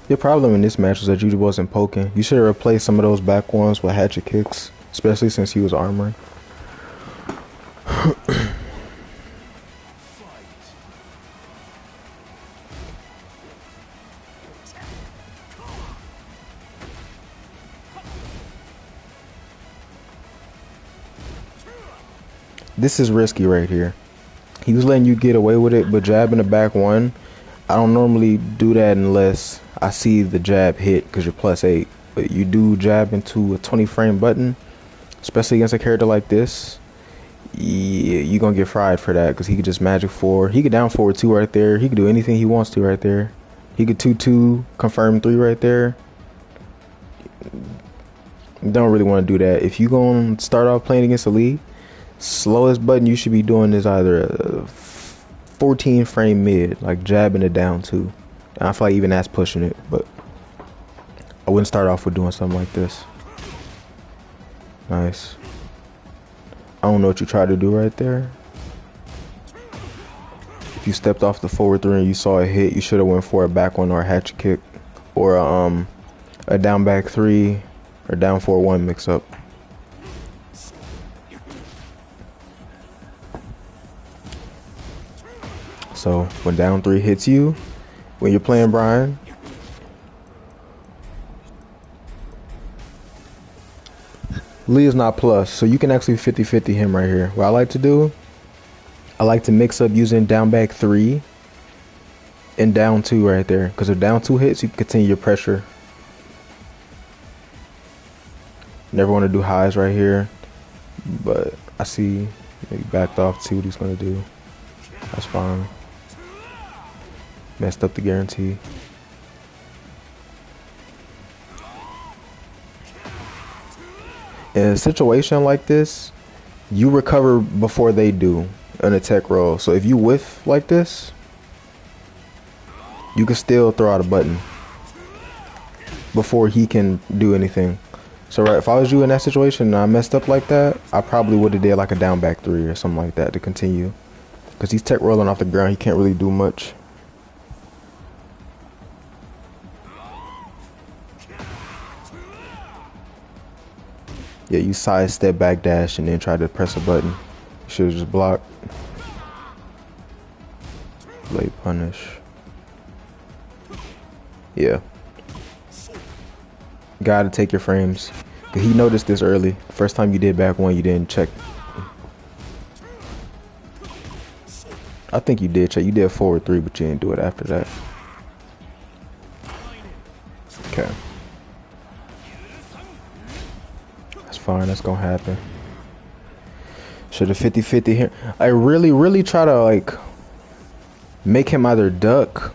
Speaker 1: Your problem in this match was that you wasn't poking. You should have replaced some of those back ones with hatchet kicks, especially since he was armoring. This is risky right here. He was letting you get away with it, but jabbing the back 1, I don't normally do that unless I see the jab hit because you're +8. But you do jab into a 20 frame button, especially against a character like this. Yeah, you're gonna get fried for that because he could just magic 4. He could down forward 2 right there. He could do anything he wants to right there. He could 2-2, confirm 3 right there. Don't really want to do that. If you gonna start off playing against a league, slowest button you should be doing is either a 14 frame mid, like jabbing it down too. And I feel like even that's pushing it, but I wouldn't start off with doing something like this. Nice. I don't know what you tried to do right there. If you stepped off the forward 3 and you saw a hit, you should have went for a back 1 or a hatchet kick, or a down back 3 or down 4-1 mix up. So when down 3 hits you, when you're playing Bryan, Lee is not plus, so you can actually 50-50 him right here. What I like to do, I like to mix up using down back 3 and down 2 right there, because if down 2 hits, you can continue your pressure. Never want to do highs right here, but I see he backed off to see what he's going to do. That's fine. Messed up the guarantee. In a situation like this, you recover before they do in a tech roll. So if you whiff like this, you can still throw out a button before he can do anything. So right, if I was you in that situation and I messed up like that, I probably would have did like a down back 3 or something like that to continue. Because he's tech rolling off the ground, he can't really do much. Yeah, you side step back dash and then try to press a button. You should have just blocked. Late punish. Yeah. Gotta take your frames. Cause he noticed this early. First time you did back 1, you didn't check. I think you did check. You did forward 3, but you didn't do it after that. Okay. That's fine. That's gonna happen. Should have 50-50 here. I really try to like make him either duck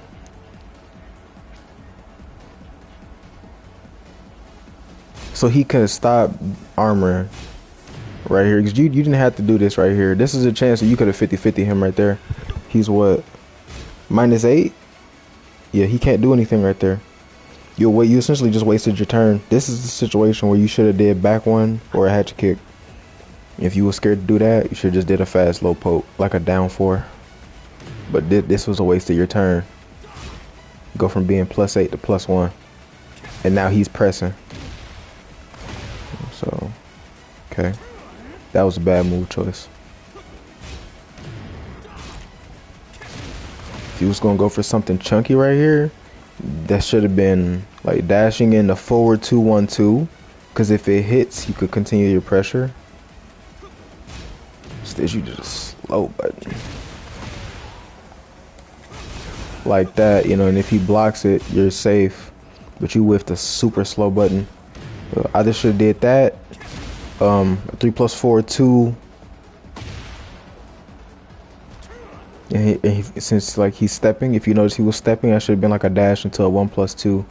Speaker 1: so he can stop armor right here, because you didn't have to do this right here. This is a chance that you could have 50-50 him right there. He's what, -8? Yeah, he can't do anything right there. You essentially just wasted your turn. This is the situation where you should have did back 1 or a hatchet kick. If you were scared to do that, you should just did a fast low poke, like a down 4. But this was a waste of your turn. Go from being +8 to +1. And now he's pressing. So, okay. That was a bad move choice. If you was gonna go for something chunky right here, that should have been like dashing in the forward 2-1-2. Because if it hits, you could continue your pressure. Instead, you just slow button. Like that, you know, and if he blocks it, you're safe. But you whiffed a super slow button. I just should have did that. 3+4-2. And since like he's stepping, if you notice he was stepping, I should have been like a dash into a 1+2.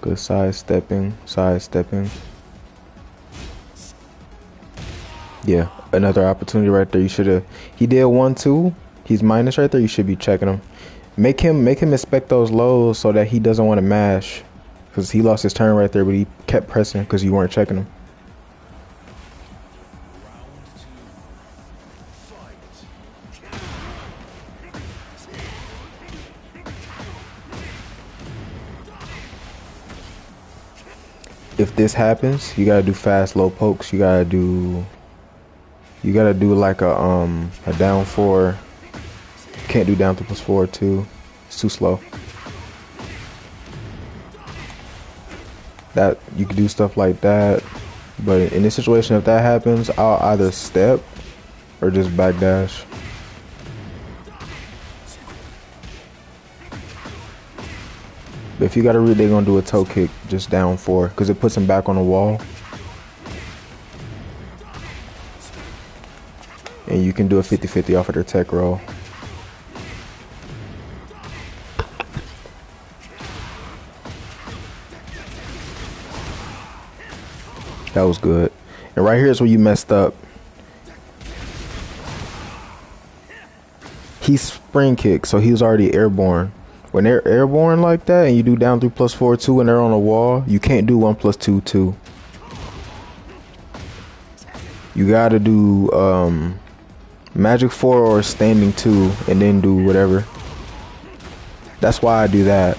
Speaker 1: Good sidestepping. Yeah, another opportunity right there. You should have. He did 1-2. He's minus right there. You should be checking him. Make him expect those lows so that he doesn't want to mash, because he lost his turn right there, but he kept pressing because you weren't checking him. If this happens, you gotta do fast low pokes. You gotta do like a down 4. Can't do down 3+4 too. It's too slow. That you could do stuff like that, but in this situation, if that happens, I'll either step or just backdash. But if you gotta read, they're gonna do a toe kick just down 4 because it puts him back on the wall. And you can do a 50-50 off of their tech roll. That was good. And right here is where you messed up. He spring kicked, so he was already airborne. When they're airborne like that and you do down 3+4-2 and they're on a wall, you can't do 1+2-2. You gotta do magic 4 or standing 2 and then do whatever. That's why I do that.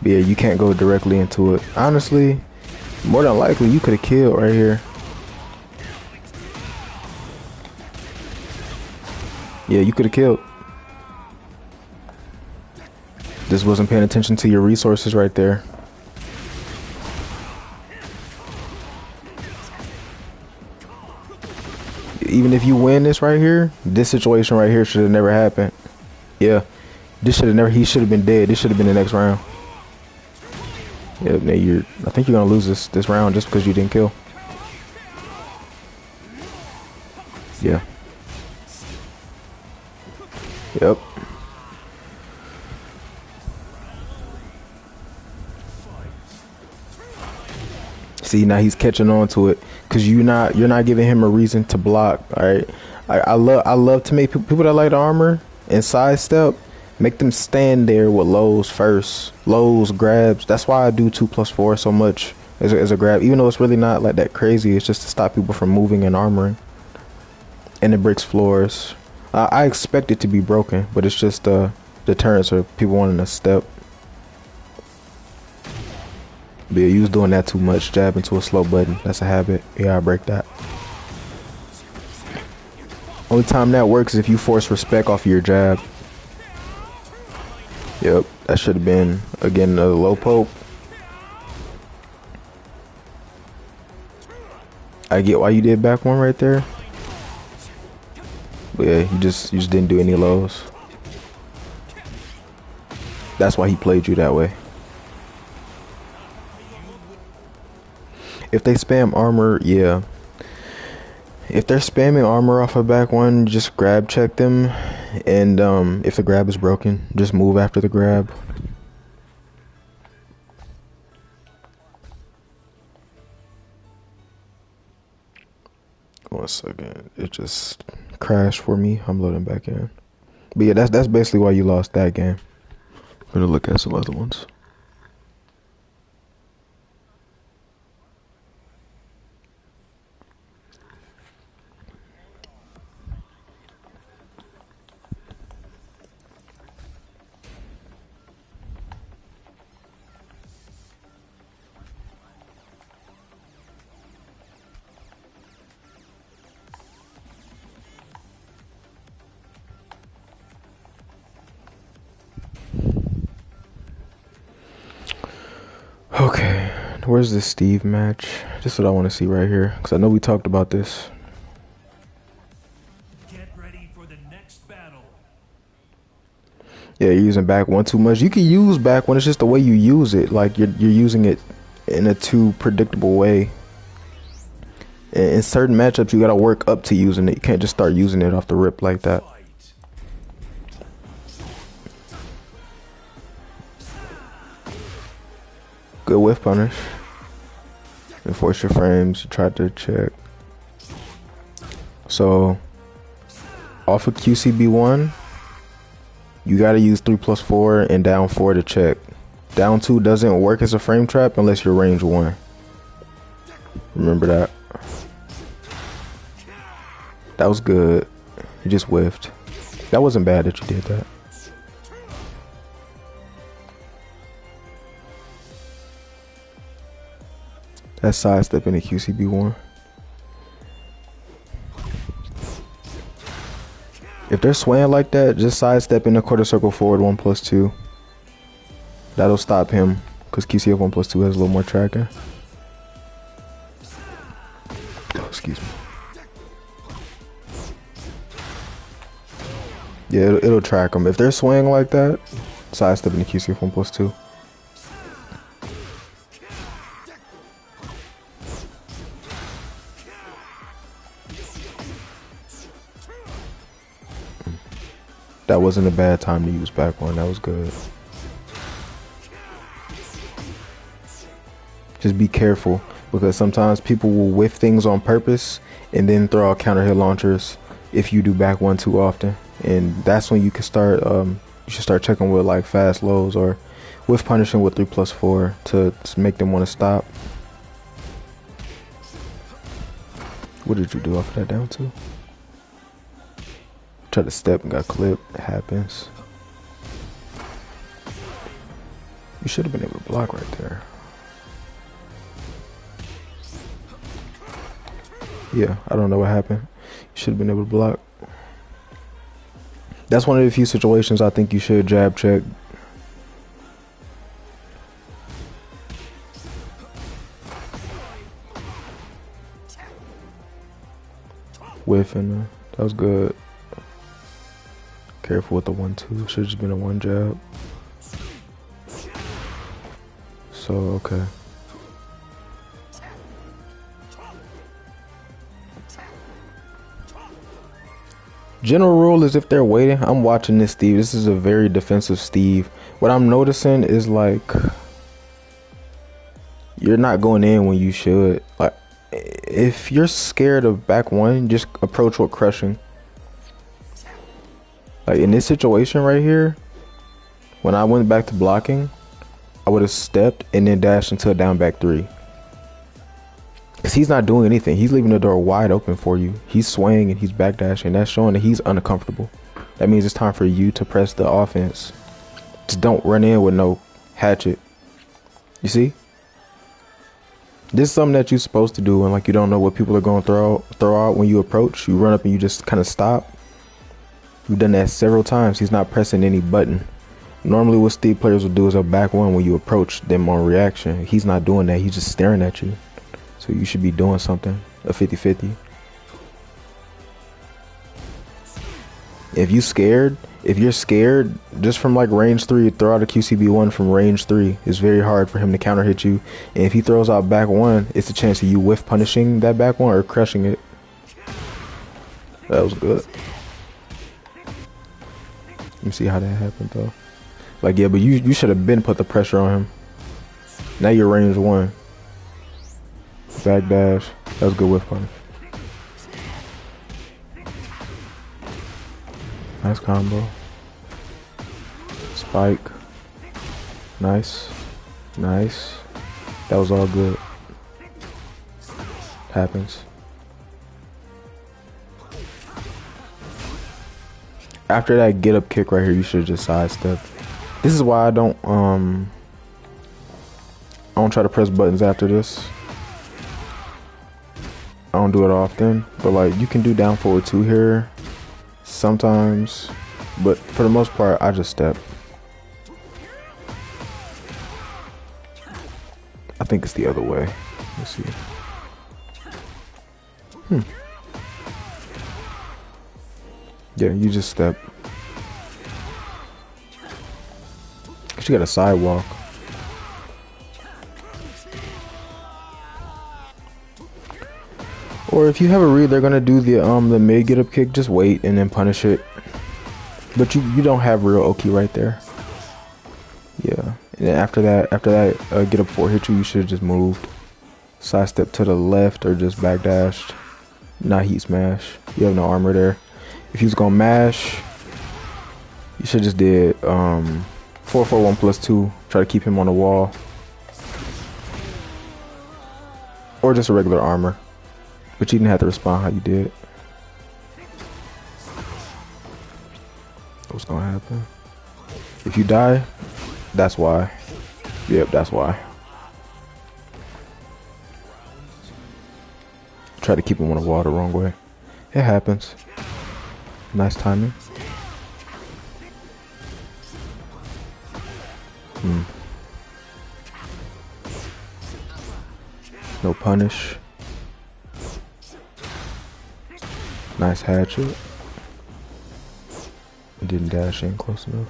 Speaker 1: But yeah, you can't go directly into it. Honestly, more than likely, you could have killed right here. Yeah, you could have killed. Just wasn't paying attention to your resources right there. Even if you win this right here, this situation right here should have never happened. Yeah, this should have never. He should have been dead. This should have been the next round. Yeah, now I think you're gonna lose this round just because you didn't kill. Yeah. Yep. See, now he's catching on to it because you're not giving him a reason to block. All right. I love to make people that like the armor and sidestep, make them stand there with lows first. Lows, grabs. That's why I do 2+4 so much as a grab. Even though it's really not like that crazy. It's just to stop people from moving and armoring. And it breaks floors. I expect it to be broken, but it's just deterrence or people wanting to step. But yeah, you was doing that too much, jabbing to a slow button. That's a habit. Yeah, I break that. Only time that works is if you force respect off of your jab. Yep, that should have been, again, another low poke. I get why you did back one right there. But yeah, you just didn't do any lows. That's why he played you that way. If they spam armor, yeah. If they're spamming armor off a back one, just grab check them. And if the grab is broken, just move after the grab. 1 second. It just crashed for me. I'm loading back in. But yeah, that's basically why you lost that game. I'm gonna look at some other ones. Okay, where's this Steve match? This is what I want to see right here, because I know we talked about this.
Speaker 2: Get ready for the next battle.
Speaker 1: Yeah, you're using back one too much. You can use back one, it's just the way you use it. Like, you're using it in a too predictable way. In certain matchups, you gotta work up to using it. You can't just start using it off the rip like that.
Speaker 2: Fight.
Speaker 1: Good whiff punish. Enforce your frames. You tried to check. So, off of QCB1, you gotta use 3+4 and down 4 to check. Down 2 doesn't work as a frame trap unless you're range 1. Remember that. That was good. You just whiffed. That wasn't bad that you did that. That's sidestep in the QCB1. If they're swaying like that, just sidestep in the quarter circle forward 1+2. That'll stop him, because QCF 1+2 has a little more tracking. Oh, excuse me. Yeah, it'll track them. If they're swaying like that, sidestep in the QCF 1+2. That wasn't a bad time to use back one. That was good. Just be careful, because sometimes people will whiff things on purpose and then throw out counter hit launchers if you do back one too often. And that's when you can start, you should start checking with like fast lows or whiff punishing with 3+4 to make them want to stop. What did you do off of that down two? Tried to step and got clipped. It happens. You should have been able to block right there. Yeah, I don't know what happened. You should have been able to block. That's one of the few situations I think you should jab check. Whiffing. That was good. Careful with the 1-2. Should have just been a one jab. So, okay. General rule is if they're waiting, I'm watching this Steve. This is a very defensive Steve. What I'm noticing is like you're not going in when you should. Like if you're scared of back one, just approach with crushing. Like in this situation right here, when I went back to blocking, I would have stepped and then dashed into a down back 3. Because he's not doing anything. He's leaving the door wide open for you. He's swaying and he's backdashing. That's showing that he's uncomfortable. That means it's time for you to press the offense. Just don't run in with no hatchet. You see? This is something that you're supposed to do, and like you don't know what people are going to throw out when you approach. You run up and you just kind of stop. We've done that several times. He's not pressing any button. Normally what Steve players will do is they'll back one when you approach them on reaction. He's not doing that. He's just staring at you. So you should be doing something, a 50-50. If you're scared, just from like range 3, throw out a QCB1 from range 3. It's very hard for him to counter hit you. And if he throws out back 1, it's a chance of you whiff punishing that back 1 or crushing it. That was good. Let me see how that happened though. Like, yeah, but you should have been put the pressure on him. Now you're range 1. Back dash. That was good whiff punish. Nice combo. Spike. Nice. Nice. That was all good. Happens. After that get up kick right here, you should just sidestep. This is why I don't try to press buttons after this. I don't do it often, but like you can do down forward 2 here sometimes, but for the most part I just step. I think it's the other way. Let's see. Yeah, you just step. Cause you got a sidewalk. Or if you have a read, they're gonna do the mid get up kick. Just wait and then punish it. But you don't have real Oki right there. Yeah, and then after that get up 4 hit you should have just moved. Sidestep to the left or just backdashed. Not heat smash. You have no armor there. If you was gonna mash, you should just did 4-4-1 plus 2. Try to keep him on the wall. Or just a regular armor. But you didn't have to respond how you did. What's gonna happen? If you die, that's why. Yep, that's why. Try to keep him on the wall the wrong way. It happens. Nice timing. No punish. Nice hatchet. Didn't dash in close enough.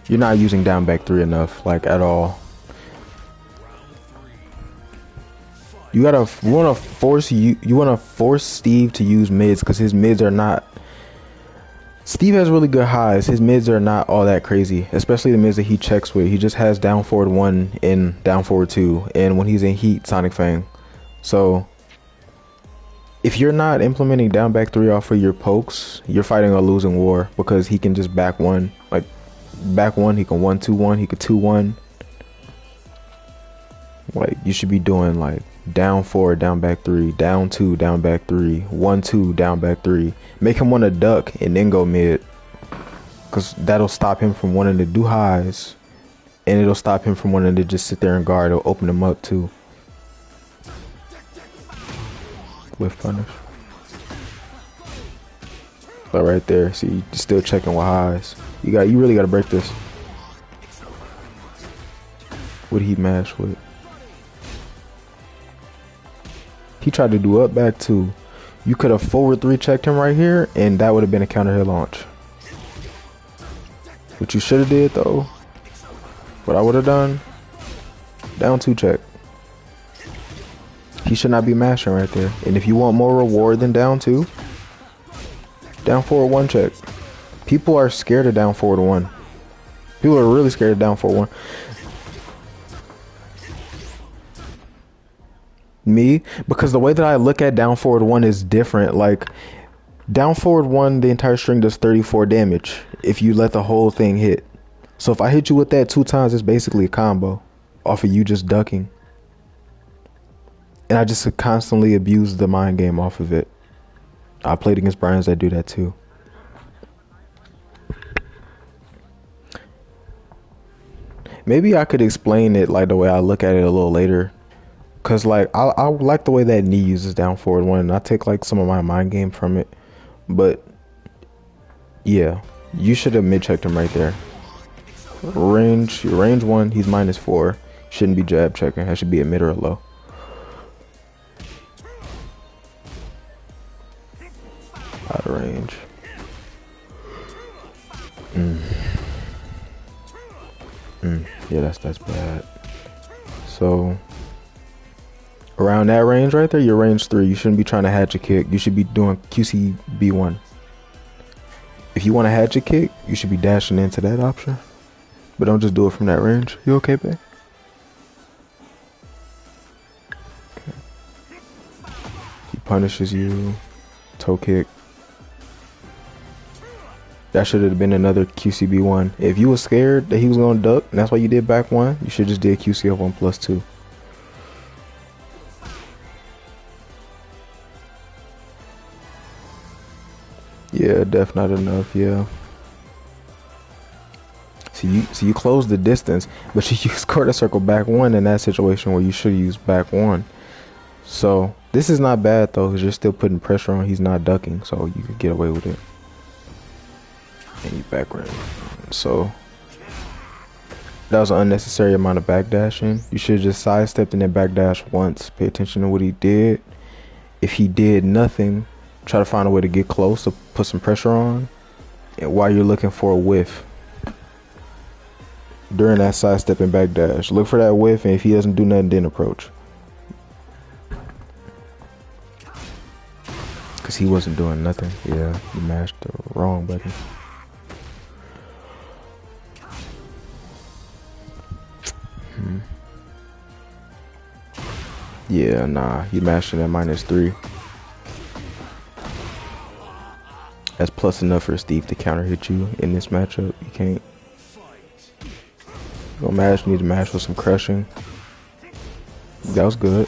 Speaker 1: You're not using down back 3 enough, like at all. You wanna force Steve to use mids because his mids are not. Steve has really good highs. His mids are not all that crazy, especially the mids that he checks with. He just has down forward 1 and down forward 2, and when he's in heat, Sonic Fang. So if you're not implementing down back 3 off of your pokes, you're fighting a losing war because he can just back 1, like back 1. He can 1-2-1. He could 2-1. Like you should be doing like down 4, down back 3, down 2, down back 3, 1-2, down back 3. Make him want to duck and then go mid, because that'll stop him from wanting to do highs, and it'll stop him from wanting to just sit there and guard. It'll open him up too. Whiff punish. But right there, see, you're still checking with highs. You really gotta break this. What did he mash with? He tried to do up back 2. You could have forward 3 checked him right here, and that would have been a counter hit launch. What you should have did though, what I would have done, down 2 check. He should not be mashing right there. And if you want more reward than down 2, down forward 1 check. People are scared of down forward 1. People are really scared of down forward 1. Me, because the way that I look at down forward 1 is different. Like down forward 1, the entire string does 34 damage if you let the whole thing hit. So if I hit you with that 2 times, it's basically a combo off of you just ducking. And I just constantly abuse the mind game off of it. I played against Bryans that do that too. Maybe I could explain it like the way I look at it a little later. Cause like I like the way that knee uses down forward 1, and I take like some of my mind game from it. But yeah, you should have mid checked him right there. Range 1, he's -4. Shouldn't be jab checking. That should be a mid or a low. Out of range. Yeah, that's bad. So around that range right there, you're range 3. You shouldn't be trying to hatch a kick. You should be doing QCB1. If you want a hatchet kick, you should be dashing into that option. But don't just do it from that range. You okay, babe? Okay. He punishes you. Toe kick. That should have been another QCB one. If you were scared that he was gonna duck, and that's why you did back one, you should just did QCF 1+2. Yeah, def not enough. Yeah. So you close the distance, but you use quarter circle back one in that situation where you should use back one. So this is not bad though, because you're still putting pressure on. He's not ducking, so you could get away with it. And you back right. So that was an unnecessary amount of backdashing. You should have just sidestepped and then backdash once. Pay attention to what he did. If he did nothing, try to find a way to get close to put some pressure on. And while you're looking for a whiff during that sidestep and backdash, look for that whiff, and if he doesn't do nothing, then approach. Because he wasn't doing nothing. Yeah, you mashed the wrong button. Yeah, nah, you mashed it at -3. That's plus enough for Steve to counter hit you in this matchup. You can't. Go mash, need to mash with some crushing. That was good.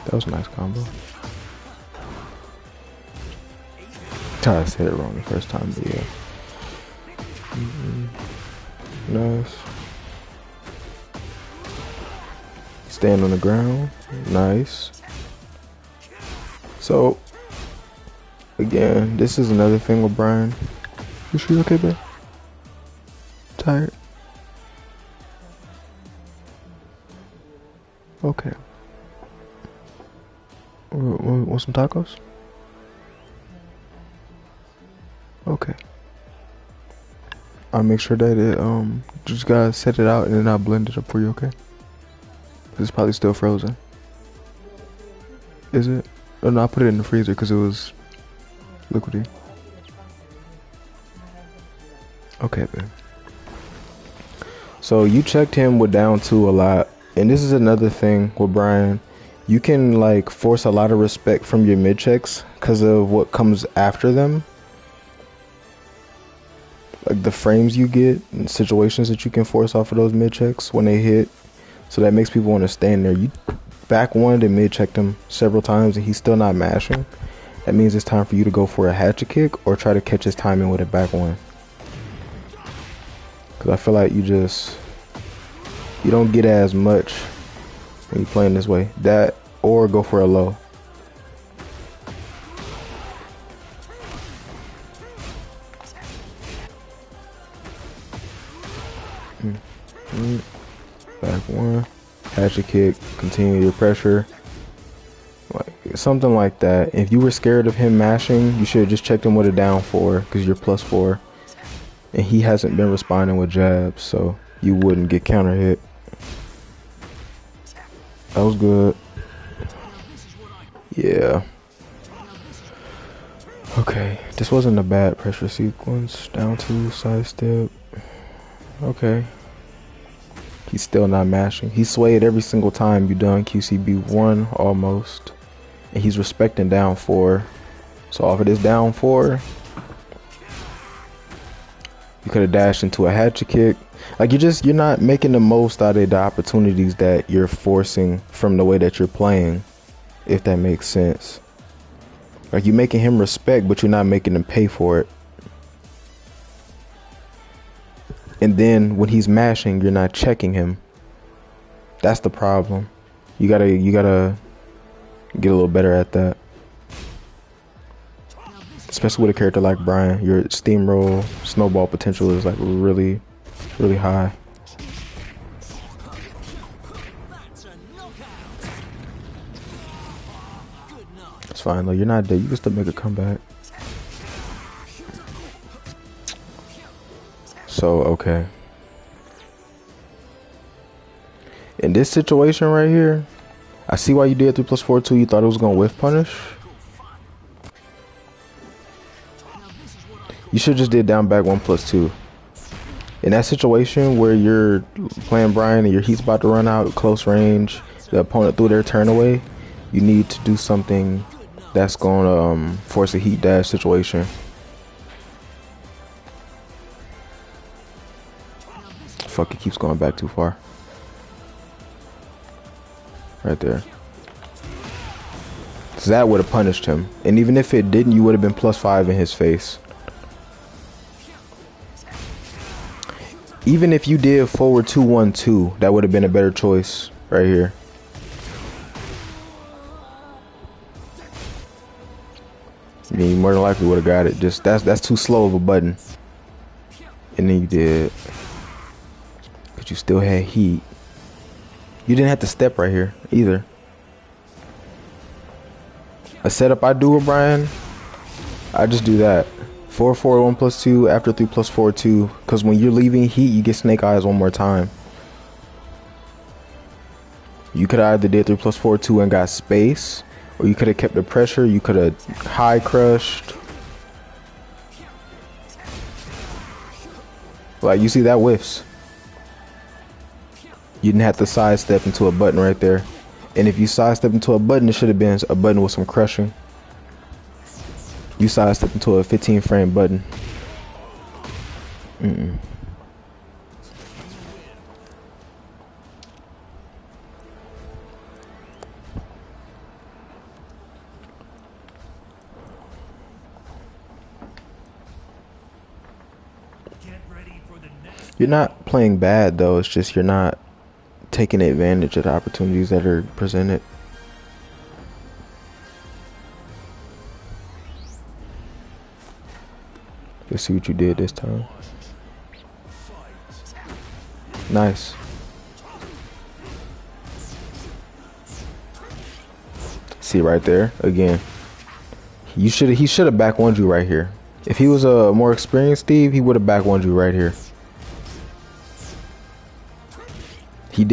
Speaker 1: That was a nice combo. I said it wrong the first time, but yeah. Nice. Stand on the ground. Nice. So, again, this is another thing with Bryan. You sure you okay, babe? Tired? Okay. Want some tacos? Okay. I'll make sure that it just gotta set it out and then I'll blend it up for you, okay? It's probably still frozen. Is it? Oh no, I put it in the freezer because it was liquidy. Okay, babe. So you checked him with down 2 a lot, and this is another thing with Bryan. You can like force a lot of respect from your mid checks because of what comes after them. Like the frames you get and situations that you can force off of those mid checks when they hit. So that makes people want to stand there. You back one and mid checked him several times and he's still not mashing. That means it's time for you to go for a hatchet kick or try to catch his timing with a back one. Because I feel like you don't get as much when you're playing this way. That or go for a low. Back one, hatchet kick, continue your pressure, like something like that. If you were scared of him mashing, you should have just checked him with a down 4 because you're +4, and he hasn't been responding with jabs, so you wouldn't get counter hit. That was good. Yeah. Okay, this wasn't a bad pressure sequence. Down 2, side step. Okay. He's still not mashing. He swayed every single time you done QCB1 almost. And he's respecting down 4. So off of this down 4, you could have dashed into a hatchet kick. Like you're not making the most out of the opportunities that you're forcing from the way that you're playing, if that makes sense. Like you're making him respect, but you're not making him pay for it. And then when he's mashing, you're not checking him. That's the problem. You gotta get a little better at that. Especially with a character like Bryan, your steamroll snowball potential is like really, really high. It's fine though. You're not dead. You can still make a comeback. So, okay. In this situation right here, I see why you did 3 plus 4 2. You thought it was gonna whiff punish. You should just did down back 1 plus 2. In that situation where you're playing Bryan and your heat's about to run out, close range, the opponent threw their turn away, you need to do something that's gonna force a heat dash situation. Fuck, it keeps going back too far. Right there. So that would have punished him. And even if it didn't, you would have been +5 in his face. Even if you did forward 2-1-2, that would have been a better choice right here. I mean, you more than likely would have got it. Just that's too slow of a button. And then you did. But you still had heat. You didn't have to step right here either. A setup I do with Bryan, I just do that. 4-4 1 plus 2 after 3 plus 4 2. Because when you're leaving heat, you get snake eyes one more time. You could have either did 3 plus 4 2 and got space, or you could have kept the pressure. You could have high crushed. Like, you see that whiffs. You didn't have to sidestep into a button right there. And if you sidestep into a button, it should have been a button with some crushing. You sidestep into a 15 frame button. You're not playing bad though, it's just you're not taking advantage of the opportunities that are presented. Let's see what you did this time. Nice. See right there again. He should have back one you right here. If he was a more experienced Steve, he would have back one you right here. He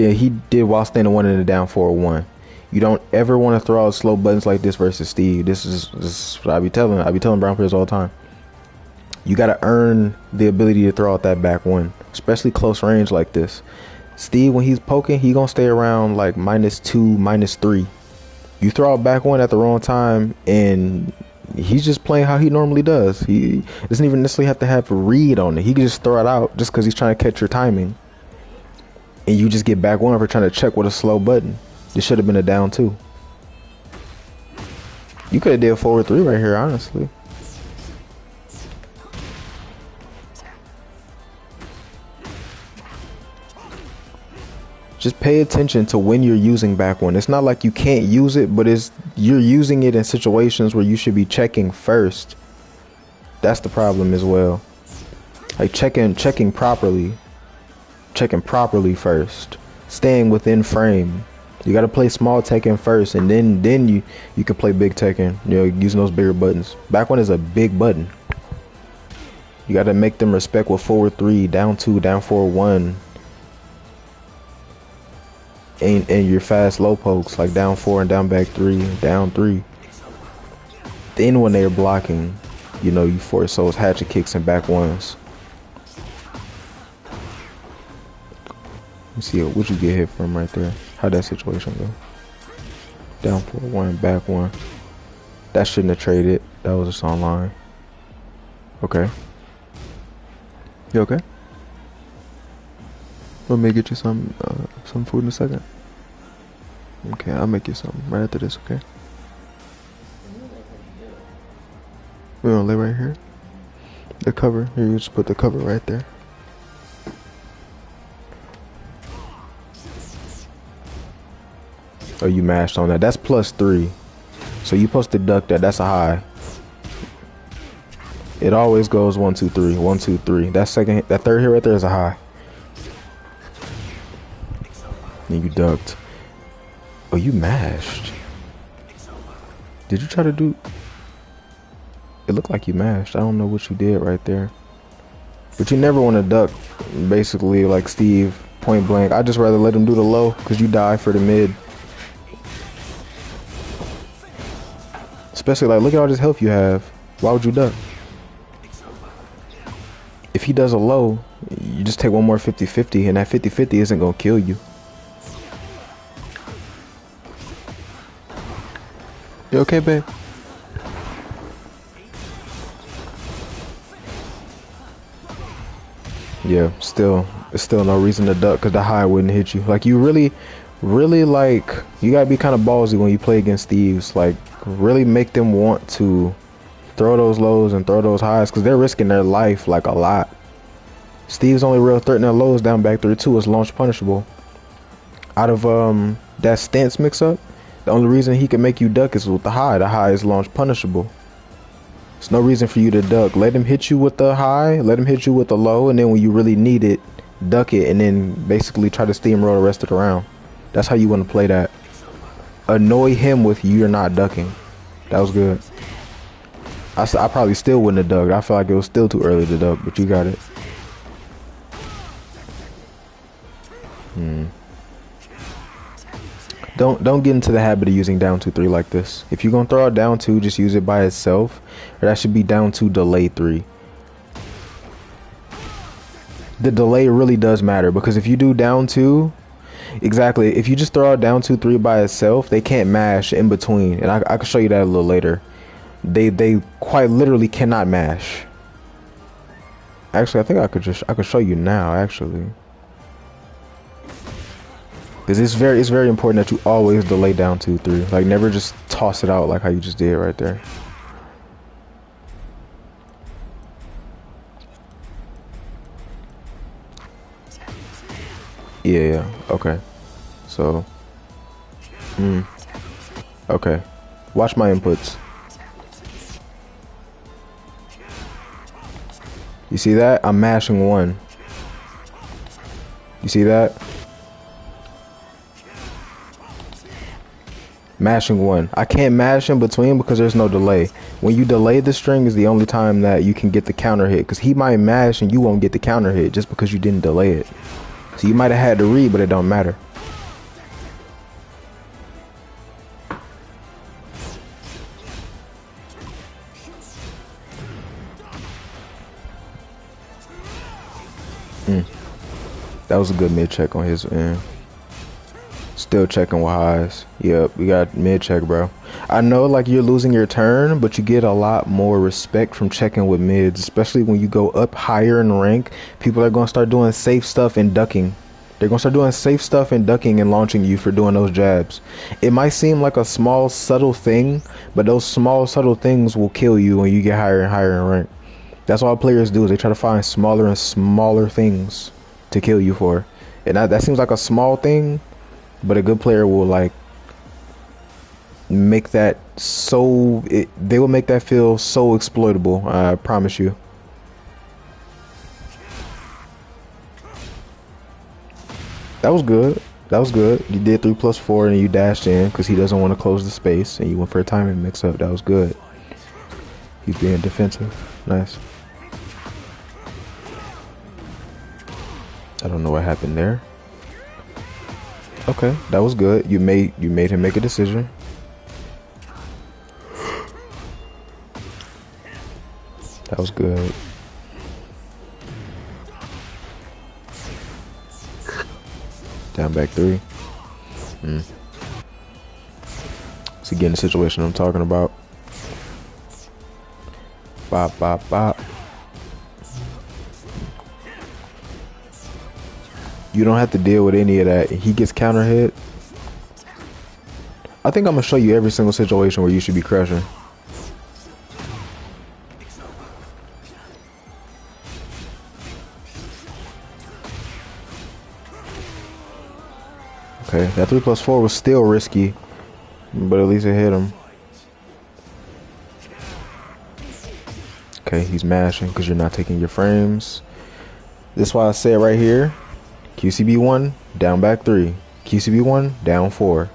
Speaker 1: did while standing one in the down 4-1. You don't ever want to throw out slow buttons like this versus Steve. This is what I be telling Brown players all the time. You got to earn the ability to throw out that back one, especially close range like this. Steve, when he's poking, he gonna stay around like -2, -3. You throw out back one at the wrong time, and he's just playing how he normally does. He doesn't even necessarily have to have a read on it. He can just throw it out just because he's trying to catch your timing. And you just get back one for trying to check with a slow button. This should have been a down 2. You could have did forward 3 right here, honestly. Just pay attention to when you're using back one. It's not like you can't use it, but you're using it in situations where you should be checking first. That's the problem as well. Like checking properly. Checking properly first. Staying within frame. You gotta play small Tekken first, and then you can play big Tekken. You know, using those bigger buttons. Back one is a big button. You gotta make them respect with forward 3, down 2, down 4-1. And your fast low pokes like down 4 and down back 3, down 3. Then when they're blocking, you know, you force those hatchet kicks and back ones. Let's see what you get hit from right there. How'd that situation go? Down 4-1, back 1. That shouldn't have traded. That was just online. Okay. You okay? Let me get you some food in a second. Okay, I'll make you something right after this, okay? We're gonna lay right here. The cover, here, you just put the cover right there. Oh, you mashed on that. That's +3. So you supposed to duck that. That's a high. It always goes 1, 2, 3. 1, 2, 3. That third hit right there is a high. And you ducked. Oh, you mashed. Did you try to do? It looked like you mashed. I don't know what you did right there. But you never want to duck, basically, like Steve, point blank. I just rather let him do the low, because you die for the mid. Especially like, look at all this health you have. Why would you duck? If he does a low, you just take one more 50-50, and that 50-50 isn't gonna kill you. You okay, babe? Yeah, it's still no reason to duck because the high wouldn't hit you. Like, you really like, you gotta be kind of ballsy when you play against thieves. Like, really make them want to throw those lows and throw those highs because they're risking their life like a lot. Steve's only real threat in their lows down back 3-2 is launch punishable. Out of that stance mix up, the only reason he can make you duck is with the high. The high is launch punishable. There's no reason for you to duck. Let him hit you with the high, let him hit you with the low, and then when you really need it, duck it, and then basically try to steamroll the rest of the round. That's how you want to play that. Annoy him with you're not ducking. That was good. I probably still wouldn't have ducked. I feel like it was still too early to duck, but you got it. Don't get into the habit of using down 2-3 like this. If you're gonna throw out down 2, just use it by itself. Or that should be down 2 delay 3. The delay really does matter because if you do down 2, exactly, if you just throw out down 2-3 by itself, they can't mash in between. And I can show you that a little later. They quite literally cannot mash. Actually, I think I could show you now actually. Because it's very important that you always delay down 2-3. Like, never just toss it out like how you just did right there. Yeah. Okay. So. Okay. Watch my inputs. You see that? I'm mashing 1. You see that? Mashing 1. I can't mash in between because there's no delay. When you delay the string is the only time that you can get the counter hit, because he might mash and you won't get the counter hit just because you didn't delay it. So you might have had to read, but it don't matter. That was a good mid check on his end. Still checking with highs. Yep, we got mid check, bro. I know like you're losing your turn, but you get a lot more respect from checking with mids, especially when you go up higher in rank. People are gonna start doing safe stuff and ducking. They're gonna start doing safe stuff and ducking and launching you for doing those jabs. It might seem like a small subtle thing, but those small subtle things will kill you when you get higher and higher in rank. That's all players do, is they try to find smaller and smaller things to kill you for. And that seems like a small thing, but a good player will like make that so they will make that feel so exploitable. I promise you. That was good. That was good. You did 3+4 and you dashed in because he doesn't want to close the space, and you went for a timing mix up. That was good. He's being defensive. Nice. I don't know what happened there. Okay, that was good. You made him make a decision. That was good. Down back 3. So again, the situation I'm talking about. Bop, bop, bop. You don't have to deal with any of that. He gets counter hit. I think I'm gonna show you every single situation where you should be crushing. Okay, that 3+4 was still risky, but at least it hit him. Okay, he's mashing because you're not taking your frames. This is why I said right here, QCB1, down back 3. QCB1, down 4.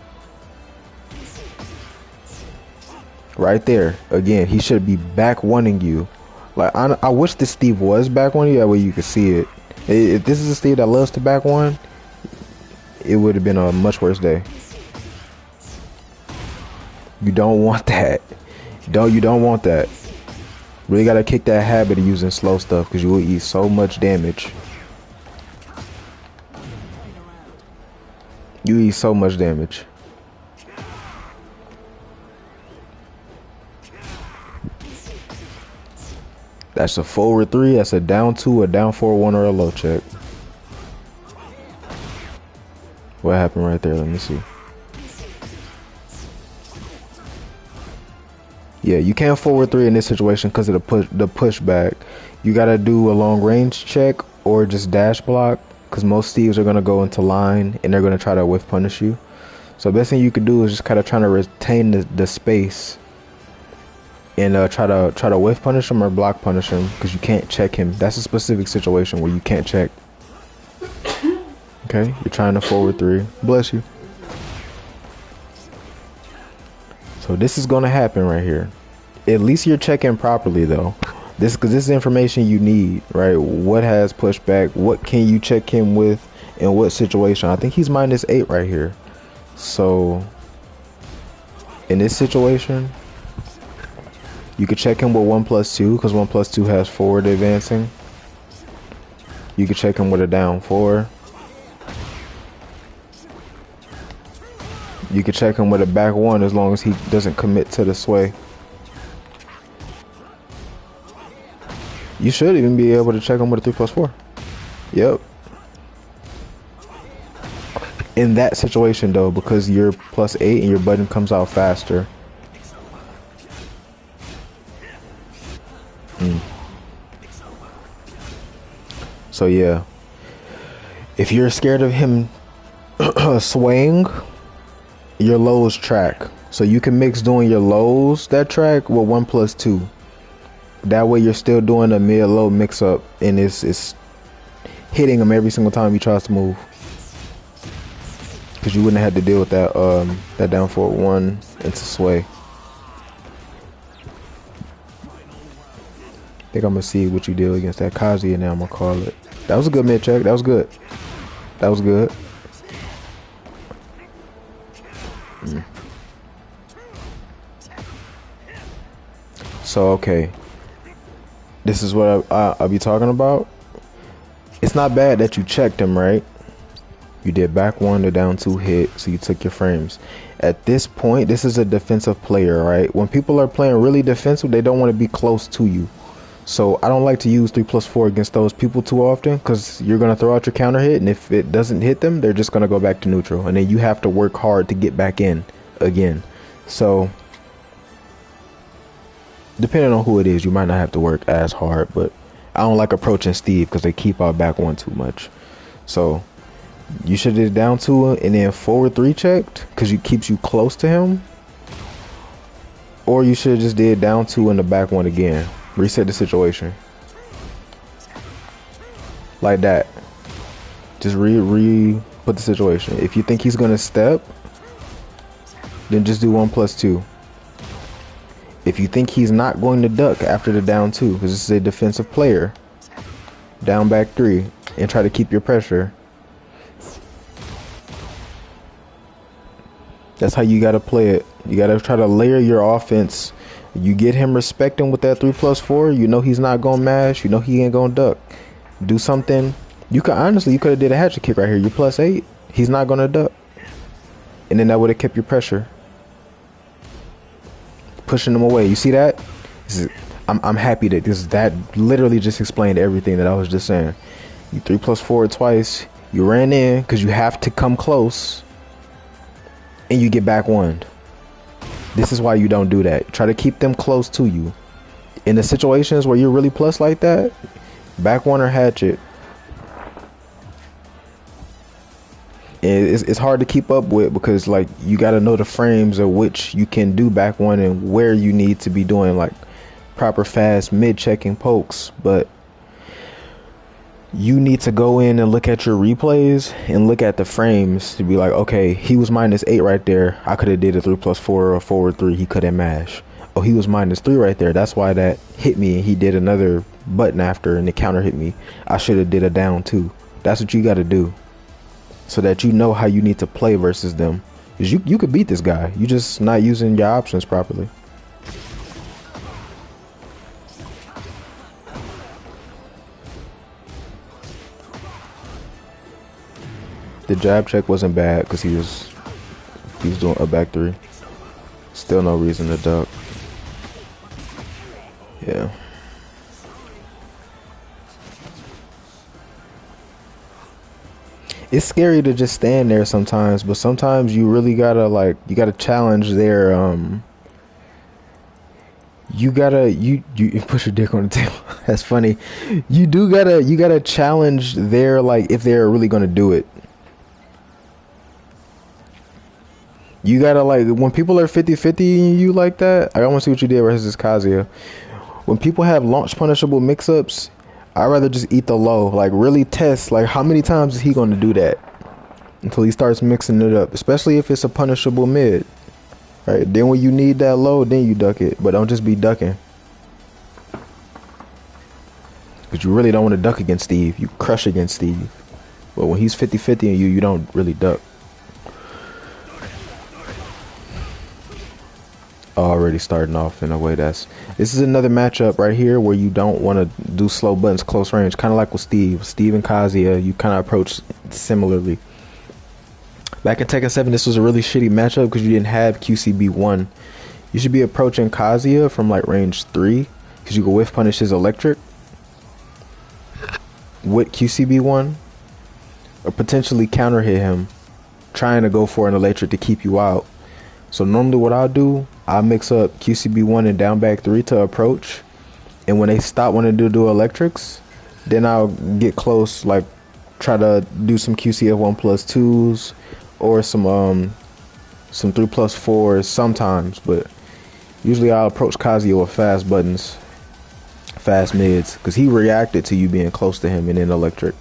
Speaker 1: Right there. Again, he should be back 1ing you. Like, I wish this Steve was back 1ing you, that way you could see it. If this is a Steve that loves to back 1, it would have been a much worse day. You don't want that. You don't want that. Really gotta kick that habit of using slow stuff because you will eat so much damage. You eat so much damage. That's a forward 3, that's a down 2, a down 4, 1, or a low check. What happened right there? Let me see. Yeah, you can't forward 3 in this situation because of the pushback. You gotta do a long range check or just dash block because most Steves are gonna go into line and they're gonna try to whiff punish you. So the best thing you could do is just kind of trying to retain the space and try to whiff punish him or block punish him because you can't check him. That's a specific situation where you can't check. Okay, you're trying to forward 3. Bless you. So this is gonna happen right here. At least you're checking properly though. Because this is information you need, right? What has pushback? What can you check him with? In what situation? I think he's -8 right here. So in this situation, you could check him with 1+2 because 1+2 has forward advancing. You could check him with a down 4. You could check him with a back 1 as long as he doesn't commit to the sway. You should even be able to check him with a 3+4. Yep. In that situation though, because you're +8 and your button comes out faster. So yeah, if you're scared of him swaying, your lows track. So you can mix doing your lows that track with 1+2. That way you're still doing a mid-low mix-up and it's hitting him every single time he tries to move. Because you wouldn't have had to deal with that down forward 1 into sway. I think I'm gonna see what you deal against that Kazi and now I'm gonna call it. That was a good mid check. That was good. That was good. So okay, this is what I'll be talking about. It's not bad that you checked him, right? You did back 1 to down 2 hit, so you took your frames. At this point, this is a defensive player, right? When people are playing really defensive, they don't want to be close to you. So I don't like to use 3+4 against those people too often because you're going to throw out your counter hit, and if it doesn't hit them, they're just going to go back to neutral, and then you have to work hard to get back in again. So depending on who it is, you might not have to work as hard, but I don't like approaching Steve because they keep out back 1 too much. So you should have down 2 and then forward 3 checked because it keeps you close to him, or you should have just did down 2 and the back 1 again. Reset the situation like that. Just put the situation. If you think he's gonna step, then just do 1+2. If you think he's not going to duck after the down 2, because this is a defensive player, down back 3 and try to keep your pressure. That's how you gotta play it. You gotta try to layer your offense. You get him respecting with that 3+4. You know he's not gonna mash. You know he ain't gonna duck. Do something. You could have did a hatchet kick right here. You're +8. He's not gonna duck, and then that would have kept your pressure, pushing him away. You see that? I'm happy that that literally just explained everything that I was just saying. You 3+4 twice. You ran in because you have to come close, and you get back 1. This is why you don't do that. Try to keep them close to you. In the situations where you're really plus like that, back 1 or hatchet. It's hard to keep up with because like you got to know the frames of which you can do back 1 and where you need to be doing like proper fast mid checking pokes. But you need to go in and look at your replays and look at the frames to be like, okay, he was -8 right there. I could have did a 3+4 or a forward 3. He couldn't mash. Oh, he was -3 right there. That's why that hit me. And he did another button after and the counter hit me. I should have did a down 2. That's what you got to do so that you know how you need to play versus them. Because you could beat this guy. You just not using your options properly. the jab check wasn't bad because he was doing a back three. Still no reason to duck. Yeah. It's scary to just stand there sometimes, but sometimes you really gotta you gotta challenge their you gotta you push your dick on the table. That's funny. You gotta challenge their if they're really gonna do it. You gotta when people are 50-50 you like that. I want to see what you did versus Kazuya. When people have launch punishable mix-ups, I'd rather just eat the low. Really test how many times is he gonna do that until he starts mixing it up. Especially if it's a punishable mid. Right, then when you need that low, then you duck it. But don't just be ducking. Because you really don't want to duck against Steve. You crush against Steve. But when he's 50-50 and you don't really duck. Already starting off in a way this is another matchup right here where you don't want to do slow buttons close range. Kind of like with Steve and Kazuya, you kind of approach similarly. Back in Tekken 7, this was a really shitty matchup because you didn't have QCB1. You should be approaching Kazuya from range 3 because you can whiff punish his electric with QCB1 or potentially counter hit him trying to go for an electric to keep you out. So normally what I'll do, I'll mix up QCB1 and down back 3 to approach, and when they stop wanting to do electrics, then I'll get close, try to do some QCF1 plus 2s or some 3 plus 4s sometimes, but usually I'll approach Kazuya with fast buttons, fast mids, because he reacted to you being close to him and then electric.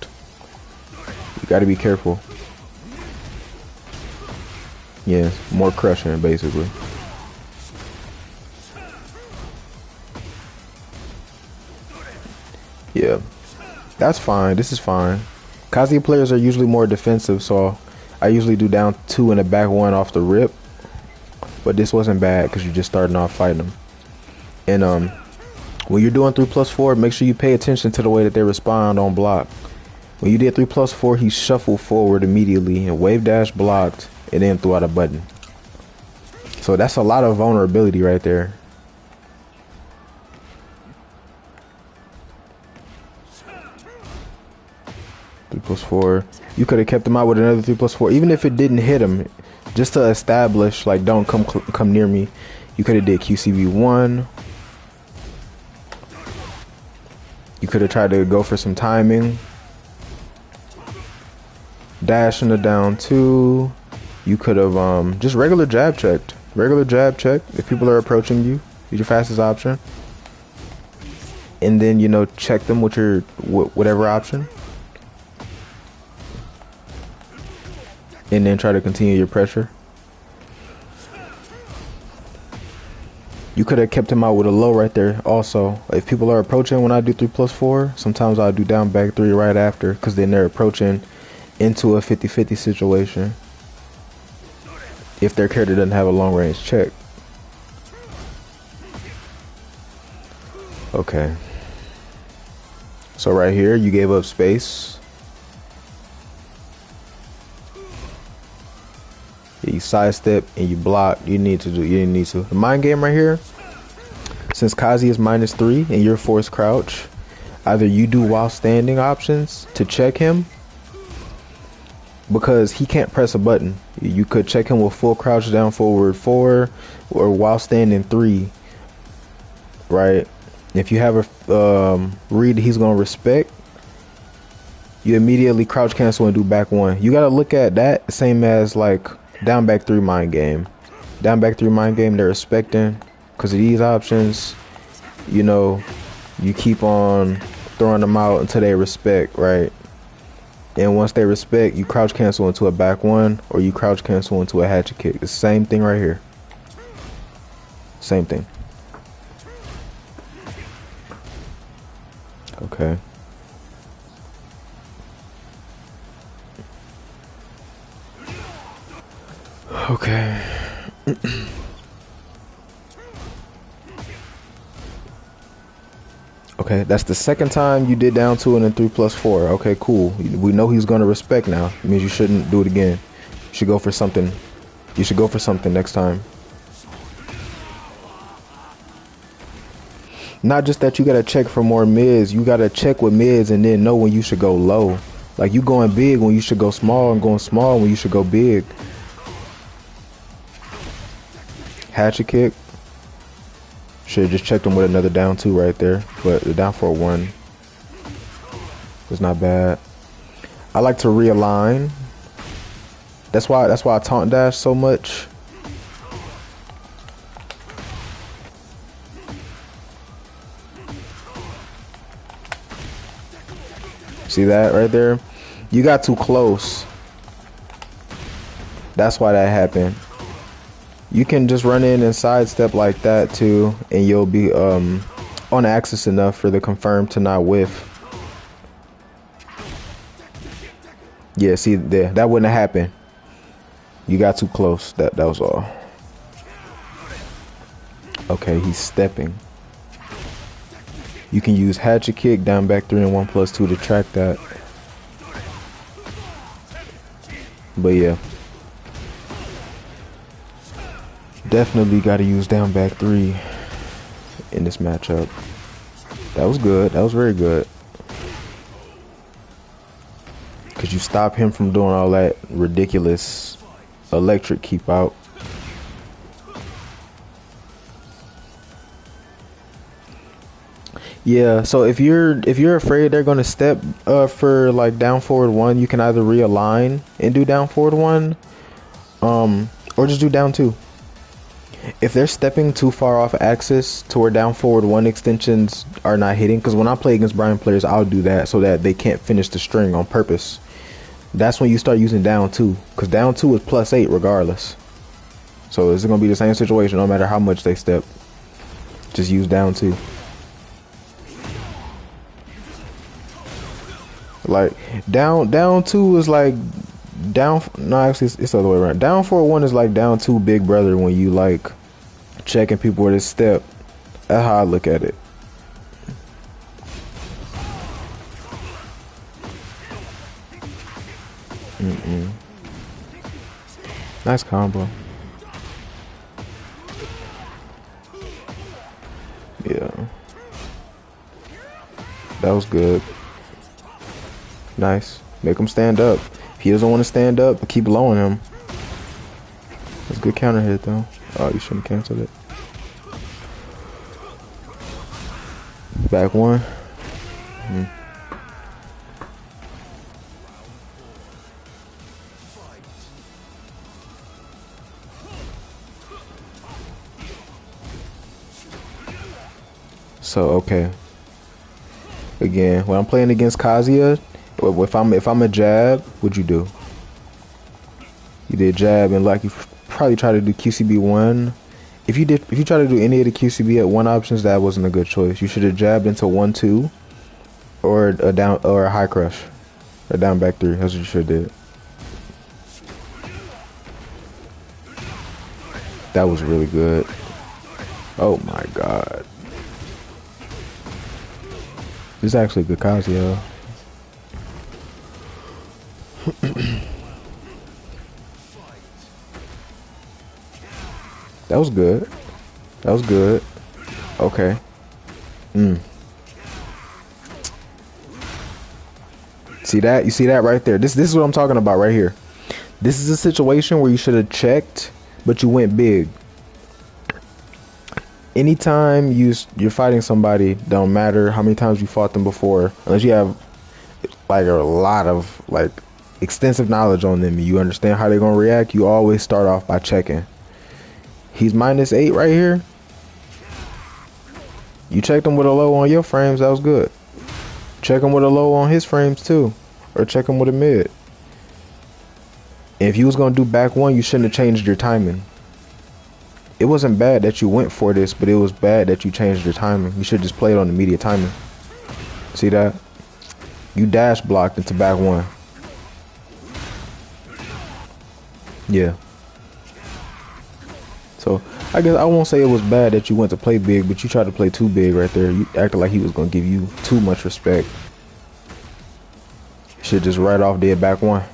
Speaker 1: You gotta be careful. Yeah, more crushing basically. Yeah, that's fine. This is fine. Kazuya players are usually more defensive, so I usually do down 2 and a back 1 off the rip. But this wasn't bad because you're just starting off fighting them. And when you're doing 3 plus 4, make sure you pay attention to the way that they respond on block. When you did 3 plus 4, he shuffled forward immediately and wave dash blocked and then threw out a button. So that's a lot of vulnerability right there. Three plus 4. You could have kept him out with another 3 plus 4, even if it didn't hit him, just to establish don't come near me. You could have did QCB1. You could have tried to go for some timing. Dash in the down 2. You could have just regular jab checked. Regular jab check if people are approaching you. Is your fastest option. And then check them with your whatever option. And then try to continue your pressure. You could have kept him out with a low right there also. If people are approaching when I do 3 plus 4, sometimes I'll do down back 3 right after, because then they're approaching into a 50-50 situation. If their character doesn't have a long range check. Okay. So right here, you gave up space. You sidestep and you block. You didn't need to. The mind game right here, since Kazi is -3 and you're forced crouch, either you do while standing options to check him, because he can't press a button. You could check him with full crouch down forward 4 or while standing 3, right? If you have a read he's gonna respect, you immediately crouch cancel and do back 1. You gotta look at that same as down back 3 mind game. Down back 3 mind game, they're respecting because of these options. You keep on throwing them out until they respect, right? And once they respect, you crouch cancel into a back 1 or you crouch cancel into a hatchet kick. The same thing right here. Same thing. Okay. Okay. Okay, that's the second time you did down 2 and then 3 plus 4. Okay, cool. We know he's gonna respect now. It means you shouldn't do it again. You should go for something. You should go for something next time. Not just that you gotta check for more mids, you gotta check with mids and then know when you should go low. Like you going big when you should go small and going small when you should go big. Hatchet kick. Should've just checked him with another down 2 right there. But the down for 1 was not bad. I like to realign. That's why I taunt dash so much. See that right there? You got too close. That's why that happened. You can just run in and sidestep like that too, and you'll be on axis enough for the confirm to not whiff. Yeah, see there, that wouldn't have happened. You got too close. That was all. Okay, he's stepping. You can use hatchet kick, down back 3 and 1 plus 2 to track that. But yeah. Definitely got to use down back 3 in this matchup. That was good. That was very good. Because you stop him from doing all that ridiculous electric keep out. Yeah, so if you're afraid they're gonna step for like down forward 1, you can either realign and do down forward 1, or just do down 2. If they're stepping too far off axis to where down forward 1 extensions are not hitting, because when I play against Bryan players, I'll do that so that they can't finish the string on purpose. That's when you start using down 2, because down 2 is +8 regardless. So it's gonna be the same situation no matter how much they step. Just use down 2. Like down 2 is like no, actually it's the other way around. Down forward 1 is like down 2 big brother when you like checking people with his step. That's how I look at it. Nice combo. Yeah. That was good. Nice. Make him stand up. If he doesn't want to stand up, keep blowing him. That's a good counter hit though. Oh, you shouldn't cancel it. Back 1. So okay. Again, when I'm playing against Kazuya, if I'm a jab, what'd you do? You did jab and like you probably try to do QCB 1. If you try to do any of the QCB at 1 options, that wasn't a good choice. You should have jabbed into 1-2 or a down or a high crush. Or down back 3. That's what you should have did. That was really good. Oh my god. This is actually a good Kazuya. That was good. That was good. Okay. See that? You see that right there? This is what I'm talking about right here. This is a situation where you should have checked, but you went big. Anytime you're fighting somebody, don't matter how many times you fought them before, unless you have like a lot of like extensive knowledge on them and you understand how they're gonna react, you always start off by checking. He's -8 right here. You checked him with a low on your frames, that was good. Check him with a low on his frames too, or check him with a mid. And if you was gonna do back 1, you shouldn't have changed your timing. It wasn't bad that you went for this, but it was bad that you changed your timing. You should just play it on immediate timing. See that? You dash blocked into back 1. Yeah. So I guess I won't say it was bad that you went to play big, but you tried to play too big right there. You acted like he was gonna give you too much respect. Should just right off did back one.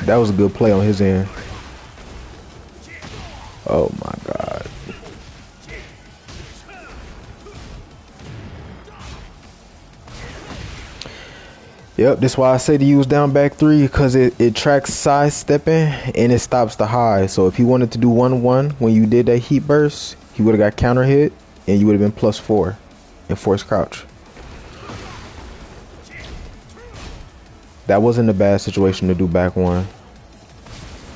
Speaker 1: That was a good play on his end. Oh my god. Yep, that's why I say to use down back three, because it tracks side stepping and it stops the high. So if he wanted to do 1-1 when you did that heat burst, he would have got counter hit and you would have been +4 and forced crouch. That wasn't a bad situation to do back one.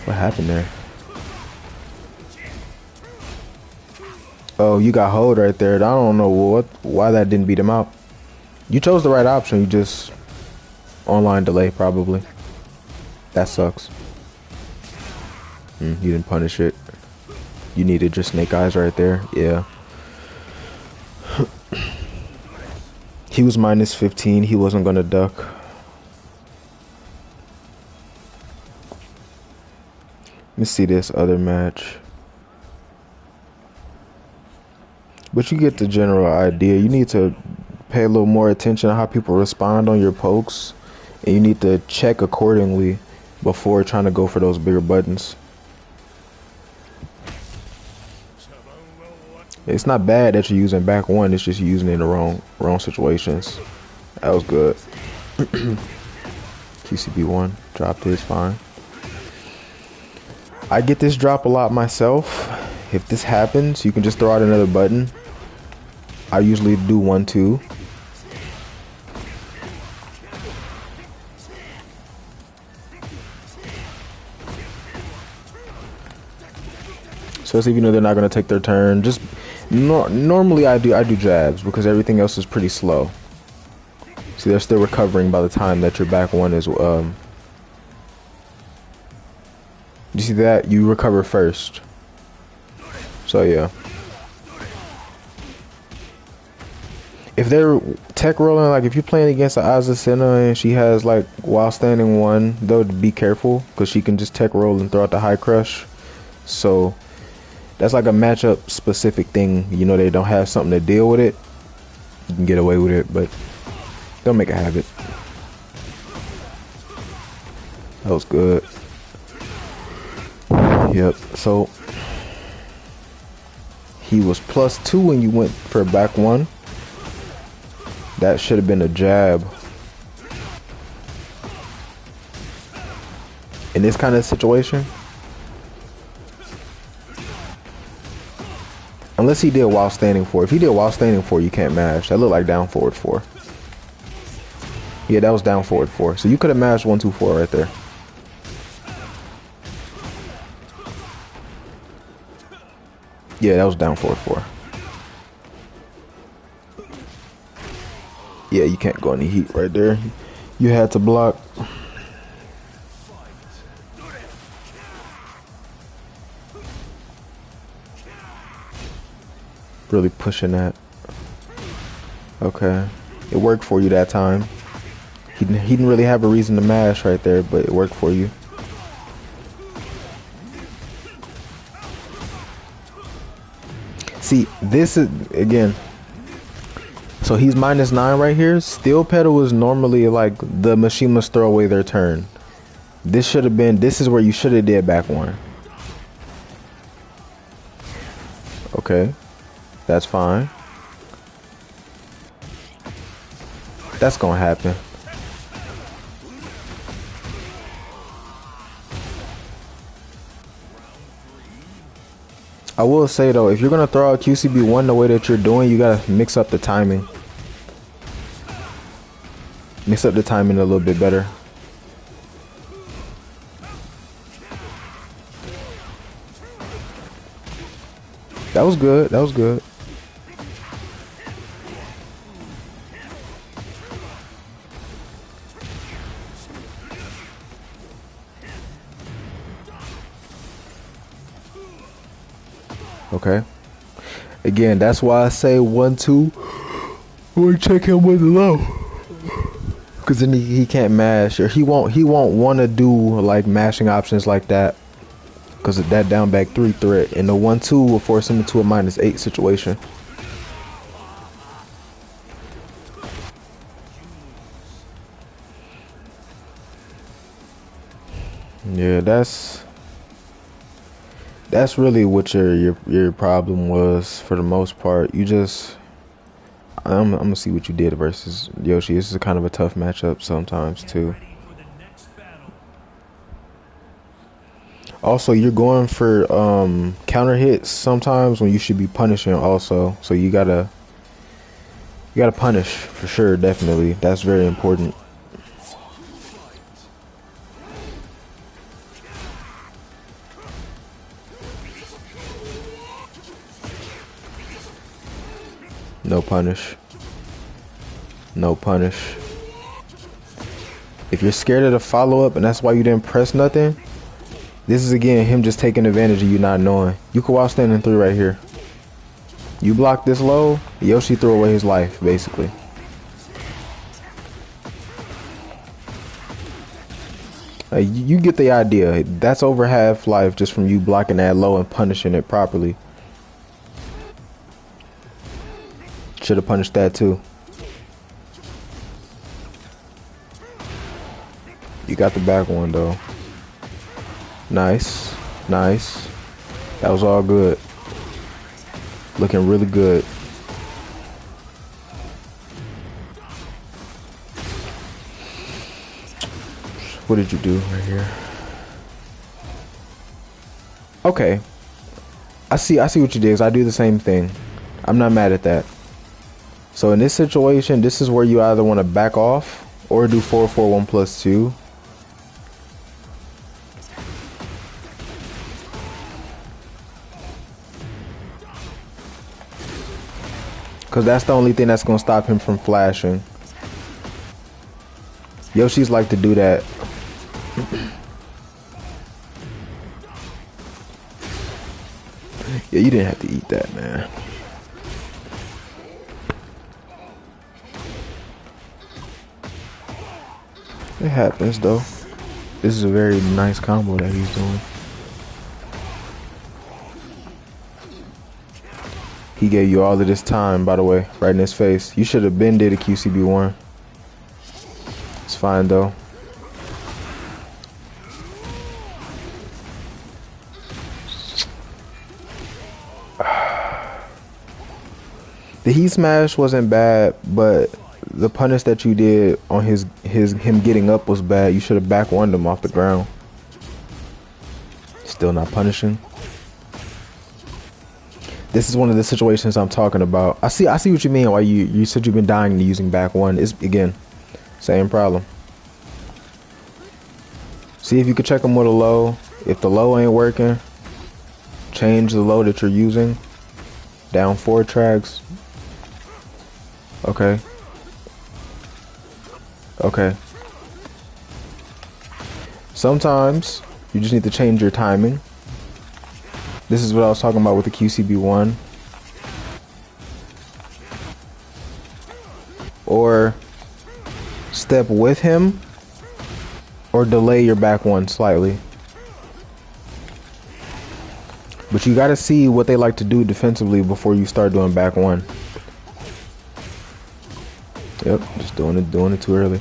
Speaker 1: What happened there? Oh, you got hold right there. I don't know why that didn't beat him out. You chose the right option. You just online delay probably. That sucks. You didn't punish it. You needed your snake eyes right there. Yeah. He was -15. He wasn't gonna duck. Let me see this other match. But you get the general idea. You need to pay a little more attention to how people respond on your pokes. And you need to check accordingly before trying to go for those bigger buttons. It's not bad that you're using back one. It's just you're using it in the wrong situations. That was good. QCB1 dropped his fine. I get this drop a lot myself. If this happens, you can just throw out another button. I usually do 1-2. So it's even though they're not going to take their turn, just normally I do jabs because everything else is pretty slow. See, they're still recovering by the time that your back one is. You see that? You recover first. So yeah. If they're tech rolling, like if you're playing against an Azucena and she has like while standing one, though, be careful because she can just tech roll and throw out the high crush. So that's like a matchup specific thing. You know, they don't have something to deal with it. You can get away with it, but don't make a habit. That was good. Yep. So he was +2 when you went for back one. That should have been a jab. In this kind of situation. Unless he did while standing 4. If he did while standing 4, you can't mash. That looked like down forward 4. Yeah, that was down forward 4. So you could have mashed 1-2-4 right there. Yeah, that was down forward 4. Yeah, you can't go any heat right there. You had to block. Really pushing that. Okay. It worked for you that time. He didn't really have a reason to mash right there, but it worked for you. See, this is, again, so he's -9 right here. Steel pedal is normally like the machine must throw away their turn. This should have been, this is where you should have did back one. Okay. That's fine. That's gonna happen. I will say though, if you're gonna throw out QCB1 the way that you're doing, you gotta mix up the timing. Mix up the timing a little bit better. That was good. That was good. Okay. Again, that's why I say 1-2. We check him with low. Cause then he can't mash, or he won't want to do like mashing options like that. Cause of that down back 3 threat, and the 1-2 will force him into a -8 situation. Yeah, that's really what your problem was for the most part. You just I'm gonna see what you did versus Yoshi. This is kind of a tough matchup sometimes
Speaker 2: Get
Speaker 1: too.
Speaker 2: ready for the next battle.
Speaker 1: Also, you're going for counter hits sometimes when you should be punishing also. So you gotta punish for sure, definitely. That's very important. No punish. No punish. If you're scared of the follow up and that's why you didn't press nothing, this is again him just taking advantage of you not knowing. You could walk standing 3 right here. You block this low, Yoshi threw away his life, basically. You get the idea. That's over half life just from you blocking that low and punishing it properly. Should have punished that too. You got the back one though. Nice. Nice. That was all good. Looking really good. What did you do right here? Okay. I see what you did. I do the same thing. I'm not mad at that. So in this situation, this is where you either want to back off or do 4-4-1 plus 2. Because that's the only thing that's going to stop him from flashing. Yoshi's like to do that. Yeah, you didn't have to eat that, man. It happens, though. This is a very nice combo that he's doing. He gave you all of this time, by the way, right in his face. You should have been did a QCB1. It's fine, though. The heat smash wasn't bad, but the punish that you did on him getting up was bad. You should have back one him off the ground. Still not punishing. This is one of the situations I'm talking about. I see what you mean. Why you said you've been dying to using back one. Is again, same problem. See if you could check them with a low. If the low ain't working, change the low that you're using. Down 4 tracks. Okay. Okay. Sometimes you just need to change your timing. This is what I was talking about with the QCB1. Or step with him, or delay your back one slightly. But you gotta see what they like to do defensively before you start doing back one. Yep, just doing it too early.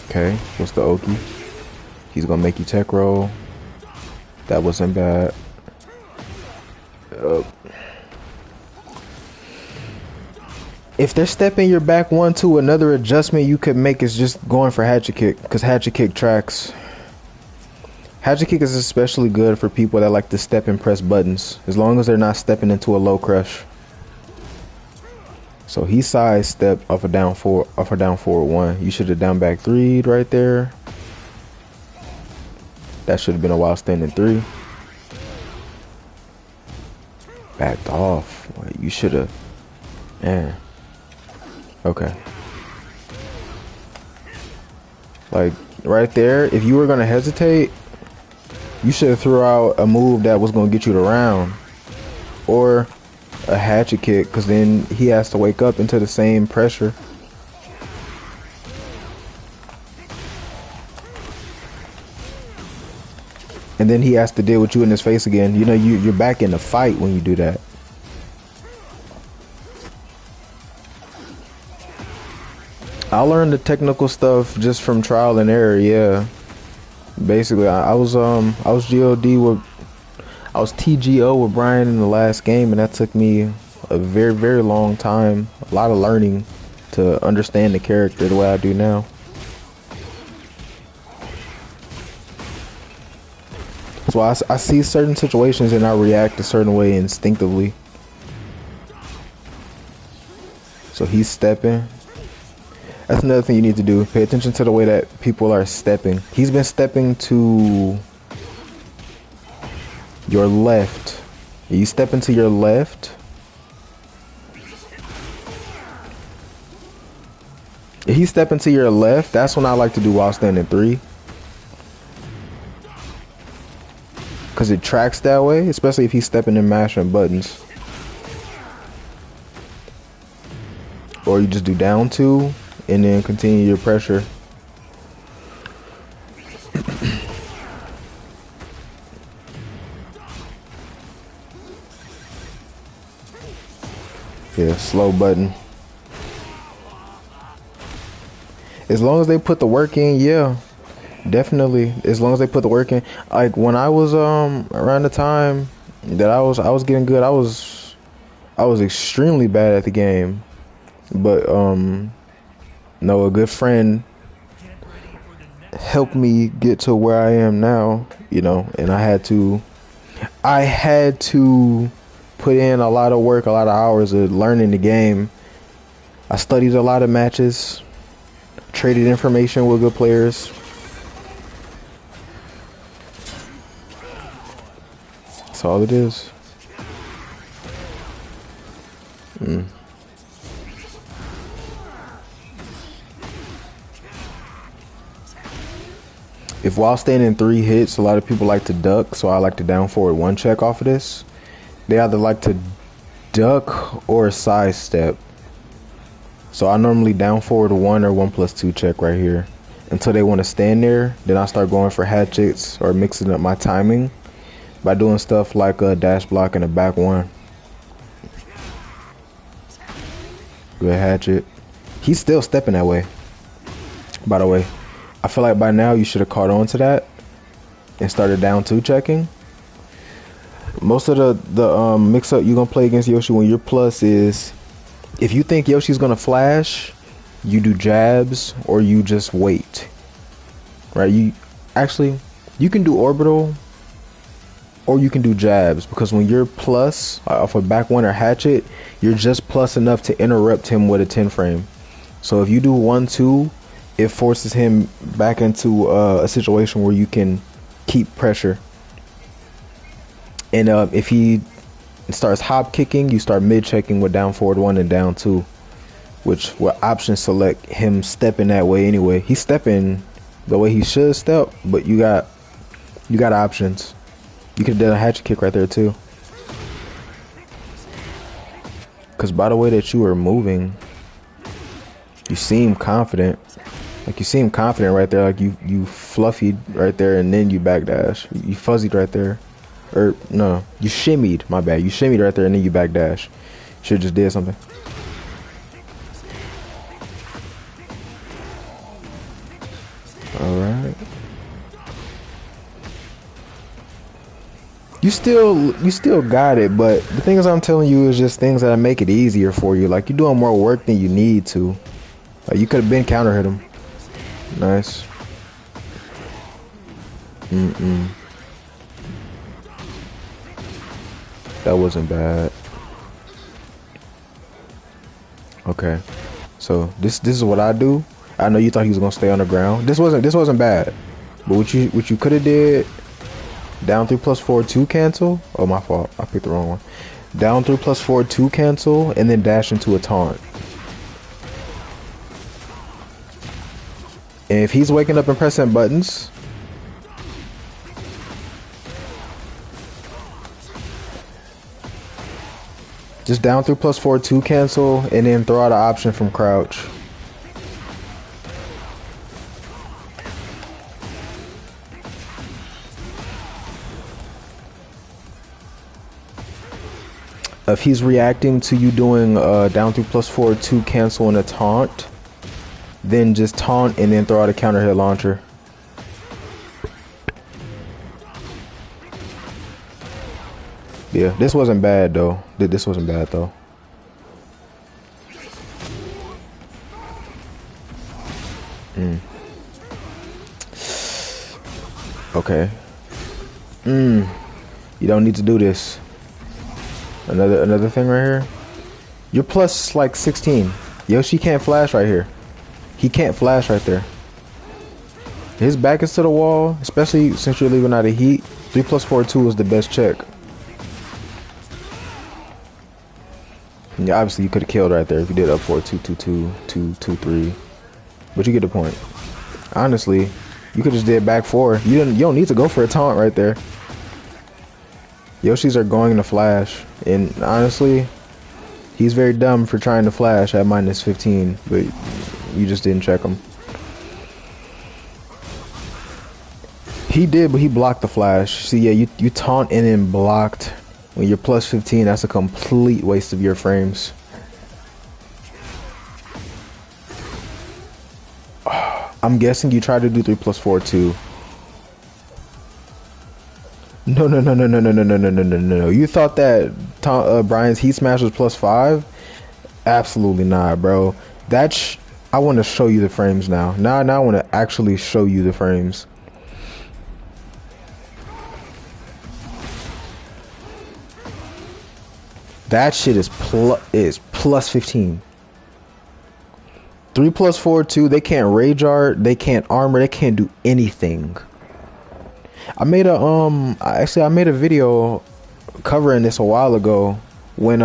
Speaker 1: Okay, what's the Oki? He's gonna make you tech roll. That wasn't bad. If they're stepping your back one to another adjustment you could make is just going for hatchet kick, because hatchet kick tracks. Hatchet kick is especially good for people that like to step and press buttons, as long as they're not stepping into a low crush. So he sidestepped off a down forward 1. You should have down back 3'd right there. That should have been a wild standing 3. Backed off. Like, you should have. Man. Okay. Like right there, if you were gonna hesitate, you should have threw out a move that was gonna get you the round, or a hatchet kick, because then he has to wake up into the same pressure. And then he has to deal with you in his face again. You know, you're back in the fight when you do that. I learned the technical stuff just from trial and error, yeah. Basically, I was G.O.D with I was TGO with Bryan in the last game, and that took me a very, very long time. A lot of learning to understand the character the way I do now. So I see certain situations and I react a certain way instinctively. So he's stepping. That's another thing you need to do. Pay attention to the way that people are stepping. He's been stepping to your left. You step into your left. If he step into your left, that's when I like to do while standing 3. Because it tracks that way, especially if he's stepping and mashing buttons. Or you just do down 2 and then continue your pressure. Yeah, slow button. As long as they put the work in, yeah. Definitely. As long as they put the work in. Like when I was around the time that I was getting good, I was extremely bad at the game. But no, a good friend helped me get to where I am now, you know, and I had to put in a lot of work, a lot of hours of learning the game. I studied a lot of matches, traded information with good players. That's all it is. If while standing 3 hits, a lot of people like to duck, so I like to down forward 1 check off of this. They either like to duck or sidestep. So I normally down forward 1 or 1+2 check right here until they want to stand there. Then I start going for hatchets or mixing up my timing by doing stuff like a dash block and a back 1. Good hatchet. He's still stepping that way, by the way. I feel like by now you should have caught on to that and started down 2 checking. Most of the mix up you're gonna play against Yoshi when you're plus is if you think Yoshi's gonna flash, you do jabs or you just wait. Right? You can do orbital or you can do jabs, because when you're plus off a back 1 or hatchet, you're just plus enough to interrupt him with a 10 frame. So if you do 1-2, it forces him back into a situation where you can keep pressure. And if he starts hop kicking, you start mid checking with down forward 1 and down 2, which will option select him stepping that way anyway. He's stepping the way he should step, but you got options. You could have done a hatchet kick right there too. Because by the way that you are moving, you seem confident. Like you seem confident right there. Like you fluffied right there and then you backdash. You fuzzied right there. Or no, you shimmied. My bad. You shimmied right there and then you backdash. Should just did something. All right. You still got it, but the things I'm telling you is just things that make it easier for you. Like you're doing more work than you need to. Like you could have been counter hit him. Nice. That wasn't bad. Okay. So this is what I do. I know you thought he was gonna stay on the ground. This wasn't bad. But what you could have did, down 3+4 2 cancel. Oh, my fault. I picked the wrong one. Down 3+4 2 cancel and then dash into a taunt. And if he's waking up and pressing buttons, just down 3+4 2 cancel and then throw out an option from crouch. If he's reacting to you doing down 3 plus 4 2 cancel and a taunt, then just taunt and then throw out a counter hit launcher. Yeah, this wasn't bad though. This wasn't bad though. Okay. You don't need to do this. Another thing right here. You're plus like 16. Yoshi can't flash right here. He can't flash right there. His back is to the wall, especially since you're leaving out of heat. 3 plus 4 2 is the best check. Yeah, obviously you could have killed right there if you did up 4 2 2 2 2 2 3. But you get the point. Honestly, you could just did back 4. You don't need to go for a taunt right there. Yoshis are going to flash, and honestly, he's very dumb for trying to flash at minus 15, but you just didn't check him. He did, but he blocked the flash. See, yeah, you taunt and then blocked. When you're plus 15, that's a complete waste of your frames. I'm guessing you tried to do 3 plus 4 2. No. You thought that Bryan's heat smash was plus 5? Absolutely not, bro. I want to show you the frames now. Now I want to actually show you the frames. That shit is plus 15. 3 plus 4 2. They can't rage art. They can't armor. They can't do anything. I made a video covering this a while ago when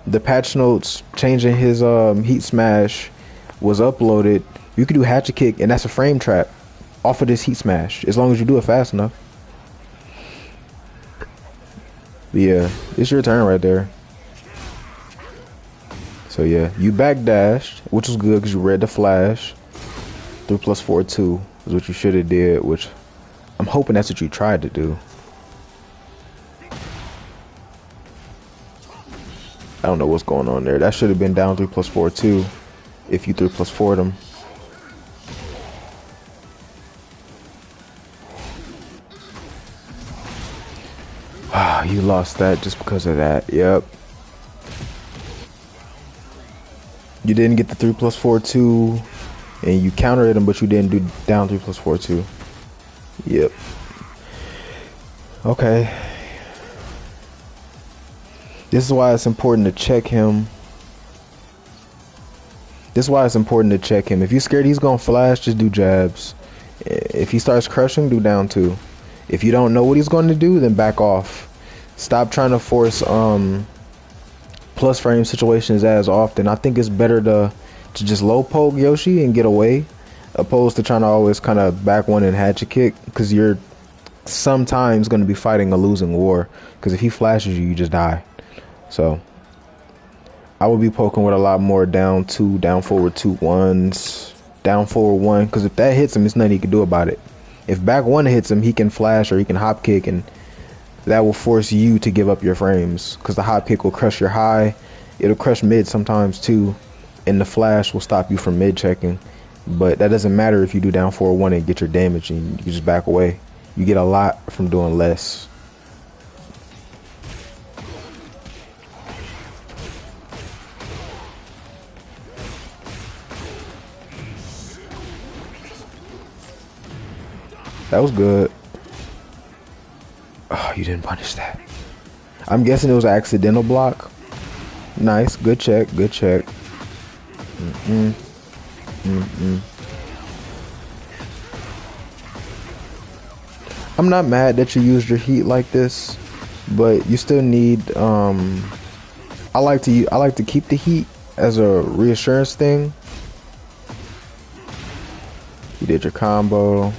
Speaker 1: the patch notes changing his heat smash was uploaded. You could do hatchet kick, and that's a frame trap off of this heat smash as long as you do it fast enough. But yeah, it's your turn right there. So yeah, you backdashed, which was good because you read the flash. 3 plus 4 2 is what you should have did, which I'm hoping that's what you tried to do. I don't know what's going on there. That should have been down 3 plus 4 2 if you 3 plus 4'd him. Ah, you lost that just because of that. Yep. You didn't get the 3 plus 4 2 and you countered him, but you didn't do down 3 plus 4 2. Yep. Okay. This is why it's important to check him. If you're scared he's gonna flash, just do jabs. If he starts crushing, do down 2. If you don't know what he's going to do, then back off. Stop trying to force plus frame situations as often. I think it's better to just low poke Yoshi and get away, opposed to trying to always kind of back one and hatchet kick, because you're sometimes going to be fighting a losing war, because if he flashes you, you just die. So I would be poking with a lot more down 2, down forward 2 1s, down forward 1, because if that hits him, there's nothing he can do about it. If back 1 hits him, he can flash or he can hop kick, and that will force you to give up your frames, because the hop kick will crush your high. It'll crush mid sometimes too, and the flash will stop you from mid checking. But that doesn't matter if you do down 4-1 and get your damage and you just back away. You get a lot from doing less. That was good. Oh, you didn't punish that. I'm guessing it was an accidental block. Nice, good check, good check. I'm not mad that you used your heat like this, but you still need I like to keep the heat as a reassurance thing. You did your combo.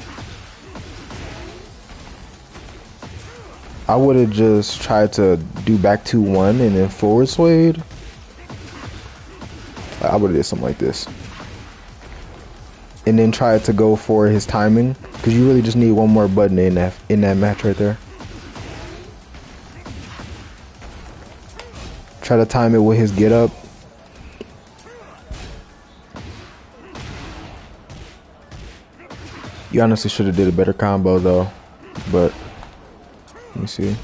Speaker 1: I would have just tried to do back 2-1 and then forward swayed. I would have did something like this. And then tried to go for his timing, because you really just need one more button in that match right there. Try to time it with his get up. You honestly should have did a better combo though, but let me see.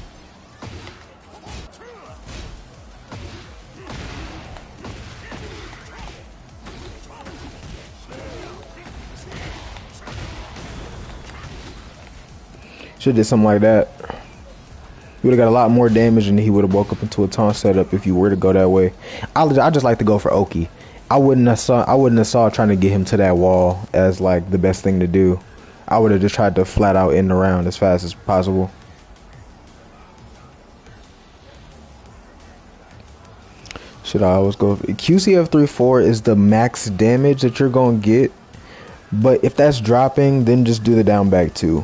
Speaker 1: Should have did something like that. You would have got a lot more damage and he would have woke up into a taunt setup if you were to go that way. I just like to go for Oki. I wouldn't have saw trying to get him to that wall as like the best thing to do. I would have just tried to flat out end the round as fast as possible. Should I always go QCF 3-4 is the max damage that you're gonna get, but if that's dropping, then just do the down back 2.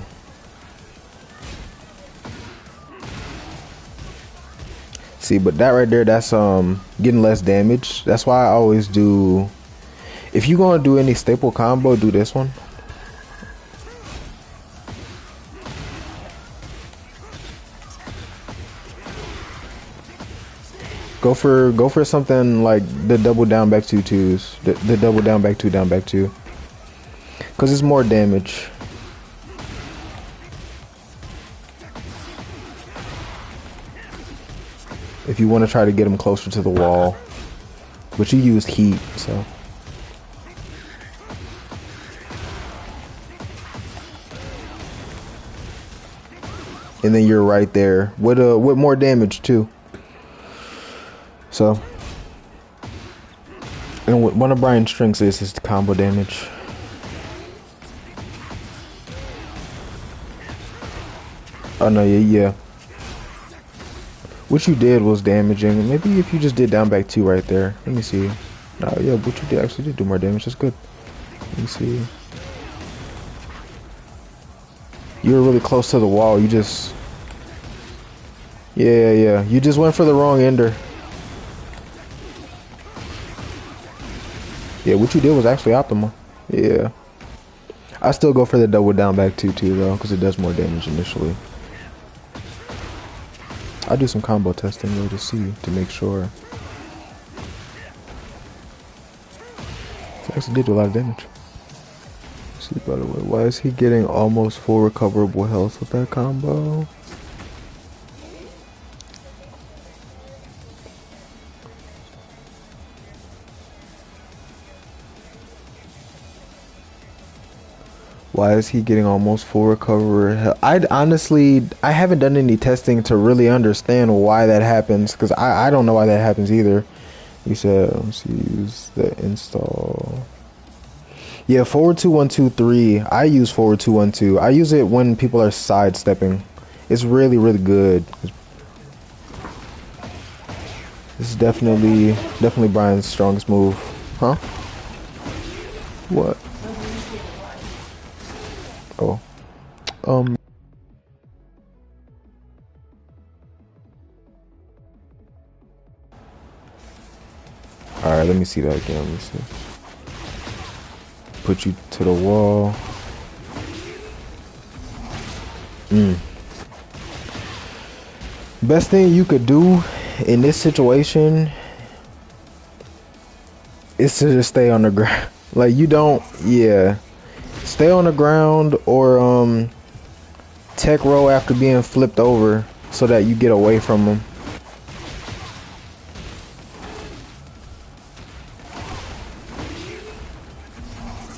Speaker 1: See, but that right there, that's getting less damage. That's why I always do, if you gonna do any staple combo, do this one. Go for something like the double down back 2-2s, the double down back 2 down back 2, because it's more damage. If you want to try to get him closer to the wall, but you use heat, so. And then you're right there with more damage too. So, and one of Bryan's strengths is the combo damage. Oh no, yeah. What you did was damaging. Maybe if you just did down back 2 right there. Let me see. No, yeah, what you did actually did do more damage. That's good. Let me see. You were really close to the wall. You just... Yeah. You just went for the wrong ender. Yeah, what you did was actually optimal. Yeah. I still go for the double down back 2 too though, because it does more damage initially. I'll do some combo testing though to see, to make sure. It actually did do a lot of damage. Let's see, by the way, why is he getting almost full recoverable health with that combo? Why is he getting almost full recovery? I haven't done any testing to really understand why that happens, because I don't know why that happens either. You said, let's use the install. Yeah, forward 2-1-2-3. I use forward 2-1-2. I use it when people are sidestepping. It's really good. This is definitely Bryan's strongest move. Huh? What? Oh. Alright, let me see that again. Let me see. Put you to the wall. Best thing you could do in this situation is to just stay on the ground. Like, you don't, yeah. Stay on the ground or tech roll after being flipped over so that you get away from him.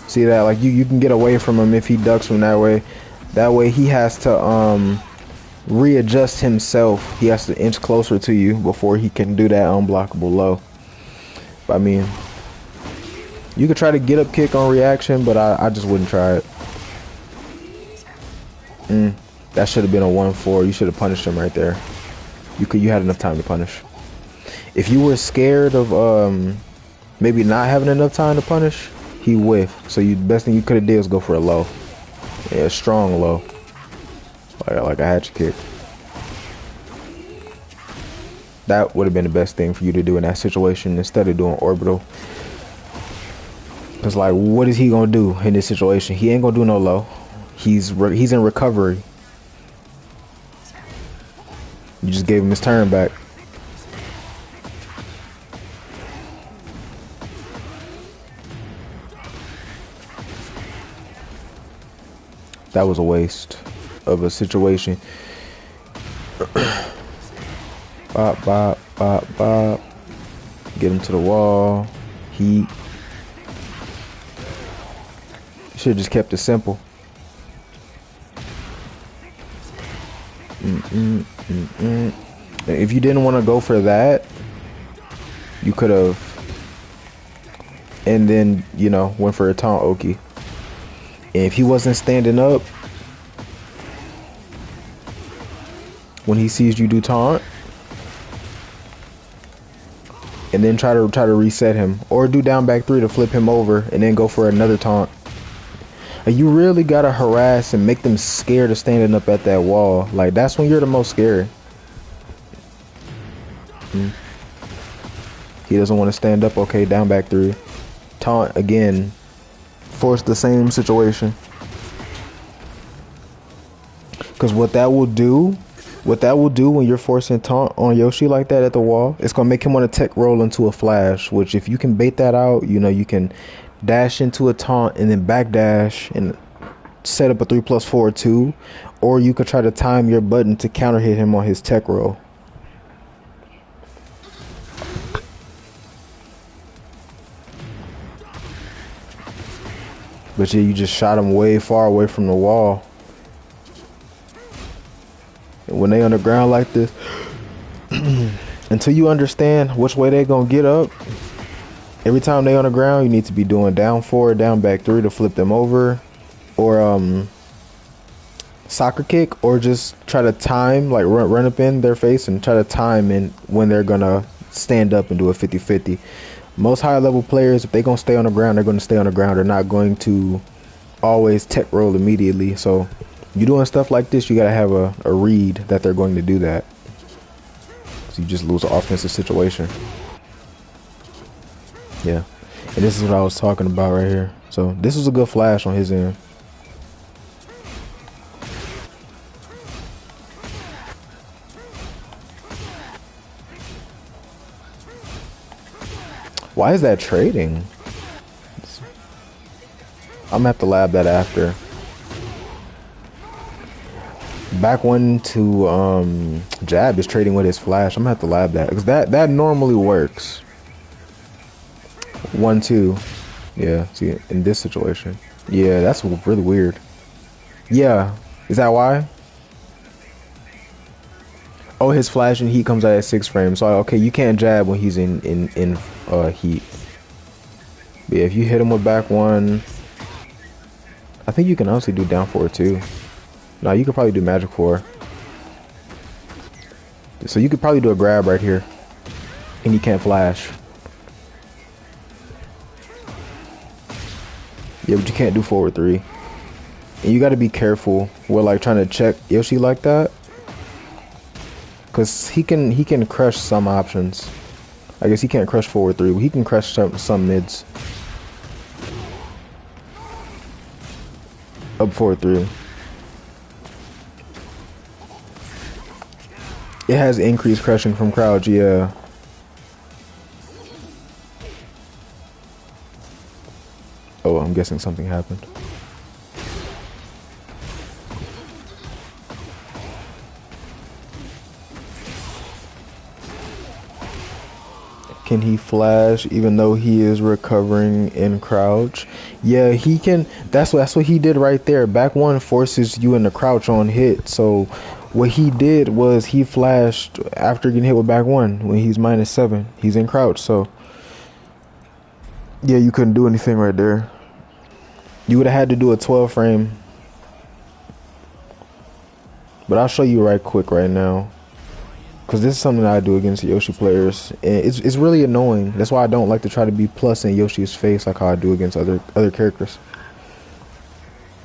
Speaker 1: See that? Like, you can get away from him if he ducks from that way. That way he has to readjust himself. He has to inch closer to you before he can do that unblockable low. But, I mean, you could try to get up kick on reaction, but I just wouldn't try it. That should have been a 1-4. You should have punished him right there. You had enough time to punish. If you were scared of maybe not having enough time to punish, he whiffed. So the best thing you could have did was go for a low. Yeah, a strong low. Like a hatchet kick. That would have been the best thing for you to do in that situation instead of doing orbital. Cause like, what is he gonna do in this situation? He ain't gonna do no low. He's in recovery. You just gave him his turn back. That was a waste of a situation. Bop, bop, bop, bop. Get him to the wall. Heat. Should have just kept it simple. If you didn't want to go for that, you could have, and then, you know, went for a taunt Oki. And if he wasn't standing up, when he sees you do taunt, and then try to reset him, or do down back 3 to flip him over, and then go for another taunt. Like, you really gotta harass and make them scared of standing up at that wall. Like, that's when you're the most scary. He doesn't want to stand up. Okay, down back 3. Taunt again. Force the same situation. Because what that will do when you're forcing taunt on Yoshi like that at the wall, it's gonna make him want to tech roll into a flash. Which, if you can bait that out, you know, you can dash into a taunt and then backdash and set up a 3+4/2, or you could try to time your button to counter hit him on his tech roll. But yeah, you just shot him way far away from the wall. And when they on the ground like this, until you understand which way they gonna get up, every time they on the ground, you need to be doing down 4, down back 3 to flip them over, or soccer kick, or just try to time, like run up in their face and try to time in when they're gonna stand up and do a 50-50. Most high level players, if they gonna stay on the ground, they're gonna stay on the ground. They're not going to always tech roll immediately. So you doing stuff like this, you gotta have a read that they're going to do that. So you just lose an offensive situation. Yeah. And this is what I was talking about right here. So this was a good flash on his end. Why is that trading? I'm gonna have to lab that after. Back 1 to jab is trading with his flash. I'm gonna have to lab that because that normally works. 1-2. Yeah, see, in this situation. Yeah, that's really weird. Yeah, is that why? Oh, his flash and heat comes out at 6 frames. So okay, you can't jab when he's in heat. But yeah, if you hit him with back 1, I think you can also do down 4 too. No, you could probably do magic 4. So you could probably do a grab right here, and you can't flash. Yeah, but you can't do forward 3. And you got to be careful with like trying to check Yoshi like that, cause he can crush some options. I guess he can't crush forward 3, but he can crush some mids. Up forward 3. It has increased crushing from crouch, yeah. Oh, I'm guessing something happened. Can he flash even though he is recovering in crouch? Yeah, he can. That's what he did right there. Back 1 forces you in the crouch on hit. So what he did was he flashed after getting hit with back 1 when he's -7. He's in crouch. So yeah, you couldn't do anything right there. You would have had to do a 12 frame. But I'll show you right quick right now, because this is something that I do against Yoshi players, and it's really annoying. That's why I don't like to try to be plus in Yoshi's face like how I do against other characters.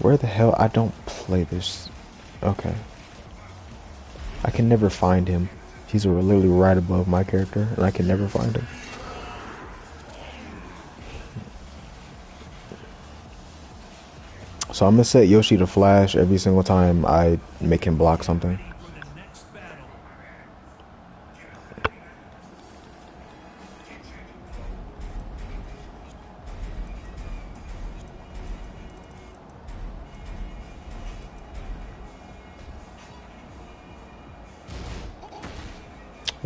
Speaker 1: Where the hell? I don't play this. Okay. I can never find him. He's literally right above my character, and I can never find him. So I'm gonna set Yoshi to flash every single time I make him block something.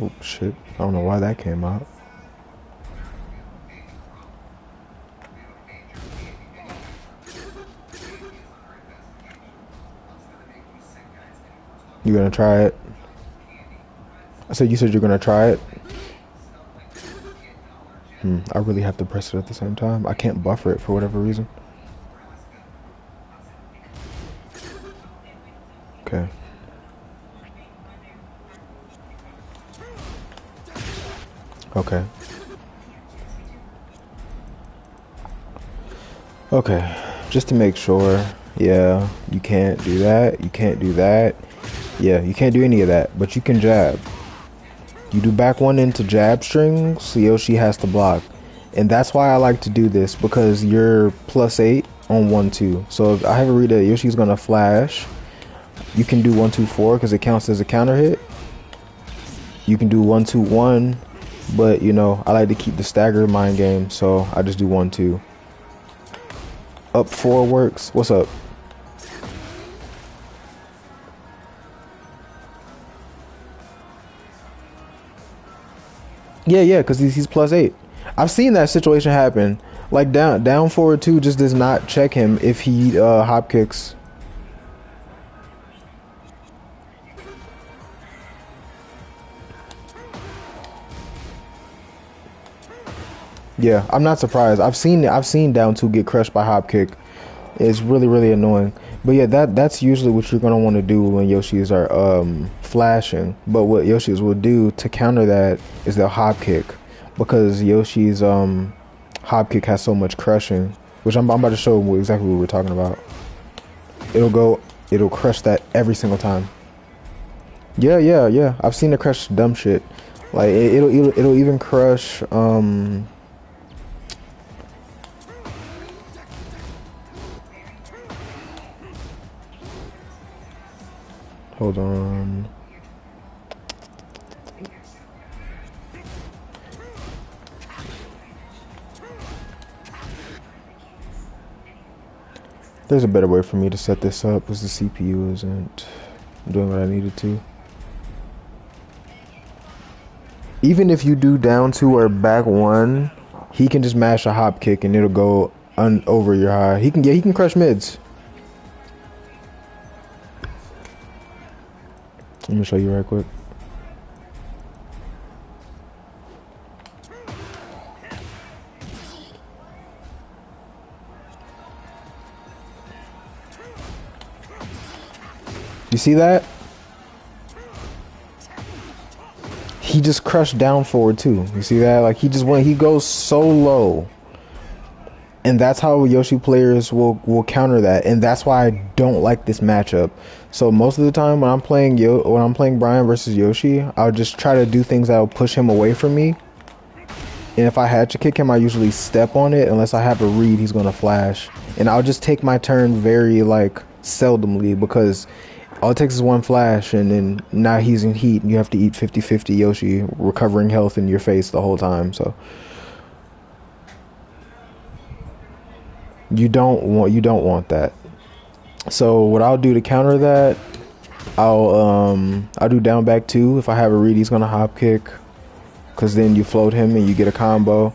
Speaker 1: Oh shit! I don't know why that came out. You gonna try it? I said you said you're gonna try it. I really have to press it at the same time. I can't buffer it for whatever reason. Okay. Okay. Okay. Just to make sure. Yeah, you can't do that. You can't do that. Yeah, you can't do any of that. But you can jab. You do back one into jab strings, so Yoshi has to block. And that's why I like to do this, because you're +8 on 1-2. So if I have a read that Yoshi's gonna flash, you can do 1-2-4 because it counts as a counter hit. You can do 1-2-1, but you know, I like to keep the stagger mind game, so I just do 1-2. Up 4 works. What's up? Yeah, because he's +8. I've seen that situation happen. Like down forward 2 just does not check him if he hop kicks. Yeah, I'm not surprised. I've seen down 2 get crushed by hop kick. It's really annoying. But yeah, that's usually what you're gonna want to do when Yoshis are flashing. But what Yoshis will do to counter that is they'll hop kick, because Yoshi's hop kick has so much crushing, which I'm about to show exactly what we're talking about. It'll crush that every single time. Yeah. I've seen it crush dumb shit. Like it'll even crush hold on. There's a better way for me to set this up because the CPU isn't doing what I needed to. Even if you do down 2 or back 1, he can just mash a hop kick and it'll go over your high. He can crush mids. Let me show you right quick. You see that? He just crushed down forward too. You see that? Like he goes so low. And that's how Yoshi players will counter that, and that's why I don't like this matchup. So most of the time when I'm playing Bryan versus Yoshi, I'll just try to do things that'll push him away from me. And if I had to kick him, I usually step on it unless I have a read he's gonna flash. And I'll just take my turn very like seldomly, because all it takes is one flash and then now he's in heat and you have to eat 50-50 Yoshi recovering health in your face the whole time. So you don't want that. So what I'll do to counter that, I'll do down back 2. If I have a read, he's gonna hop kick, because then you float him and you get a combo.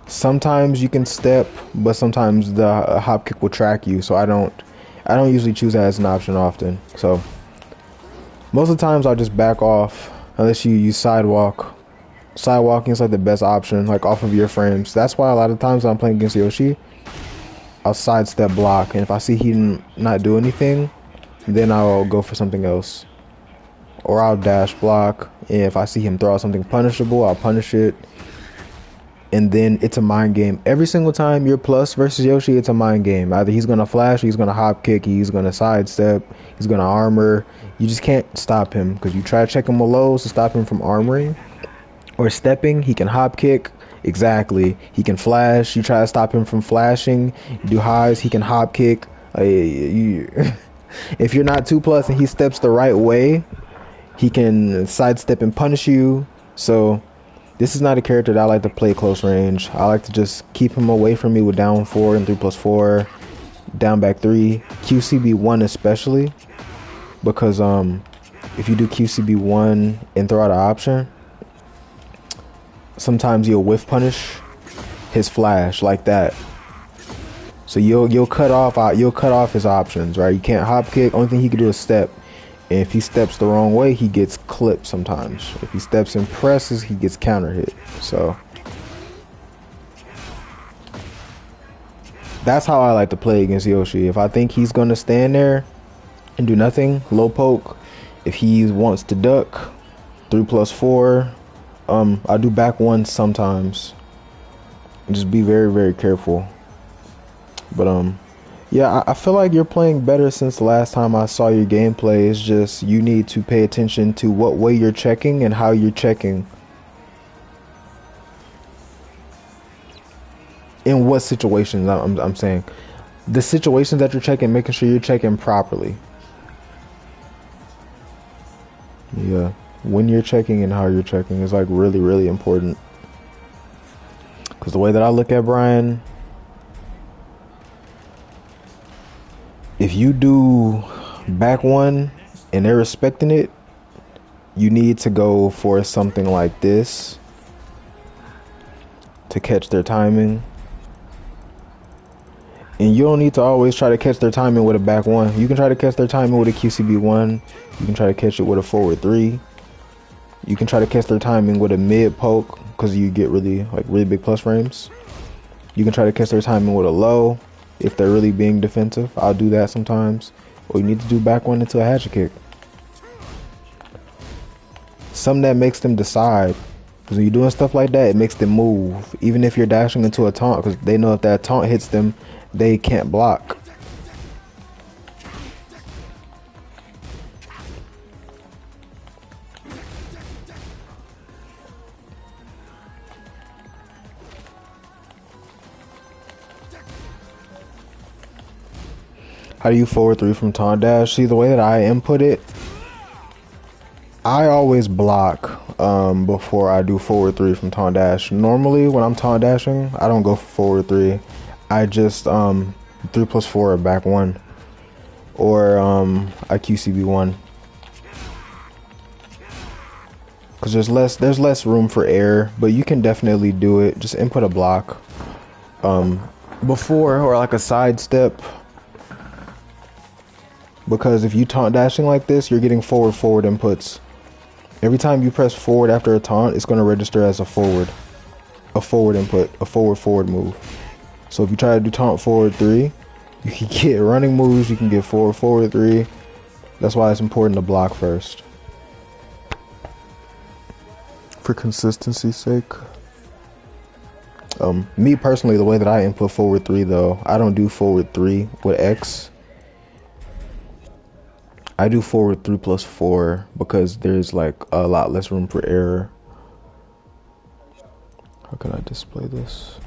Speaker 1: Sometimes you can step, but sometimes the hop kick will track you, so I don't usually choose that as an option often. So most of the times I'll just back off unless you use sidewalk. Sidewalking is like the best option, like off of your frames. That's why a lot of times when I'm playing against Yoshi, I'll sidestep block, and if I see he not do anything, then I'll go for something else. Or I'll dash block, and if I see him throw out something punishable, I'll punish it. And then it's a mind game. Every single time you're plus versus Yoshi, it's a mind game. Either he's gonna flash, he's gonna hop kick, he's gonna sidestep, he's gonna armor. You just can't stop him, because you try to check him with lows to stop him from armoring or stepping. He can hop kick. Exactly. He can flash. You try to stop him from flashing. You do highs. He can hop kick. If you're not 2+ and he steps the right way, he can sidestep and punish you. So this is not a character that I like to play close range. I like to just keep him away from me with down 4 and 3+4, down back 3, QCB 1 especially, because if you do QCB1 and throw out an option, sometimes you'll whiff punish his flash like that. So you'll cut off his options, right? You can't hop kick. Only thing he can do is step. And if he steps the wrong way, he gets clipped sometimes. If he steps and presses, he gets counter hit. So that's how I like to play against Yoshi. If I think he's gonna stand there and do nothing, low poke. If he wants to duck, 3+4. I do back one sometimes. Just be very, very careful. But yeah, I feel like you're playing better since the last time I saw your gameplay. It's just you need to pay attention to what way you're checking and how you're checking. In what situations, I'm saying. The situations that you're checking, making sure you're checking properly. Yeah, when you're checking and how you're checking is like really, really important. Because the way that I look at Bryan, if you do back one and they're respecting it, you need to go for something like this to catch their timing. And you don't need to always try to catch their timing with a back one. You can try to catch their timing with a QCB1. You can try to catch it with a forward 3. You can try to catch their timing with a mid poke because you get really big plus frames. You can try to catch their timing with a low if they're really being defensive. I'll do that sometimes. Or you need to do back one into a hatchet kick. Something that makes them decide. Because when you're doing stuff like that, it makes them move. Even if you're dashing into a taunt, because they know if that taunt hits them, they can't block. How do you forward 3 from taunt dash? See, the way that I input it, I always block before I do forward 3 from taunt dash. Normally, when I'm taunt dashing, I don't go for forward 3. I just 3+4 back 1, or I QCB1, because there's less room for error, but you can definitely do it. Just input a block before, or like a side step. Because if you taunt dashing like this, you're getting forward inputs. Every time you press forward after a taunt, it's going to register as a forward input, a forward move. So if you try to do taunt forward 3, you can get running moves, you can get forward 3. That's why it's important to block first. For consistency's sake. Me personally, the way that I input forward 3 though, I don't do forward 3 with X. I do forward 3+4 because there's like a lot less room for error. How can I display this?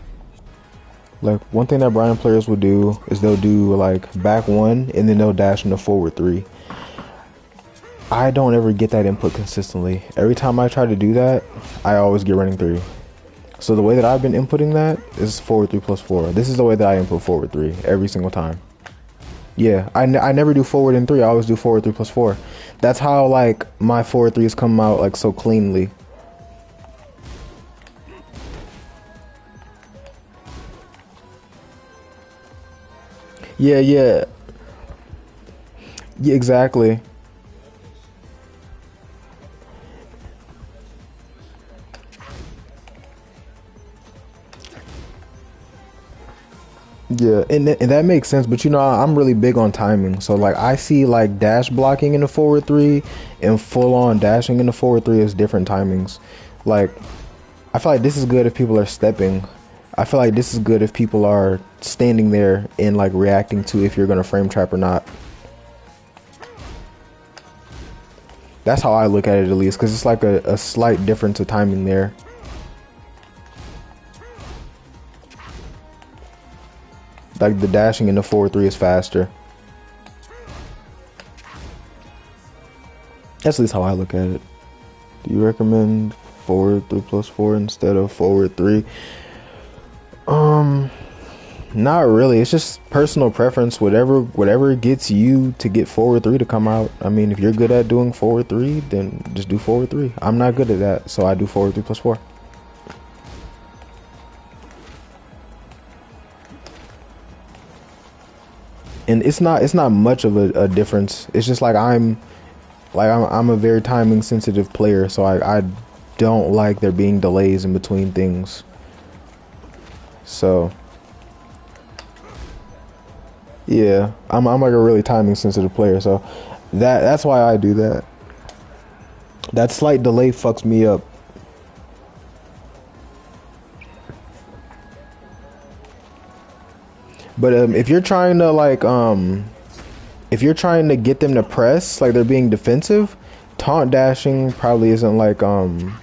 Speaker 1: Like, one thing that Bryan players will do is they'll do like back 1 and then they'll dash into forward 3. I don't ever get that input consistently. Every time I try to do that, I always get running 3. So the way that I've been inputting that is forward 3+4. This is the way that I input forward 3 every single time. Yeah, I never do forward in 3. I always do forward 3+4. That's how like my forward 3s come out like so cleanly. Yeah, exactly. Yeah, and that makes sense, but you know, I'm really big on timing. So like I see like dash blocking in the forward 3 and full on dashing in the forward 3 as different timings. Like I feel like this is good if people are stepping. I feel like this is good if people are standing there and like reacting to if you're gonna frame trap or not. That's how I look at it, at least, because it's like a slight difference of timing there. Like the dashing in the forward 3 is faster. That's at least how I look at it. Do you recommend forward 3+4 instead of forward 3? Not really. It's just personal preference. Whatever gets you to get forward three to come out. I mean, if you're good at doing forward three, then just do forward three. I'm not good at that, so I do forward 3+4. And it's not much of a difference. It's just like I'm a very timing sensitive player, so I don't like there being delays in between things. So yeah, I'm like a really timing sensitive player, so that's why I do that. That slight delay fucks me up. But if you're trying to if you're trying to get them to press like they're being defensive, taunt dashing probably isn't like the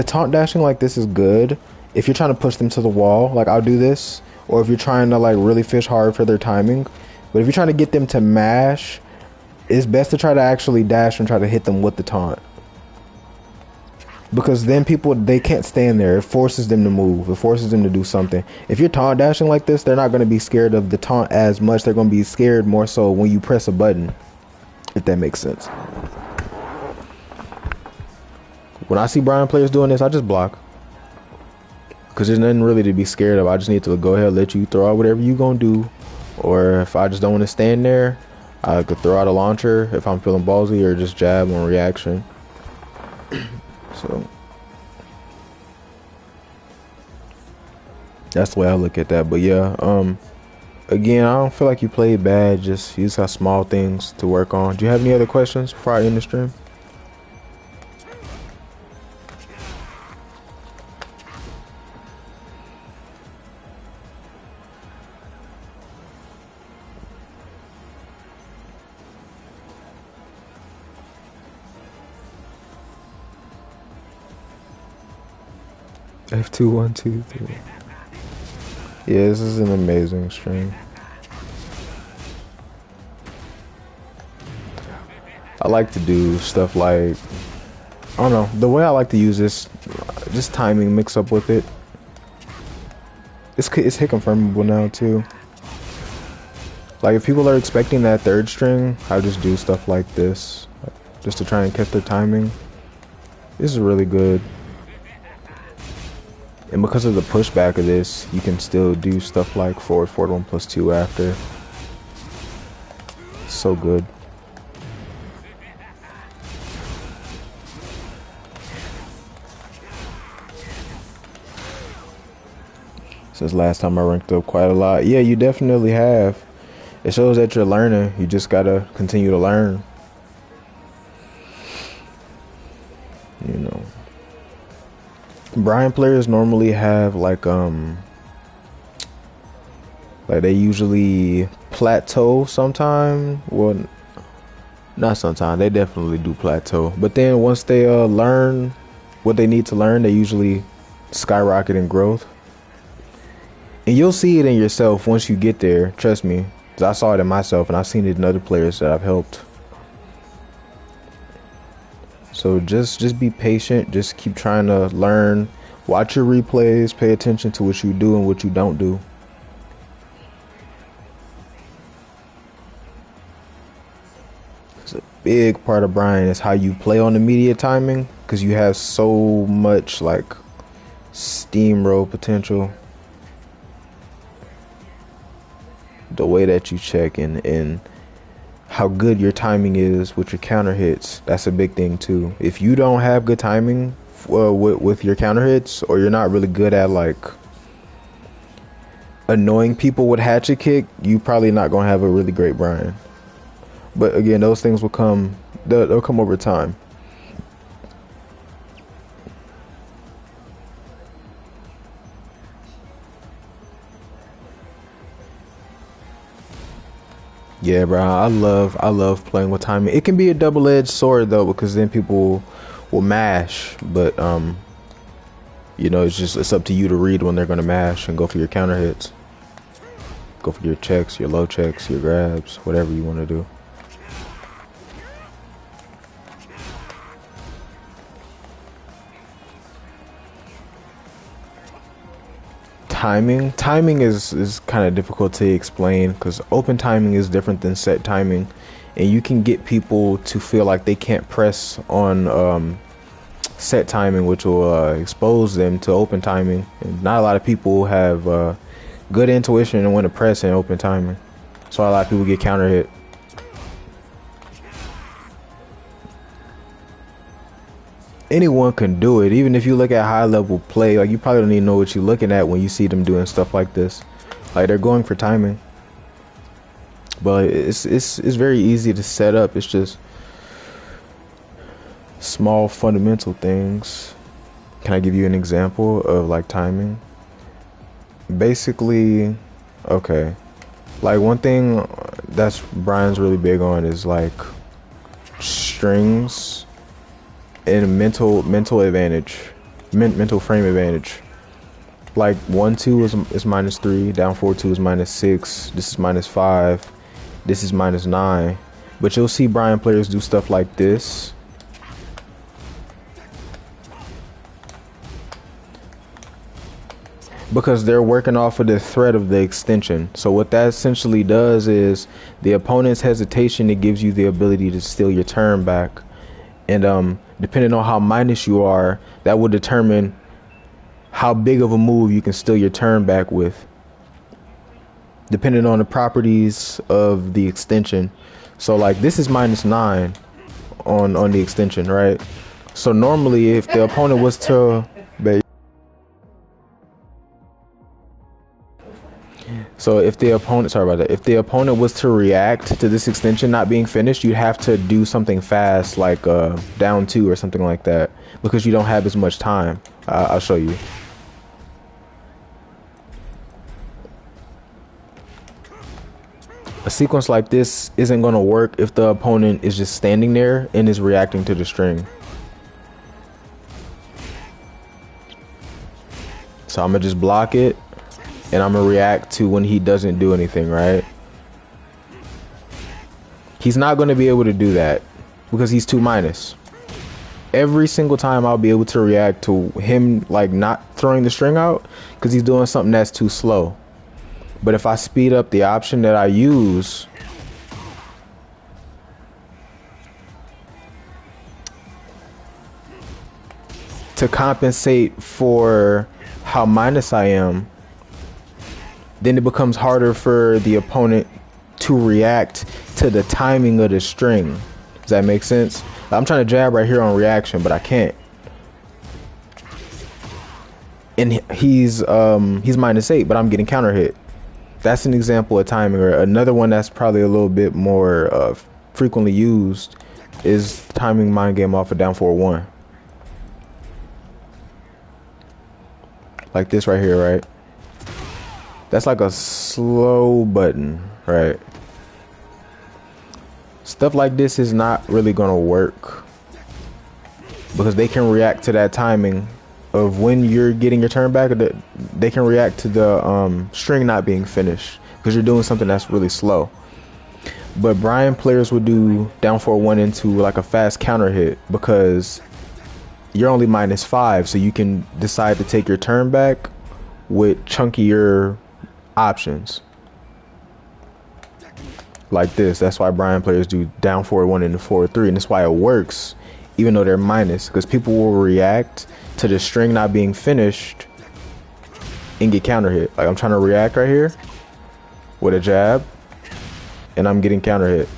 Speaker 1: taunt dashing like this is good if you're trying to push them to the wall, like I'll do this, or if you're trying to like really fish hard for their timing. But if you're trying to get them to mash, it's best to try to actually dash and try to hit them with the taunt. Because then people, they can't stand there. It forces them to move. It forces them to do something. If you're taunt dashing like this, they're not going to be scared of the taunt as much. They're going to be scared more so when you press a button, if that makes sense. When I see Bryan players doing this, I just block. Because there's nothing really to be scared of. I just need to go ahead and let you throw out whatever you going to do. Or if I just don't want to stand there, I could throw out a launcher if I'm feeling ballsy, or just jab on reaction. So that's the way I look at that. But yeah, again, I don't feel like you played bad. You just got small things to work on. Do you have any other questions before I end the stream? F2 1 2 3. Yeah, this is an amazing stream. I like to do stuff like, I don't know, the way I like to use this, just timing mix up with it. It's hit confirmable now too. Like if people are expecting that third string, I just do stuff like this, just to try and catch their timing. This is really good. And because of the pushback of this, you can still do stuff like forward 1+2 after. So good. Since last time I ranked up quite a lot. Yeah, you definitely have. It shows that you're learning. You just gotta continue to learn. You know. Bryan players normally have like they usually plateau sometime. Well, not sometime. They definitely do plateau. But then once they learn what they need to learn, they usually skyrocket in growth. And you'll see it in yourself once you get there. Trust me. 'Cause I saw it in myself, and I've seen it in other players that I've helped. So just be patient. Just keep trying to learn. Watch your replays. Pay attention to what you do and what you don't do. It's a big part of Bryan is how you play on immediate timing, because you have so much like steamroll potential. The way that you check and how good your timing is with your counter hits, that's a big thing too. If you don't have good timing with your counter hits, or you're not really good at like annoying people with hatchet kick, you probably not gonna have a really great Bryan. But again, those things will come. They'll come over time. Yeah, bro. I love playing with timing. It can be a double-edged sword though, because then people will mash, but you know, it's up to you to read when they're gonna mash and go for your counter hits. Go for your checks, your low checks, your grabs, whatever you want to do. timing is kind of difficult to explain because open timing is different than set timing, and you can get people to feel like they can't press on set timing, which will expose them to open timing. And not a lot of people have good intuition and when to press in open timing, so a lot of people get counter hit. Anyone can do it. Even if you look at high level play, like you probably don't even know what you're looking at when you see them doing stuff like this. Like they're going for timing, but it's very easy to set up. It's just small fundamental things. Can I give you an example of like timing? Basically, okay, like one thing that's Bryan's really big on is like strings and mental advantage, mental frame advantage. Like 1-2 is -3, down 4-2 is -6. This is -5. This is -9. But you'll see Bryan players do stuff like this. Because they're working off of the threat of the extension. So what that essentially does is the opponent's hesitation, it gives you the ability to steal your turn back. And depending on how minus you are, that will determine how big of a move you can steal your turn back with, depending on the properties of the extension. So like this is -9 on the extension, right? So normally if the opponent was to if the opponent was to react to this extension not being finished, you'd have to do something fast, like down 2 or something like that, because you don't have as much time. I'll show you. A sequence like this isn't going to work if the opponent is just standing there and is reacting to the string. So I'm gonna just block it, and I'm gonna react to when he doesn't do anything, right? He's not gonna be able to do that because he's 2-. Every single time I'll be able to react to him like not throwing the string out because he's doing something that's too slow. But if I speed up the option that I use, to compensate for how minus I am, then it becomes harder for the opponent to react to the timing of the string. Does that make sense? I'm trying to jab right here on reaction, but I can't. And he's -8, but I'm getting counter hit. That's an example of timing. Or another one that's probably a little bit more frequently used is timing mind game off of down 4-1. Like this right here, right? That's like a slow button, right? Stuff like this is not really gonna work because they can react to that timing of when you're getting your turn back. They can react to the string not being finished because you're doing something that's really slow. But Bryan players would do down 4-1 into like a fast counter hit because you're only -5, so you can decide to take your turn back with chunkier options like this. That's why Bryan players do down 4-1 into 4-3, and that's why it works even though they're minus, because people will react to the string not being finished and get counter hit. Like I'm trying to react right here with a jab and I'm getting counter hit.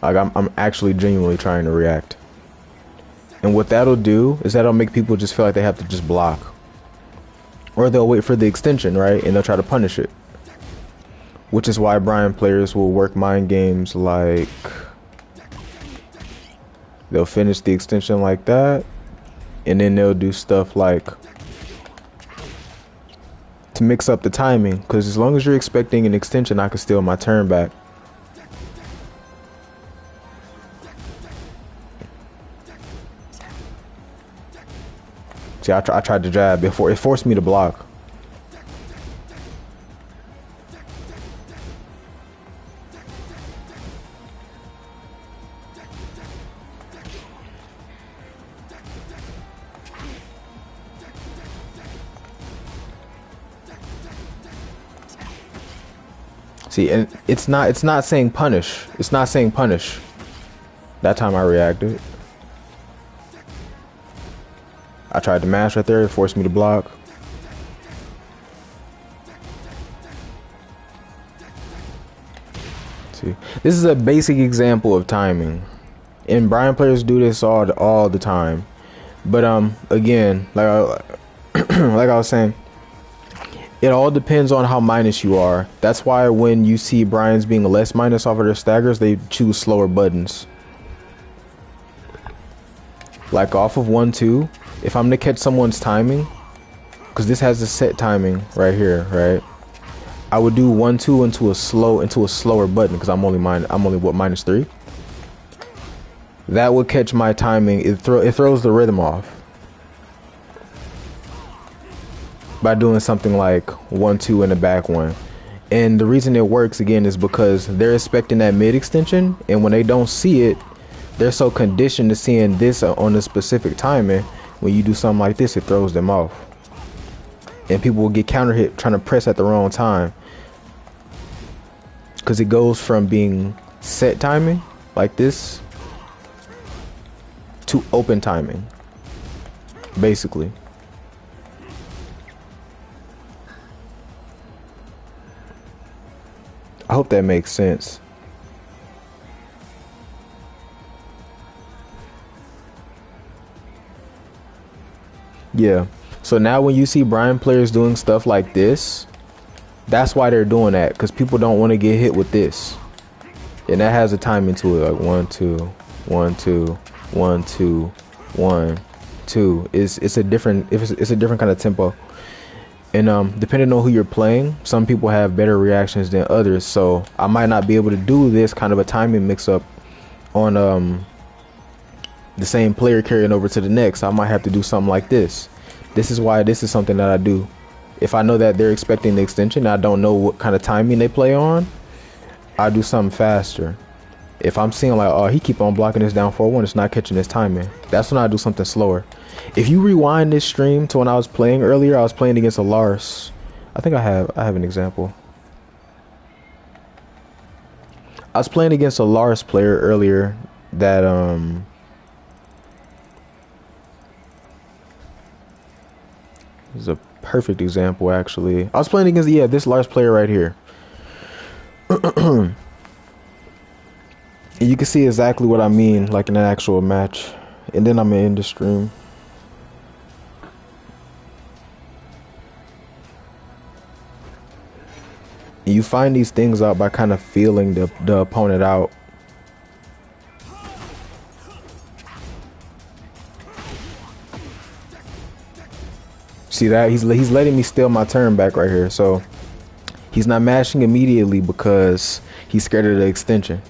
Speaker 1: Like I'm actually genuinely trying to react. And what that'll do is that'll make people just feel like they have to just block, or they'll wait for the extension, right? And they'll try to punish it. Which is why Bryan players will work mind games like they'll finish the extension like that, and then they'll do stuff like to mix up the timing, because as long as you're expecting an extension, I can steal my turn back. See, I tried to jab before it forced me to block. See, and it's not saying punish. It's not saying punish. That time I reacted. I tried to mash right there, it forced me to block. See, this is a basic example of timing. And Bryan players do this all the time. But again, like I was saying, it all depends on how minus you are. That's why when you see Bryan's being less minus off of their staggers, they choose slower buttons. Like off of 1-2, if I'm to catch someone's timing, because this has a set timing right here, right? I would do 1-2 into a slower button because I'm only what, -3. That would catch my timing. It throws the rhythm off by doing something like 1-2 in the back one. And the reason it works again is because they're expecting that mid extension, and when they don't see it, they're so conditioned to seeing this on a specific timing. When you do something like this, it throws them off, and people will get counter hit trying to press at the wrong time, because it goes from being set timing like this to open timing, basically. I hope that makes sense. Yeah. So now when you see Bryan players doing stuff like this, that's why they're doing that, because people don't want to get hit with this. And that has a timing to it, like 1-2, 1-2, 1-2, 1-2. It's a different kind of tempo. And depending on who you're playing, some people have better reactions than others. So I might not be able to do this kind of a timing mix up on the same player carrying over to the next. I might have to do something like this. This is why this is something that I do. If I know that they're expecting the extension, I don't know what kind of timing they play on, I do something faster. If I'm seeing like, oh, he keep on blocking this down 4-1, it's not catching his timing, that's when I do something slower. If you rewind this stream to when I was playing earlier, I was playing against a Lars. I think I have an example. I was playing against a Lars player earlier that this is a perfect example actually. I was playing against this Lars player right here. And you can see exactly what I mean, like in an actual match. And then I'm gonna end the stream. And you find these things out by kind of feeling the opponent out. See that? He's letting me steal my turn back right here. So he's not mashing immediately because he's scared of the extension.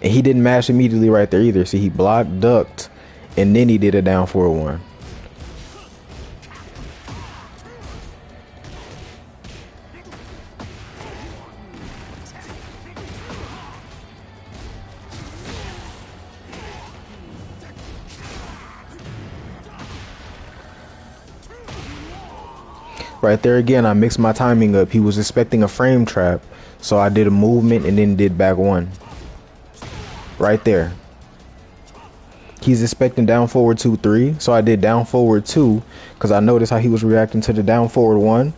Speaker 1: And he didn't mash immediately right there either. See, he blocked, ducked, and then he did a down 4-1. Right there again, I mixed my timing up. He was expecting a frame trap, so I did a movement and then did back 1. Right there. He's expecting down forward 2-3, so I did down forward 2 because I noticed how he was reacting to the down forward 1.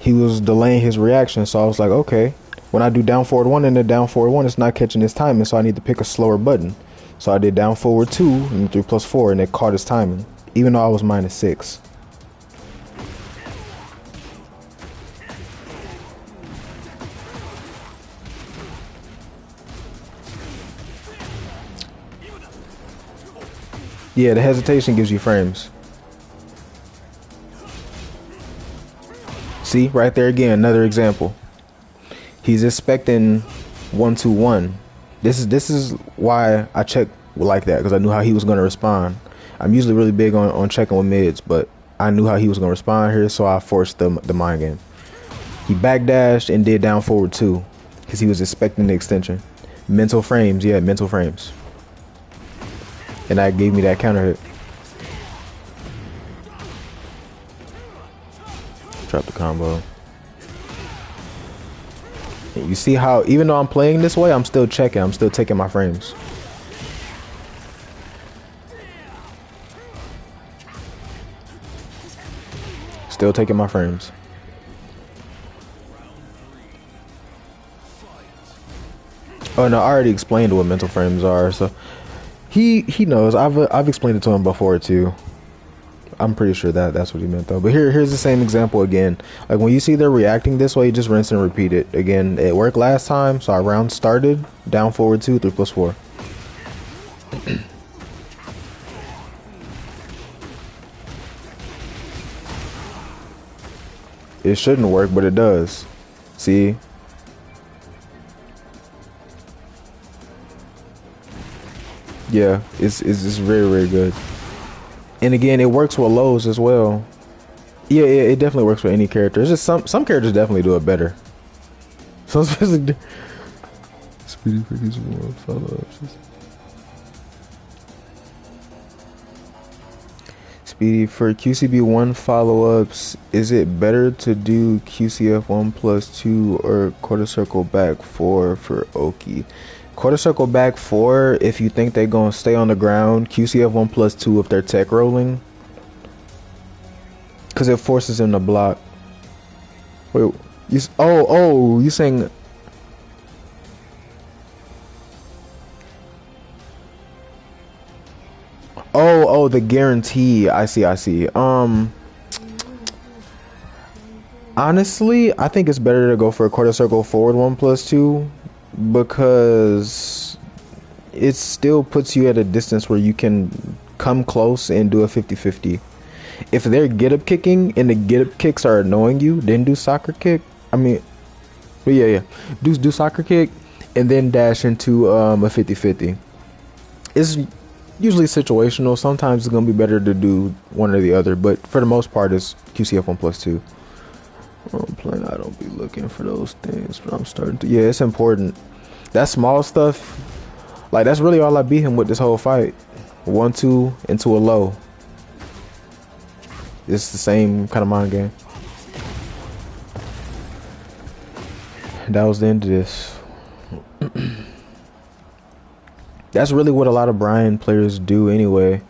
Speaker 1: He was delaying his reaction, so I was like, okay, when I do down forward 1 and then down forward 1, it's not catching his timing, so I need to pick a slower button. So I did down forward 2 and 3+4, and it caught his timing, even though I was -6. Yeah, the hesitation gives you frames. See, right there again, another example. He's expecting 1-2-1. This is why I checked like that, because I knew how he was going to respond. I'm usually really big on checking with mids, but I knew how he was going to respond here, so I forced the mind game. He backdashed and did down forward 2 because he was expecting the extension. Mental frames, yeah, mental frames. And that gave me that counter hit. Drop the combo. You see how even though I'm playing this way, I'm still checking. I'm still taking my frames. Still taking my frames. Oh no, I already explained what mental frames are, so he knows. I've explained it to him before too. I'm pretty sure that's what he meant though. But here's the same example again. Like when you see they're reacting this way, just rinse and repeat it. Again, it worked last time, so our round started down forward 2, 3 plus 4. It shouldn't work, but it does. See? Yeah, it's very, very good. And again, it works with lows as well. Yeah, it definitely works with any character. It's just some characters definitely do it better. Some specific speedy freakies more follow-ups. Speedy, for QCB1 follow-ups, is it better to do QCF1 plus 2 or quarter circle back 4 for Oki? Quarter circle back 4 if you think they're gonna stay on the ground. QCF1 plus 2 if they're tech rolling, because it forces them to block. Wait, you saying? Oh, the guarantee. I see. Honestly, I think it's better to go for a quarter circle forward 1 plus 2, because it still puts you at a distance where you can come close and do a 50-50. If they're get up kicking and the get up kicks are annoying you, then do soccer kick. I mean, but yeah. Do soccer kick and then dash into a 50-50. It's usually situational. Sometimes it's gonna be better to do one or the other, but for the most part, it's QCF 1 plus 2. When I'm playing, I don't be looking for those things, but I'm starting to. Yeah, it's important. That small stuff, like that's really all I beat him with this whole fight. 1-2 into a low. It's the same kind of mind game. That was the end of this. That's really what a lot of Bryan players do anyway.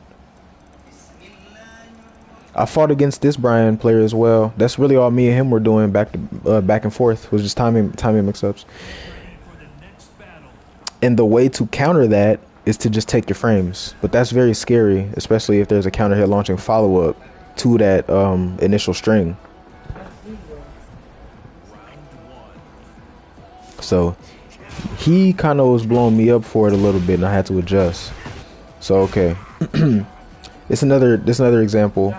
Speaker 1: I fought against this Bryan player as well. That's really all me and him were doing back and forth, was just timing mix-ups. And the way to counter that is to just take your frames. But that's very scary, especially if there's a counter hit launching follow-up to that initial string. So he kind of was blowing me up for it a little bit, and I had to adjust. So okay, this another example.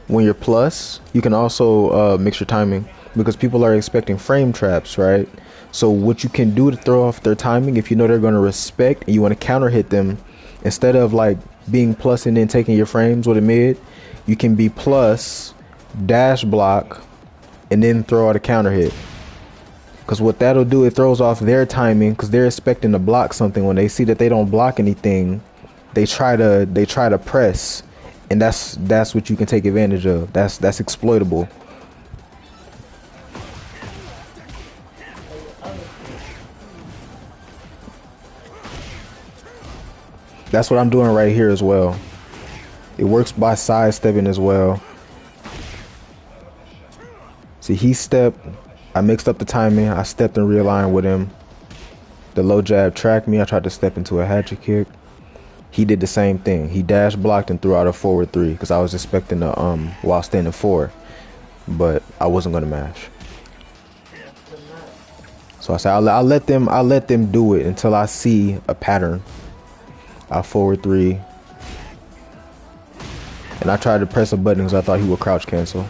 Speaker 1: When you're plus, you can also mix your timing, because people are expecting frame traps, right? So what you can do to throw off their timing, if you know they're going to respect and you want to counter hit them, instead of like being plus and then taking your frames with a mid, you can be plus, dash block, and then throw out a counter hit. Because what that'll do, it throws off their timing, because they're expecting to block something. When they see that they don't block anything, they try to press, and that's what you can take advantage of. That's exploitable. That's what I'm doing right here as well. It works by sidestepping as well. See, he stepped. I mixed up the timing. I stepped and realigned with him. The low jab tracked me. I tried to step into a hatchet kick. He did the same thing. He dash blocked and threw out a forward 3, because I was expecting to while standing 4, but I wasn't gonna mash. So I said I'll let them do it until I see a pattern. I forward 3, and I tried to press a button because I thought he would crouch cancel.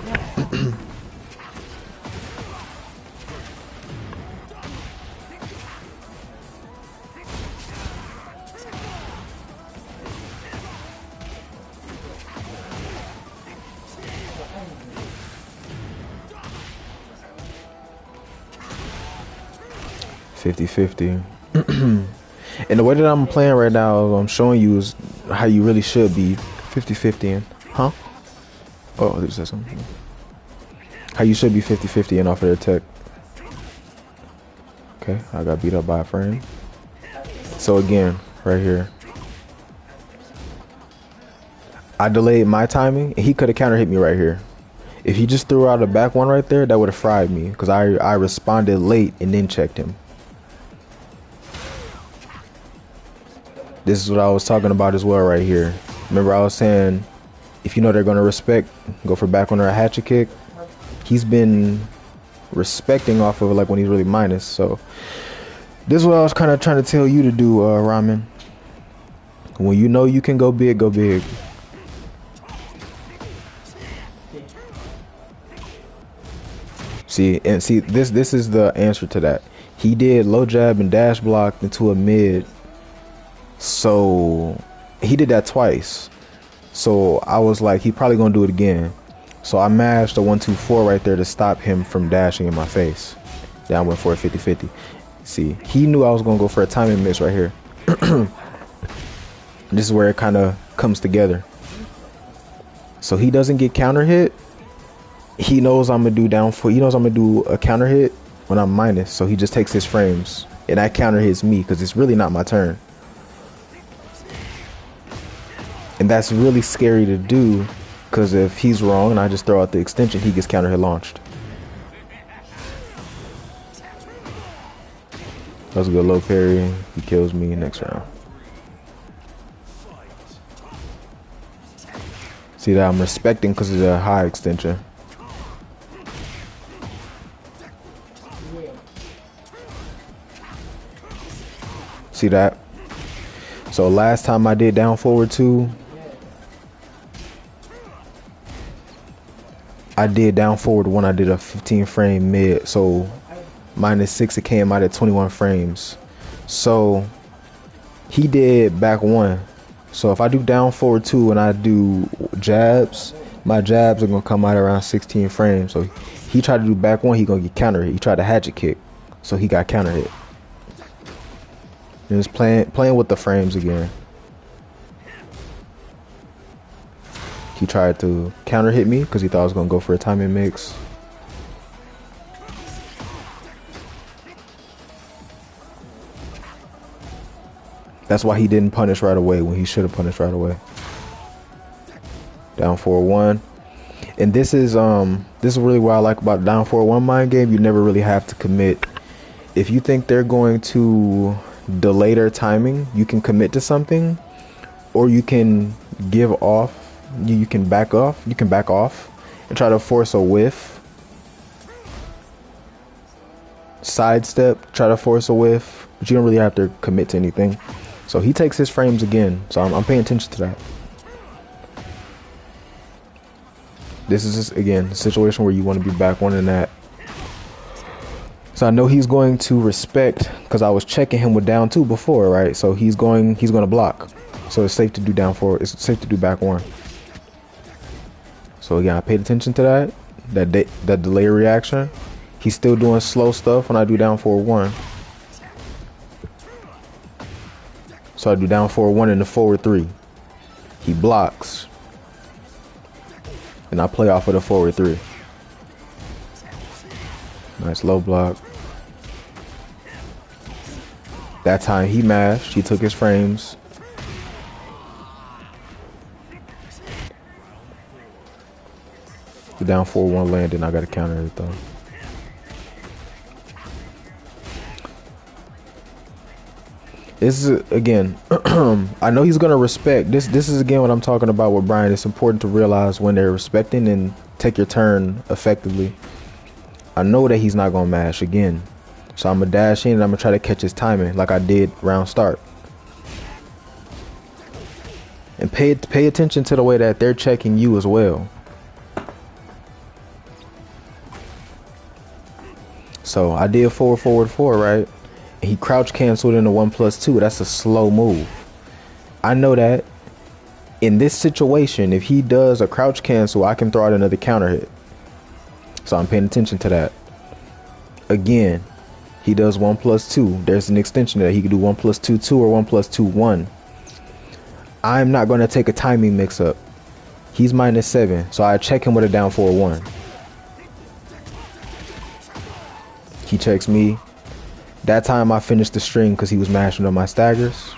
Speaker 1: (50-50). And the way that I'm playing right now, I'm showing you is how you really should be 50-50 and huh? Oh, there's something. How you should be 50-50 and off of their tech. Okay, I got beat up by a frame. So again, right here, I delayed my timing, and he could have counter hit me right here. If he just threw out a back one right there, that would have fried me because I responded late and then checked him. This is what I was talking about as well right here. Remember I was saying, if you know they're going to respect, go for back one or a hatchet kick. He's been respecting off of it like when he's really minus. So this is what I was kind of trying to tell you to do, Ramen. When you know you can go big, go big. See, this is the answer to that. He did low jab and dash block into a mid. So he did that twice. So I was like, he probably gonna do it again. So I mashed a 1-2-4 right there to stop him from dashing in my face. Then I went for a 50-50. See, he knew I was gonna go for a timing miss right here. This is where it kind of comes together. So he doesn't get counter hit. He knows I'm gonna do down four. He knows I'm gonna do a counter hit when I'm minus. So he just takes his frames, and that counter hits me because it's really not my turn. And that's really scary to do because if he's wrong and I just throw out the extension, he gets counter hit launched. That was a good low parry. He kills me next round. See that I'm respecting because of the high extension. See that? So last time I did down forward 2, I did down forward 1, I did a 15 frame mid. So -6, it came out at 21 frames. So he did back 1. So if I do down forward 2 and I do jabs, my jabs are gonna come out around 16 frames. So he tried to do back 1, he gonna get counter hit. He tried to hatchet kick, so he got counter hit. And just playing with the frames again. He tried to counter hit me because he thought I was gonna go for a timing mix. That's why he didn't punish right away when he should have punished right away. Down 4-1. And this is really what I like about down 4-1 mind game. You never really have to commit. If you think they're going to delay their timing, you can commit to something, or you can give off. You can back off. You can back off and try to force a whiff. Sidestep, try to force a whiff, but you don't really have to commit to anything. So he takes his frames again. So I'm paying attention to that. This is just, again, a situation where you want to be back one in that. So I know he's going to respect because I was checking him with down 2 before, right? So he's going to block. So it's safe to do down 4. It's safe to do back 1. So again, I paid attention to that delay reaction. He's still doing slow stuff when I do down 4-1. So I do down 4-1 in the forward 3. He blocks. And I play off of the forward 3. Nice low block. That time he mashed. He took his frames. The down 4-1 landing. I got to counter it though. This is again. I know he's gonna respect this. This is again what I'm talking about with Bryan. It's important to realize when they're respecting and take your turn effectively. I know that he's not gonna mash again, so I'm gonna dash in and I'm gonna try to catch his timing like I did round start. And pay attention to the way that they're checking you as well. So I did forward 4, right? And he crouch canceled into 1+2. That's a slow move. I know that in this situation, if he does a crouch cancel, I can throw out another counter hit. So I'm paying attention to that. Again, he does 1+2. There's an extension there. He could do 1+2-2 or 1+2-1. I'm not going to take a timing mix up. He's -7, so I check him with a down 4-1. He checks me. That time I finished the string because he was mashing on my staggers.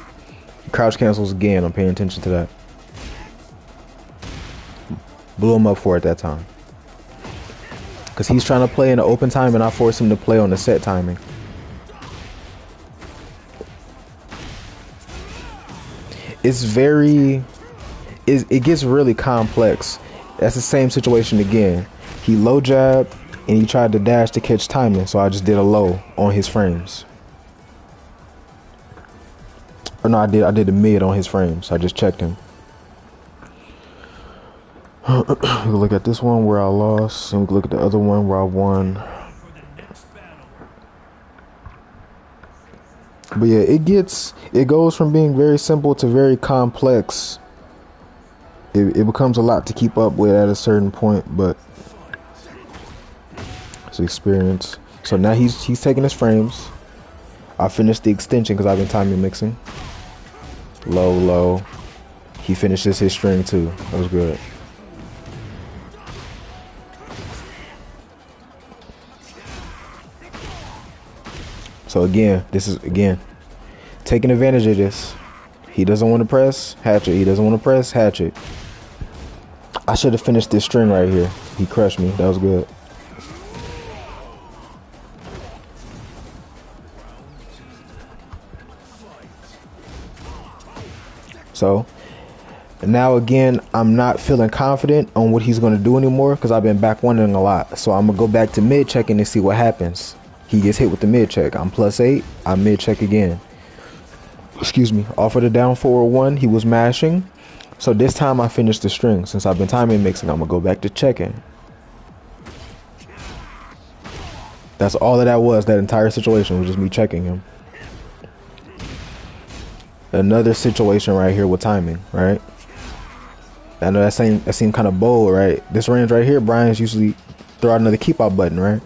Speaker 1: Crouch cancels again. I'm paying attention to that. Blew him up for it that time. Because he's trying to play in the open time and I force him to play on the set timing. It's very... It gets really complex. That's the same situation again. He low jab and he tried to dash to catch timing, so I just did a low on his frames. Or no, I did a mid on his frames. I just checked him. Look at this one where I lost, and look at the other one where I won. But yeah, it goes from being very simple to very complex. It becomes a lot to keep up with at a certain point, but it's experience. So now he's taking his frames. I finished the extension because I've been timing mixing. Low, low. He finishes his string too. That was good. So again, this is taking advantage of this. He doesn't want to press, hatchet. He doesn't want to press, hatchet. I should have finished this string right here. He crushed me. That was good. So now again, I'm not feeling confident on what he's going to do anymore because I've been back wondering a lot. So I'm going to go back to mid checking and see what happens. He gets hit with the mid check. I'm +8. I mid check again. Excuse me. Off of the down forward 1, he was mashing. So this time I finished the string. Since I've been timing mixing, I'm going to go back to checking. That's all that was. That entire situation was just me checking him. Another situation right here with timing, right? I know that seemed kind of bold, right? This range right here, Bryan's usually throw out another keep out button, right?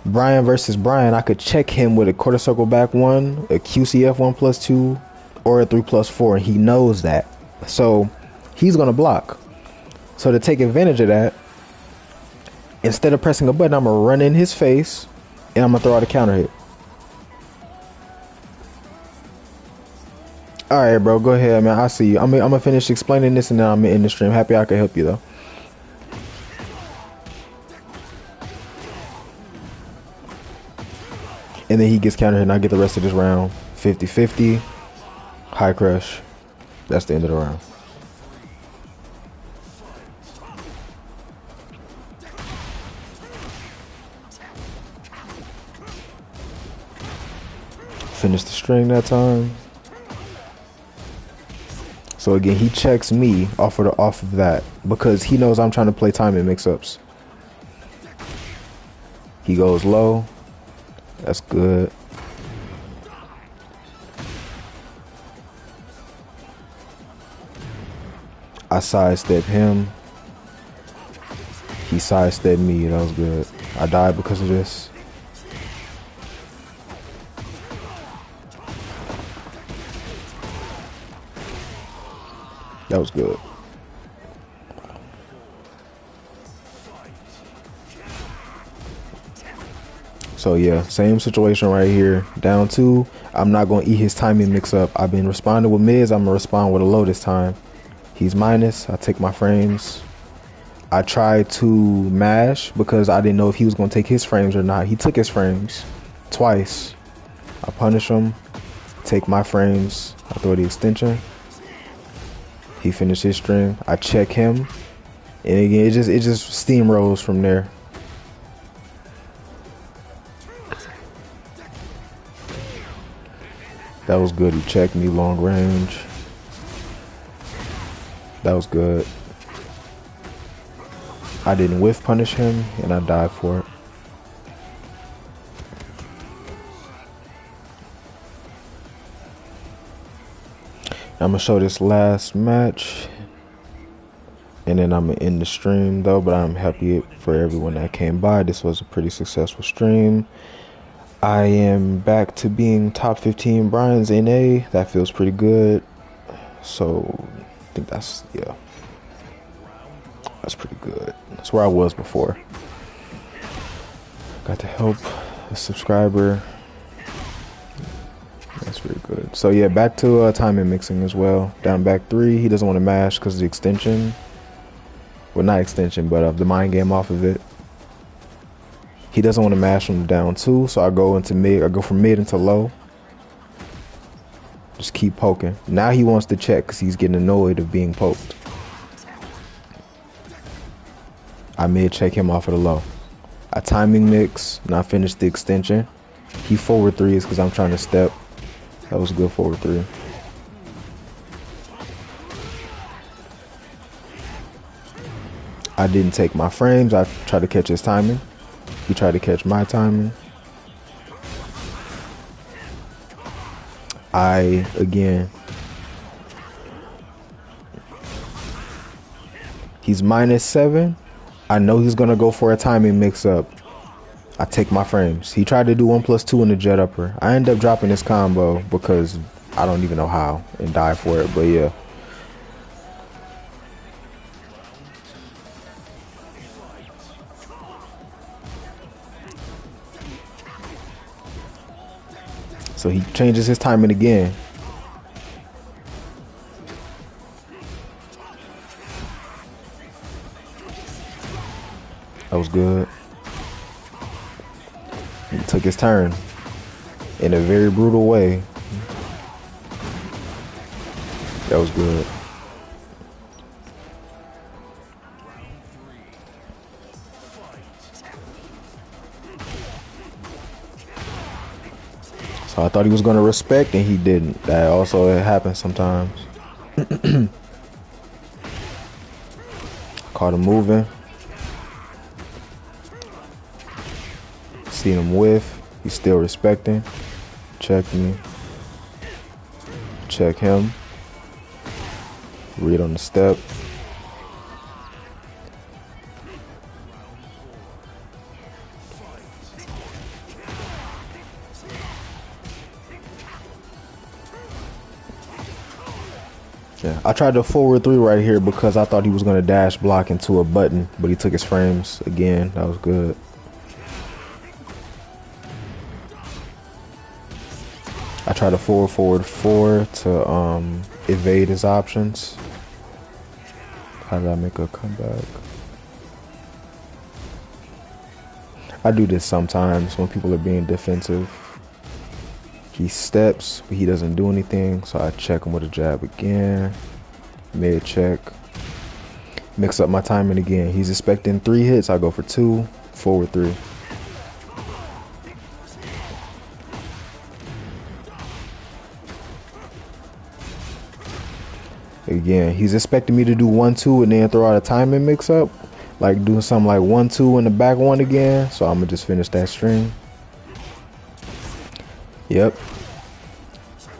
Speaker 1: Bryan versus Bryan, I could check him with a quarter circle back 1, a QCF 1+2, or a 3+4, and he knows that. So he's gonna block. So to take advantage of that, instead of pressing a button, I'm gonna run in his face and I'm gonna throw out a counter hit. All right, bro, go ahead, man. I see you. I'm gonna finish explaining this and then I'm gonna end the stream. Happy I could help you though. And then he gets counter hit and I get the rest of this round 50-50, high crush. That's the end of the round. Finished the string that time. So again, he checks me off of that because he knows I'm trying to play timing mix-ups. He goes low. That's good. I sidestep him. He sidestepped me. That was good. I died because of this. That was good. So yeah, same situation right here. Down 2. I'm not going to eat his timing mix up. I've been responding with mids. I'm going to respond with a low this time. He's minus. I take my frames. I tried to mash because I didn't know if he was going to take his frames or not. He took his frames twice. I punish him. Take my frames. I throw the extension. He finished his string. I check him. And again, it just steamrolls from there. That was good. He checked me long range. That was good. I didn't whiff punish him, and I died for it. I'm gonna show this last match, and then I'm gonna end the stream though. But I'm happy for everyone that came by. This was a pretty successful stream. I am back to being top 15 Bryan's NA. That feels pretty good. So I think that's pretty good. That's where I was before. Got to help a subscriber Good. So yeah, back to timing mixing as well. Down back 3. He doesn't want to mash because of the extension. Well, not extension, but the mind game off of it. He doesn't want to mash from down 2, so I go into mid. I go from mid into low. Just keep poking. Now he wants to check because he's getting annoyed of being poked. I mid check him off of the low. I timing mix, and I finish the extension. He forward 3s because I'm trying to step. That was a good forward 3. I didn't take my frames. I tried to catch his timing. He tried to catch my timing. Again, he's -7. I know he's going to go for a timing mix up. I take my frames. He tried to do 1+2 in the jet upper. I end up dropping this combo because I don't even know how and die for it, but yeah. So he changes his timing again. That was good. He took his turn in a very brutal way. That was good. So I thought he was going to respect and he didn't. That also happens sometimes. Caught him moving. Seen him whiff. He's still respecting. Check me. Check him. Read on the step. Yeah, I tried to forward 3 right here because I thought he was going to dash block into a button, but he took his frames again. That was good. I tried to forward 4 to evade his options. How did I make a comeback? I do this sometimes when people are being defensive. He steps, but he doesn't do anything, so I check him with a jab again. Mid check. Mix up my timing again. He's expecting 3 hits, I go for 2, forward 3. Again, he's expecting me to do 1-2 and then throw out a timing mix up. Like doing something like 1-2 in the back 1 again. So I'm gonna just finish that string. Yep.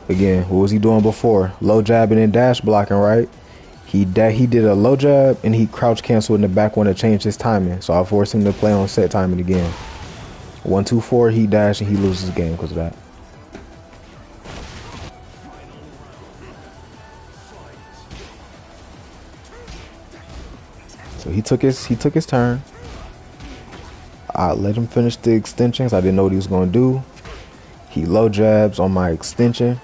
Speaker 1: Again, what was he doing before? Low jabbing and dash blocking, right? He did a low jab and he crouch canceled in the back 1 to change his timing. So I forced him to play on set timing again. 1-2-4, he dash and he loses the game because of that. So he took his turn. I let him finish the extensions. I didn't know what he was gonna do. He low jabs on my extension.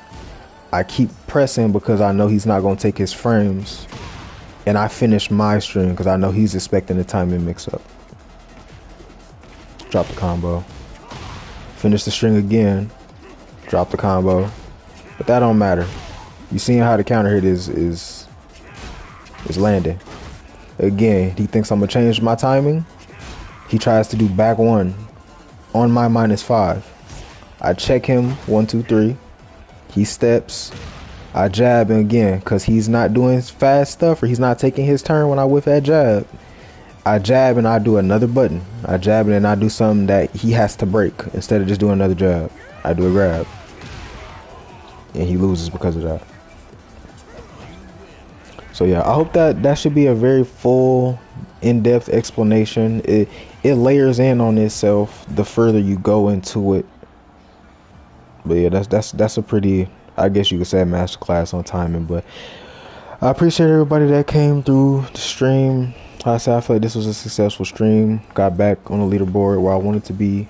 Speaker 1: I keep pressing because I know he's not gonna take his frames. And I finish my string because I know he's expecting the timing mix up. Drop the combo. Finish the string again. Drop the combo. But that don't matter. You seeing how the counter hit is landing. Again, he thinks I'm gonna change my timing. He tries to do back 1 on my -5. I check him 1-2-3. He steps. I jab him again because he's not doing fast stuff or he's not taking his turn when I whiff that jab. I jab and I do another button. I jab and I do something that he has to break instead of just doing another jab. I do a grab. And he loses because of that. So yeah, I hope that should be a very full, in-depth explanation. It layers in on itself the further you go into it. But yeah, that's a pretty, I guess you could say, a masterclass on timing. But I appreciate everybody that came through the stream. Like I said, I feel like this was a successful stream. Got back on the leaderboard where I wanted to be.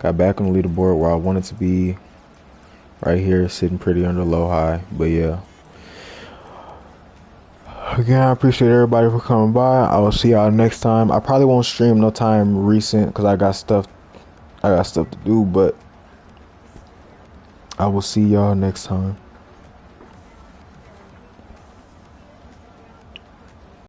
Speaker 1: Got back on the leaderboard where I wanted to be. Right here, sitting pretty under low high. But yeah. Again, I appreciate everybody for coming by. I will see y'all next time. I probably won't stream no time recent because I got stuff to do, but I will see y'all next time.